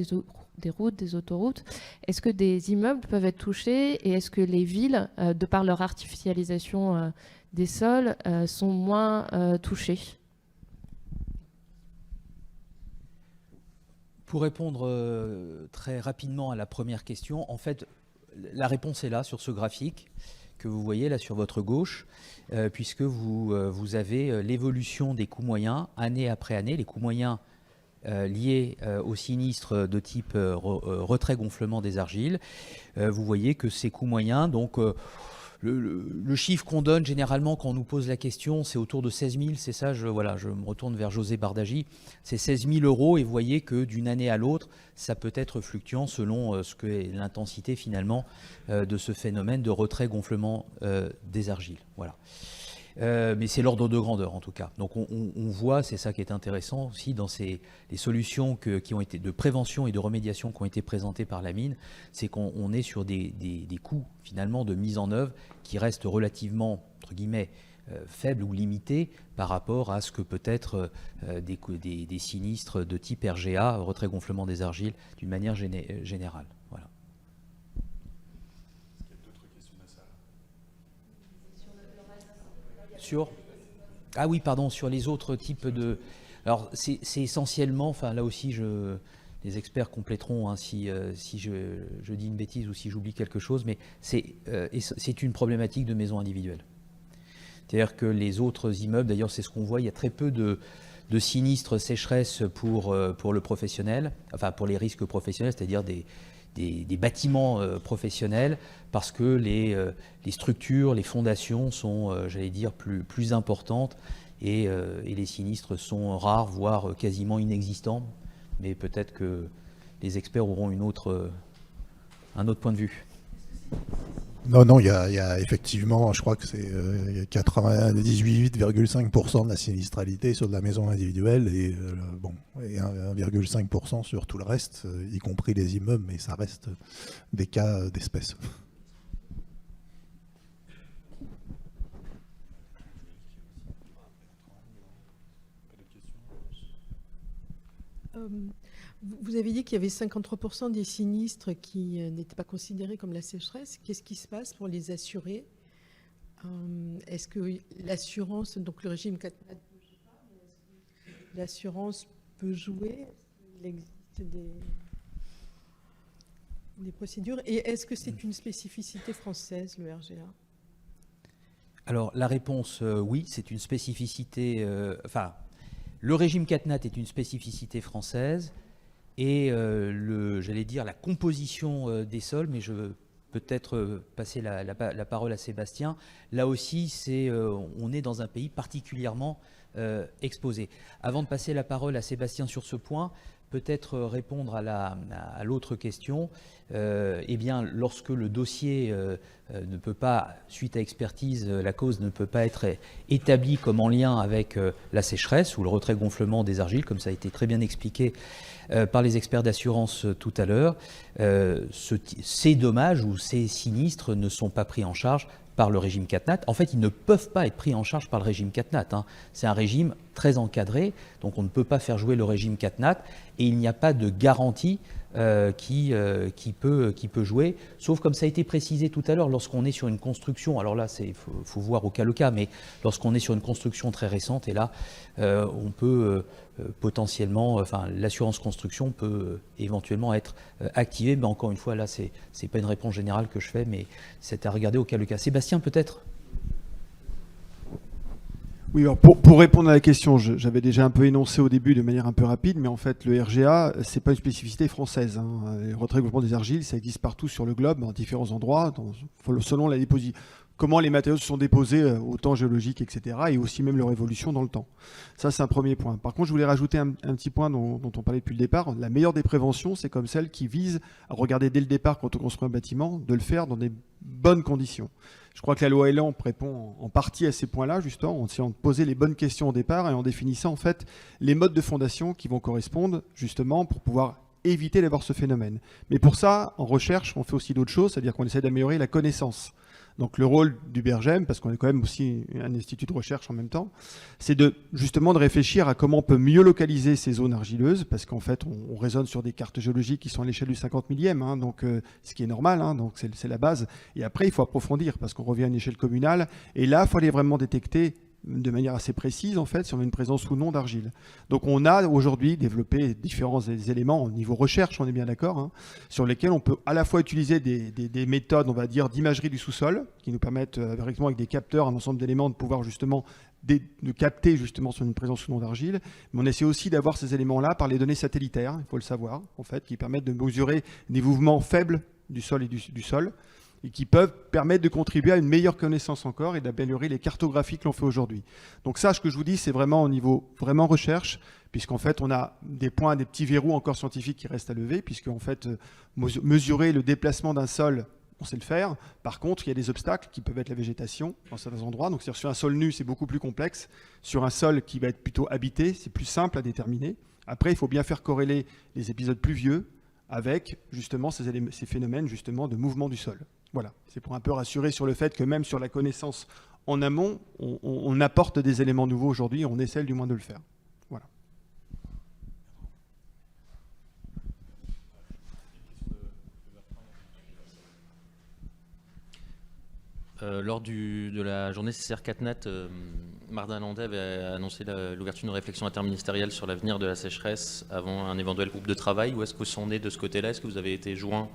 Speaker 14: des routes, des autoroutes. Est-ce que des immeubles peuvent être touchés et est-ce que les villes, de par leur artificialisation des sols, sont moins touchées?
Speaker 1: Pour répondre très rapidement à la première question, en fait, la réponse est là sur ce graphique que vous voyez là sur votre gauche, puisque vous avez l'évolution des coûts moyens année après année, les coûts moyens liés aux sinistres de type retrait-gonflement des argiles. Vous voyez que ces coûts moyens, donc le chiffre qu'on donne généralement quand on nous pose la question, c'est autour de 16 000, c'est ça, je me retourne vers José Bardagy, c'est 16 000 € et vous voyez que d'une année à l'autre, ça peut être fluctuant selon ce que est l'intensité finalement de ce phénomène de retrait-gonflement des argiles. Voilà. Mais c'est l'ordre de grandeur en tout cas. Donc on voit, c'est ça qui est intéressant aussi dans les solutions qui ont été de prévention et de remédiation qui ont été présentées par la mine, c'est qu'on est sur des coûts finalement de mise en œuvre qui restent relativement, entre guillemets, faibles ou limités par rapport à ce que peut être des sinistres de type RGA, retrait-gonflement des argiles, d'une manière générale. Voilà. Ah oui, pardon, sur les autres types de... Alors, c'est essentiellement, enfin là aussi, les experts compléteront hein, si je dis une bêtise ou si j'oublie quelque chose, mais c'est une problématique de maison individuelle. C'est-à-dire que les autres immeubles, d'ailleurs c'est ce qu'on voit, il y a très peu de sinistres sécheresse pour le professionnel, enfin pour les risques professionnels, c'est-à-dire des bâtiments professionnels, parce que les structures, les fondations sont, j'allais dire, plus importantes et les sinistres sont rares, voire quasiment inexistants. Mais peut-être que les experts auront un autre point de vue.
Speaker 8: Non, il y a effectivement, je crois que c'est 98,5% de la sinistralité sur de la maison individuelle et 1,5% sur tout le reste, y compris les immeubles, mais ça reste des cas d'espèce.
Speaker 10: Vous avez dit qu'il y avait 53% des sinistres qui n'étaient pas considérés comme la sécheresse. Qu'est-ce qui se passe pour les assurés? Est-ce que l'assurance, donc le régime 4 l'assurance peut jouer? Il existe des procédures. Et est-ce que c'est une spécificité française, le RGA?
Speaker 1: Alors la réponse, oui, c'est une spécificité... le régime CatNat est une spécificité française. Et j'allais dire la composition des sols, mais je veux peut-être passer la parole à Sébastien. Là aussi, on est dans un pays particulièrement exposé. Avant de passer la parole à Sébastien sur ce point, peut-être répondre à l'autre question. Eh bien, lorsque le dossier ne peut pas, suite à expertise, la cause ne peut pas être établie comme en lien avec la sécheresse ou le retrait-gonflement des argiles, comme ça a été très bien expliqué par les experts d'assurance tout à l'heure, ces dommages ou ces sinistres ne sont pas pris en charge par le régime CatNat. En fait, ils ne peuvent pas être pris en charge par le régime CatNat. Hein. C'est un régime très encadré, donc on ne peut pas faire jouer le régime CatNat et il n'y a pas de garantie qui peut jouer, sauf comme ça a été précisé tout à l'heure, lorsqu'on est sur une construction, alors là il faut voir au cas le cas, mais lorsqu'on est sur une construction très récente, et là on peut potentiellement, enfin l'assurance construction peut éventuellement être activée, mais encore une fois là c'est pas une réponse générale que je fais, mais c'est à regarder au cas le cas. Sébastien peut-être?
Speaker 3: Oui, alors pour répondre à la question, j'avais déjà un peu énoncé au début de manière un peu rapide, mais en fait, le RGA, c'est pas une spécificité française. Le retrait-gonflement des argiles, ça existe partout sur le globe, dans différents endroits, selon la comment les matériaux se sont déposés au temps géologique, etc., et aussi même leur évolution dans le temps. Ça, c'est un premier point. Par contre, je voulais rajouter un petit point dont on parlait depuis le départ. La meilleure des préventions, c'est comme celle qui vise à regarder dès le départ, quand on construit un bâtiment, de le faire dans des bonnes conditions. Je crois que la loi Elan répond en partie à ces points-là, justement, en essayant de poser les bonnes questions au départ et en définissant en fait les modes de fondation qui vont correspondre justement pour pouvoir éviter d'avoir ce phénomène. Mais pour ça, en recherche, on fait aussi d'autres choses, c'est-à-dire qu'on essaie d'améliorer la connaissance. Donc le rôle du BRGM, parce qu'on est quand même aussi un institut de recherche en même temps, c'est justement de réfléchir à comment on peut mieux localiser ces zones argileuses, parce qu'en fait on raisonne sur des cartes géologiques qui sont à l'échelle du 50 millième, donc ce qui est normal, donc c'est la base. Et après il faut approfondir, parce qu'on revient à une échelle communale, et là il faut aller vraiment détecter de manière assez précise, en fait, si on a une présence ou non d'argile. Donc on a aujourd'hui développé différents éléments au niveau recherche, on est bien d'accord, sur lesquels on peut à la fois utiliser des méthodes, on va dire, d'imagerie du sous-sol, qui nous permettent, directement avec des capteurs, un ensemble d'éléments, de pouvoir justement de capter justement sur une présence ou non d'argile. Mais on essaie aussi d'avoir ces éléments-là par les données satellitaires, il faut le savoir, en fait, qui permettent de mesurer des mouvements faibles du sol et du sol, et qui peuvent permettre de contribuer à une meilleure connaissance encore et d'améliorer les cartographies que l'on fait aujourd'hui. Donc ça, ce que je vous dis, c'est vraiment au niveau vraiment recherche, puisqu'en fait, on a des points, des petits verrous encore scientifiques qui restent à lever, puisqu'en fait, mesurer le déplacement d'un sol, on sait le faire. Par contre, il y a des obstacles qui peuvent être la végétation dans certains endroits. Donc sur un sol nu, c'est beaucoup plus complexe. Sur un sol qui va être plutôt habité, c'est plus simple à déterminer. Après, il faut bien faire corréler les épisodes pluvieux avec justement ces phénomènes justement de mouvement du sol. Voilà, c'est pour un peu rassurer sur le fait que même sur la connaissance en amont, on apporte des éléments nouveaux aujourd'hui, on essaie du moins de le faire. Voilà.
Speaker 13: Lors de la journée CCR4net, Martin Landais avait annoncé l'ouverture d'une réflexion interministérielle sur l'avenir de la sécheresse avant un éventuel groupe de travail. Où est-ce que vous en êtes de ce côté-là? Est-ce que vous avez été joint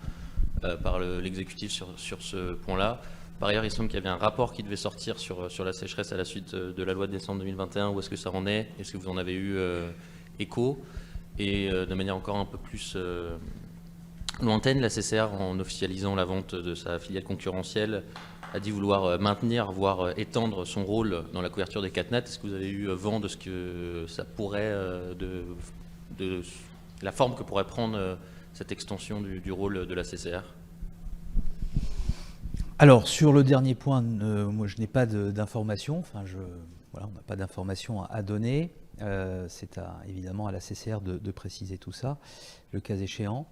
Speaker 13: par l'exécutif sur ce point-là? Par ailleurs, il semble qu'il y avait un rapport qui devait sortir sur la sécheresse à la suite de la loi de décembre 2021. Où est-ce que ça en est? Est-ce que vous en avez eu écho? Et de manière encore un peu plus lointaine, la CCR, en officialisant la vente de sa filiale concurrentielle, a dit vouloir maintenir, voire étendre son rôle dans la couverture des 4 nets. Est-ce que vous avez eu vent de ce que ça pourrait, de la forme que pourrait prendre cette extension du rôle de la CCR?
Speaker 1: Alors, sur le dernier point, moi je n'ai pas d'informations, voilà, on n'a pas d'informations à donner. C'est évidemment à la CCR de préciser tout ça, le cas échéant.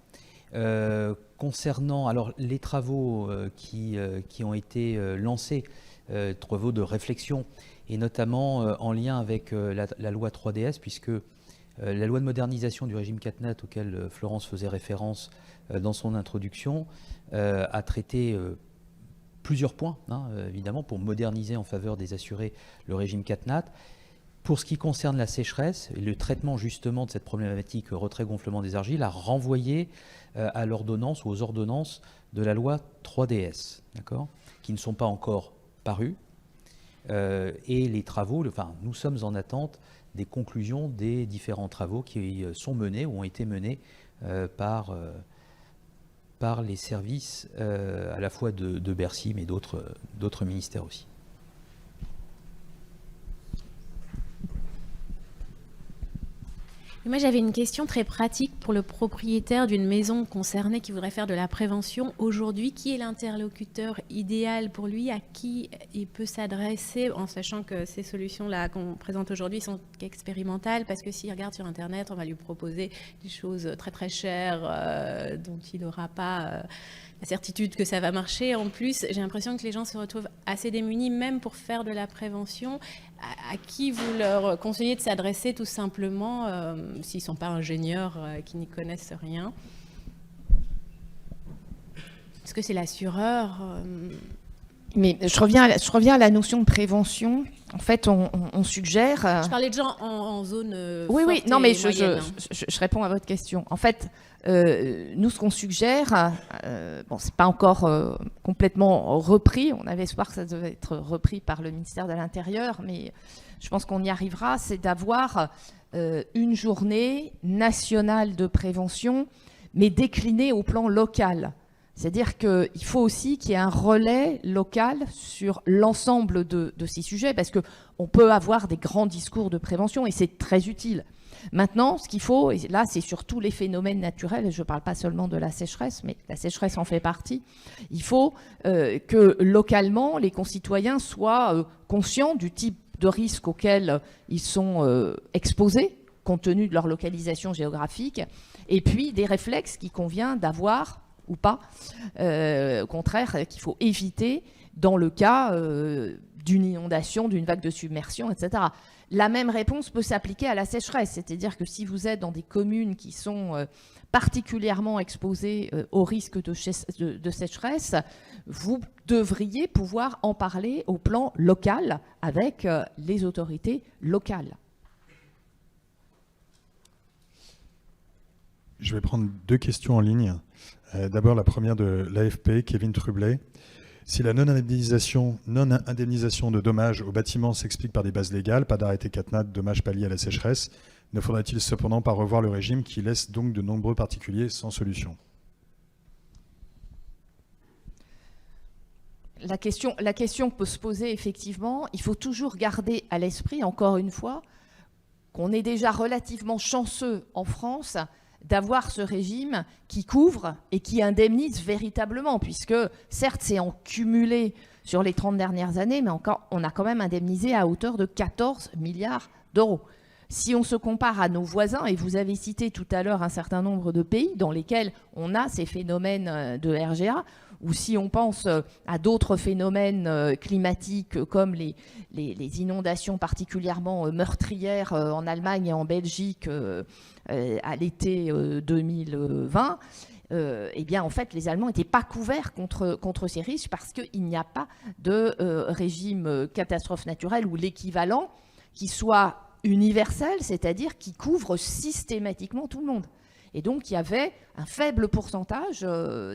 Speaker 1: Concernant alors, les travaux qui ont été lancés, travaux de réflexion, et notamment en lien avec la loi 3DS, puisque la loi de modernisation du régime 4NAT auquel Florence faisait référence dans son introduction a traité plusieurs points, évidemment, pour moderniser en faveur des assurés le régime 4NAT. Pour ce qui concerne la sécheresse et le traitement justement de cette problématique retrait-gonflement des argiles, a renvoyé à l'ordonnance ou aux ordonnances de la loi 3DS, d'accord, qui ne sont pas encore parues. Et les travaux, nous sommes en attente des conclusions des différents travaux qui sont menés ou ont été menés par les services à la fois de Bercy, mais d'autres ministères aussi.
Speaker 15: Moi, j'avais une question très pratique pour le propriétaire d'une maison concernée qui voudrait faire de la prévention. Aujourd'hui, qui est l'interlocuteur idéal pour lui, à qui il peut s'adresser, en sachant que ces solutions-là qu'on présente aujourd'hui sont expérimentales, parce que s'il regarde sur Internet, on va lui proposer des choses très très chères dont il n'aura pas la certitude que ça va marcher. En plus, j'ai l'impression que les gens se retrouvent assez démunis, même pour faire de la prévention. À qui vous leur conseillez de s'adresser tout simplement, s'ils ne sont pas ingénieurs, qui n'y connaissent rien? Est-ce que c'est l'assureur
Speaker 2: Mais je reviens à la notion de prévention. En fait, on suggère...
Speaker 15: Je parlais de gens en zone
Speaker 2: oui,
Speaker 15: forte
Speaker 2: oui, non, mais
Speaker 15: je
Speaker 2: réponds à votre question. En fait, nous, ce qu'on suggère, bon, c'est pas encore complètement repris. On avait espoir que ça devait être repris par le ministère de l'Intérieur, mais je pense qu'on y arrivera. C'est d'avoir une journée nationale de prévention, mais déclinée au plan local. C'est-à-dire qu'il faut aussi qu'il y ait un relais local sur l'ensemble de ces sujets, parce qu'on peut avoir des grands discours de prévention et c'est très utile. Maintenant, ce qu'il faut, et là c'est sur tous les phénomènes naturels, et je ne parle pas seulement de la sécheresse, mais la sécheresse en fait partie, il faut que localement les concitoyens soient conscients du type de risque auquel ils sont exposés, compte tenu de leur localisation géographique, et puis des réflexes qu'il convient d'avoir ou pas, au contraire, qu'il faut éviter dans le cas d'une inondation, d'une vague de submersion, etc. La même réponse peut s'appliquer à la sécheresse, c'est-à-dire que si vous êtes dans des communes qui sont particulièrement exposées au risque de sécheresse, vous devriez pouvoir en parler au plan local avec les autorités locales.
Speaker 16: Je vais prendre 2 questions en ligne. D'abord, la première de l'AFP, Kevin Trublet. Si la non-indemnisation de dommages aux bâtiments s'explique par des bases légales, pas d'arrêté CatNat, dommages paliers à la sécheresse, ne faudrait-il cependant pas revoir le régime qui laisse donc de nombreux particuliers sans solution ?
Speaker 2: La question peut se poser effectivement. Il faut toujours garder à l'esprit, encore une fois, qu'on est déjà relativement chanceux en France d'avoir ce régime qui couvre et qui indemnise véritablement, puisque certes c'est en cumulé sur les 30 dernières années, mais on a quand même indemnisé à hauteur de 14 milliards d'euros. Si on se compare à nos voisins, et vous avez cité tout à l'heure un certain nombre de pays dans lesquels on a ces phénomènes de RGA, ou si on pense à d'autres phénomènes climatiques comme les inondations particulièrement meurtrières en Allemagne et en Belgique à l'été 2020, eh bien en fait les Allemands n'étaient pas couverts contre ces risques parce qu'il n'y a pas de régime catastrophe naturelle ou l'équivalent qui soit universel, c'est-à-dire qui couvre systématiquement tout le monde. Et donc, il y avait un faible pourcentage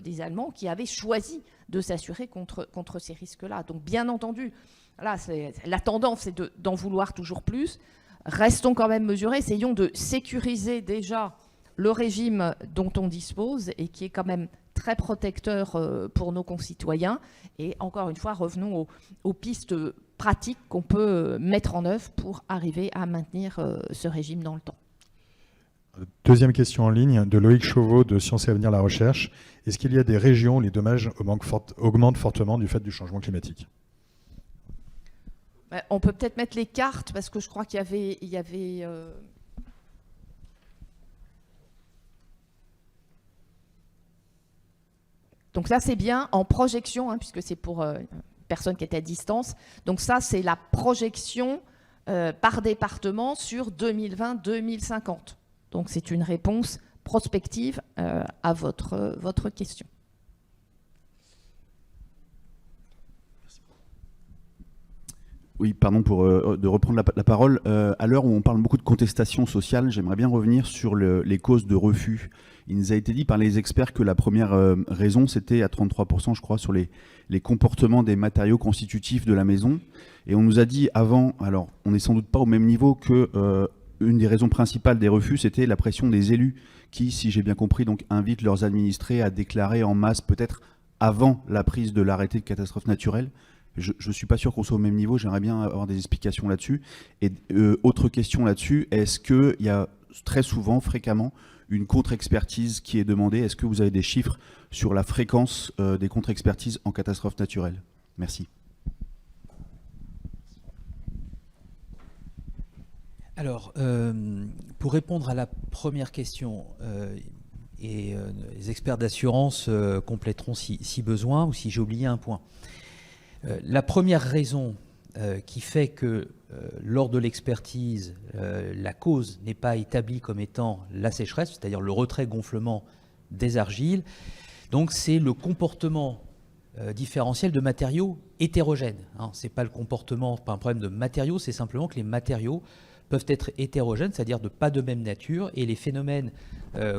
Speaker 2: des Allemands qui avaient choisi de s'assurer contre ces risques-là. Donc, bien entendu, là, la tendance, c'est d'en vouloir toujours plus. Restons quand même mesurés, essayons de sécuriser déjà le régime dont on dispose et qui est quand même très protecteur pour nos concitoyens. Et encore une fois, revenons aux pistes pratiques qu'on peut mettre en œuvre pour arriver à maintenir ce régime dans le temps.
Speaker 16: Deuxième question en ligne de Loïc Chauveau de Sciences et Avenir La Recherche. Est-ce qu'il y a des régions où les dommages augmentent fortement du fait du changement climatique ?
Speaker 2: On peut peut-être mettre les cartes parce que je crois qu'il y avait Donc là, c'est bien en projection, puisque c'est pour personne qui est à distance. Donc ça, c'est la projection par département sur 2020-2050. Donc c'est une réponse prospective à votre question.
Speaker 12: Oui, pardon de reprendre la parole. À l'heure où on parle beaucoup de contestation sociale, j'aimerais bien revenir sur les causes de refus. Il nous a été dit par les experts que la première raison, c'était à 33%, je crois, sur les comportements des matériaux constitutifs de la maison. Et on nous a dit avant, alors on n'est sans doute pas au même niveau que une des raisons principales des refus, c'était la pression des élus qui, si j'ai bien compris, donc invitent leurs administrés à déclarer en masse, peut-être avant la prise de l'arrêté de catastrophe naturelle. Je ne suis pas sûr qu'on soit au même niveau, j'aimerais bien avoir des explications là-dessus. Et autre question là-dessus, est-ce qu'il y a très souvent, fréquemment, une contre-expertise qui est demandée ? Est-ce que vous avez des chiffres sur la fréquence des contre-expertises en catastrophe naturelle ? Merci.
Speaker 1: Alors, pour répondre à la première question, et les experts d'assurance compléteront si besoin ou si j'ai oublié un point. La première raison qui fait que lors de l'expertise, la cause n'est pas établie comme étant la sécheresse, c'est-à-dire le retrait-gonflement des argiles, Donc c'est le comportement différentiel de matériaux hétérogènes. Hein. Ce n'est pas le comportement, pas un problème de matériaux, c'est simplement que les matériaux peuvent être hétérogènes, c'est-à-dire de pas de même nature, et les phénomènes,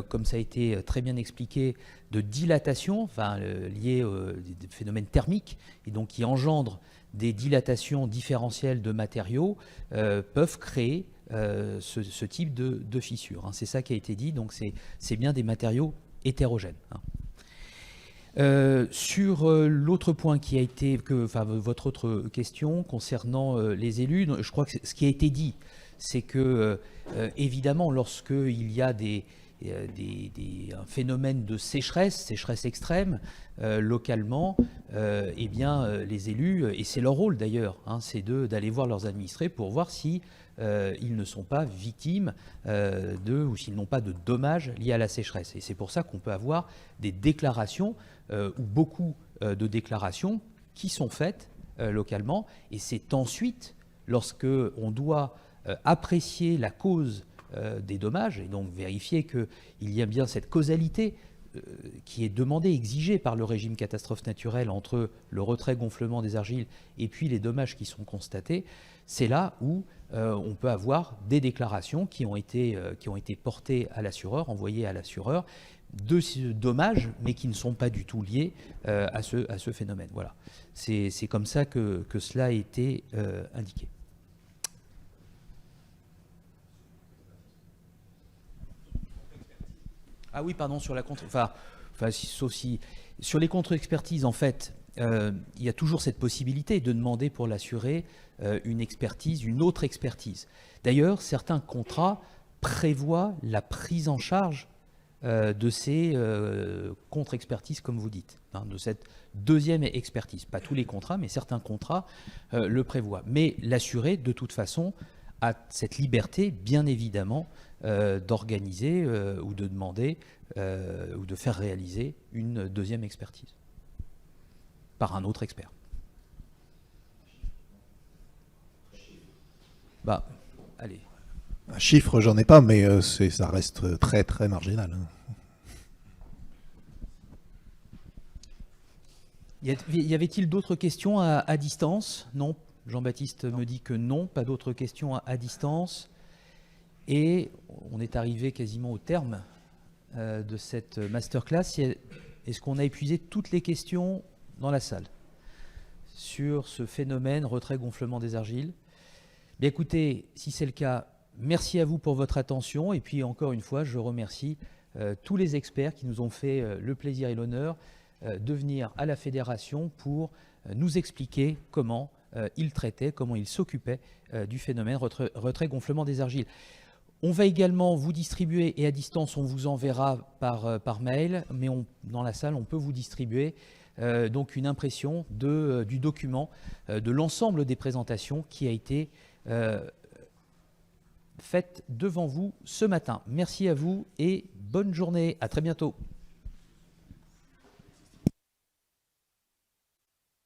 Speaker 1: comme ça a été très bien expliqué, de dilatation, enfin, liés aux phénomènes thermiques, et donc qui engendrent des dilatations différentielles de matériaux, peuvent créer ce type de fissures. Hein. C'est ça qui a été dit, donc c'est bien des matériaux hétérogènes. Hein. Sur l'autre point qui a été, votre autre question concernant les élus, je crois que ce qui a été dit, c'est que évidemment, lorsqu'il y a un phénomène de sécheresse extrême, localement, eh bien, les élus, et c'est leur rôle d'ailleurs, hein, c'est d'aller voir leurs administrés pour voir si ils ne sont pas victimes ou s'ils n'ont pas de dommages liés à la sécheresse. Et c'est pour ça qu'on peut avoir des déclarations, ou beaucoup de déclarations qui sont faites localement, et c'est ensuite, lorsque on doit apprécier la cause des dommages, et donc vérifier qu'il y a bien cette causalité qui est demandée, exigée par le régime catastrophe naturelle entre le retrait-gonflement des argiles et puis les dommages qui sont constatés, c'est là où on peut avoir des déclarations qui ont été portées à l'assureur, envoyées à l'assureur, de dommages, mais qui ne sont pas du tout liés à ce phénomène. Voilà. C'est comme ça que cela a été indiqué. Ah oui, pardon, sur la contre... sauf si... Sur les contre-expertises, en fait, il y a toujours cette possibilité de demander pour l'assuré une expertise, une autre expertise. D'ailleurs, certains contrats prévoient la prise en charge de ces contre-expertises, comme vous dites, hein, de cette deuxième expertise. Pas tous les contrats, mais certains contrats le prévoient. Mais l'assuré, de toute façon, a cette liberté, bien évidemment, d'organiser ou de demander ou de faire réaliser une deuxième expertise par un autre expert. Bah, allez.
Speaker 8: Un chiffre, j'en ai pas, mais ça reste très très marginal. Hein.
Speaker 1: Y avait-il d'autres questions à distance? Non. Jean-Baptiste me dit que non, pas d'autres questions à distance. Et on est arrivé quasiment au terme de cette masterclass. Est-ce qu'on a épuisé toutes les questions dans la salle sur ce phénomène retrait-gonflement des argiles? Bien écoutez, si c'est le cas, merci à vous pour votre attention. Et puis encore une fois, je remercie tous les experts qui nous ont fait le plaisir et l'honneur de venir à la Fédération pour nous expliquer comment ils traitaient, comment ils s'occupaient du phénomène retrait-gonflement des argiles. On va également vous distribuer, et à distance on vous enverra par mail, mais dans la salle on peut vous distribuer donc une impression du document, de l'ensemble des présentations qui a été faite devant vous ce matin. Merci à vous et bonne journée, à très bientôt.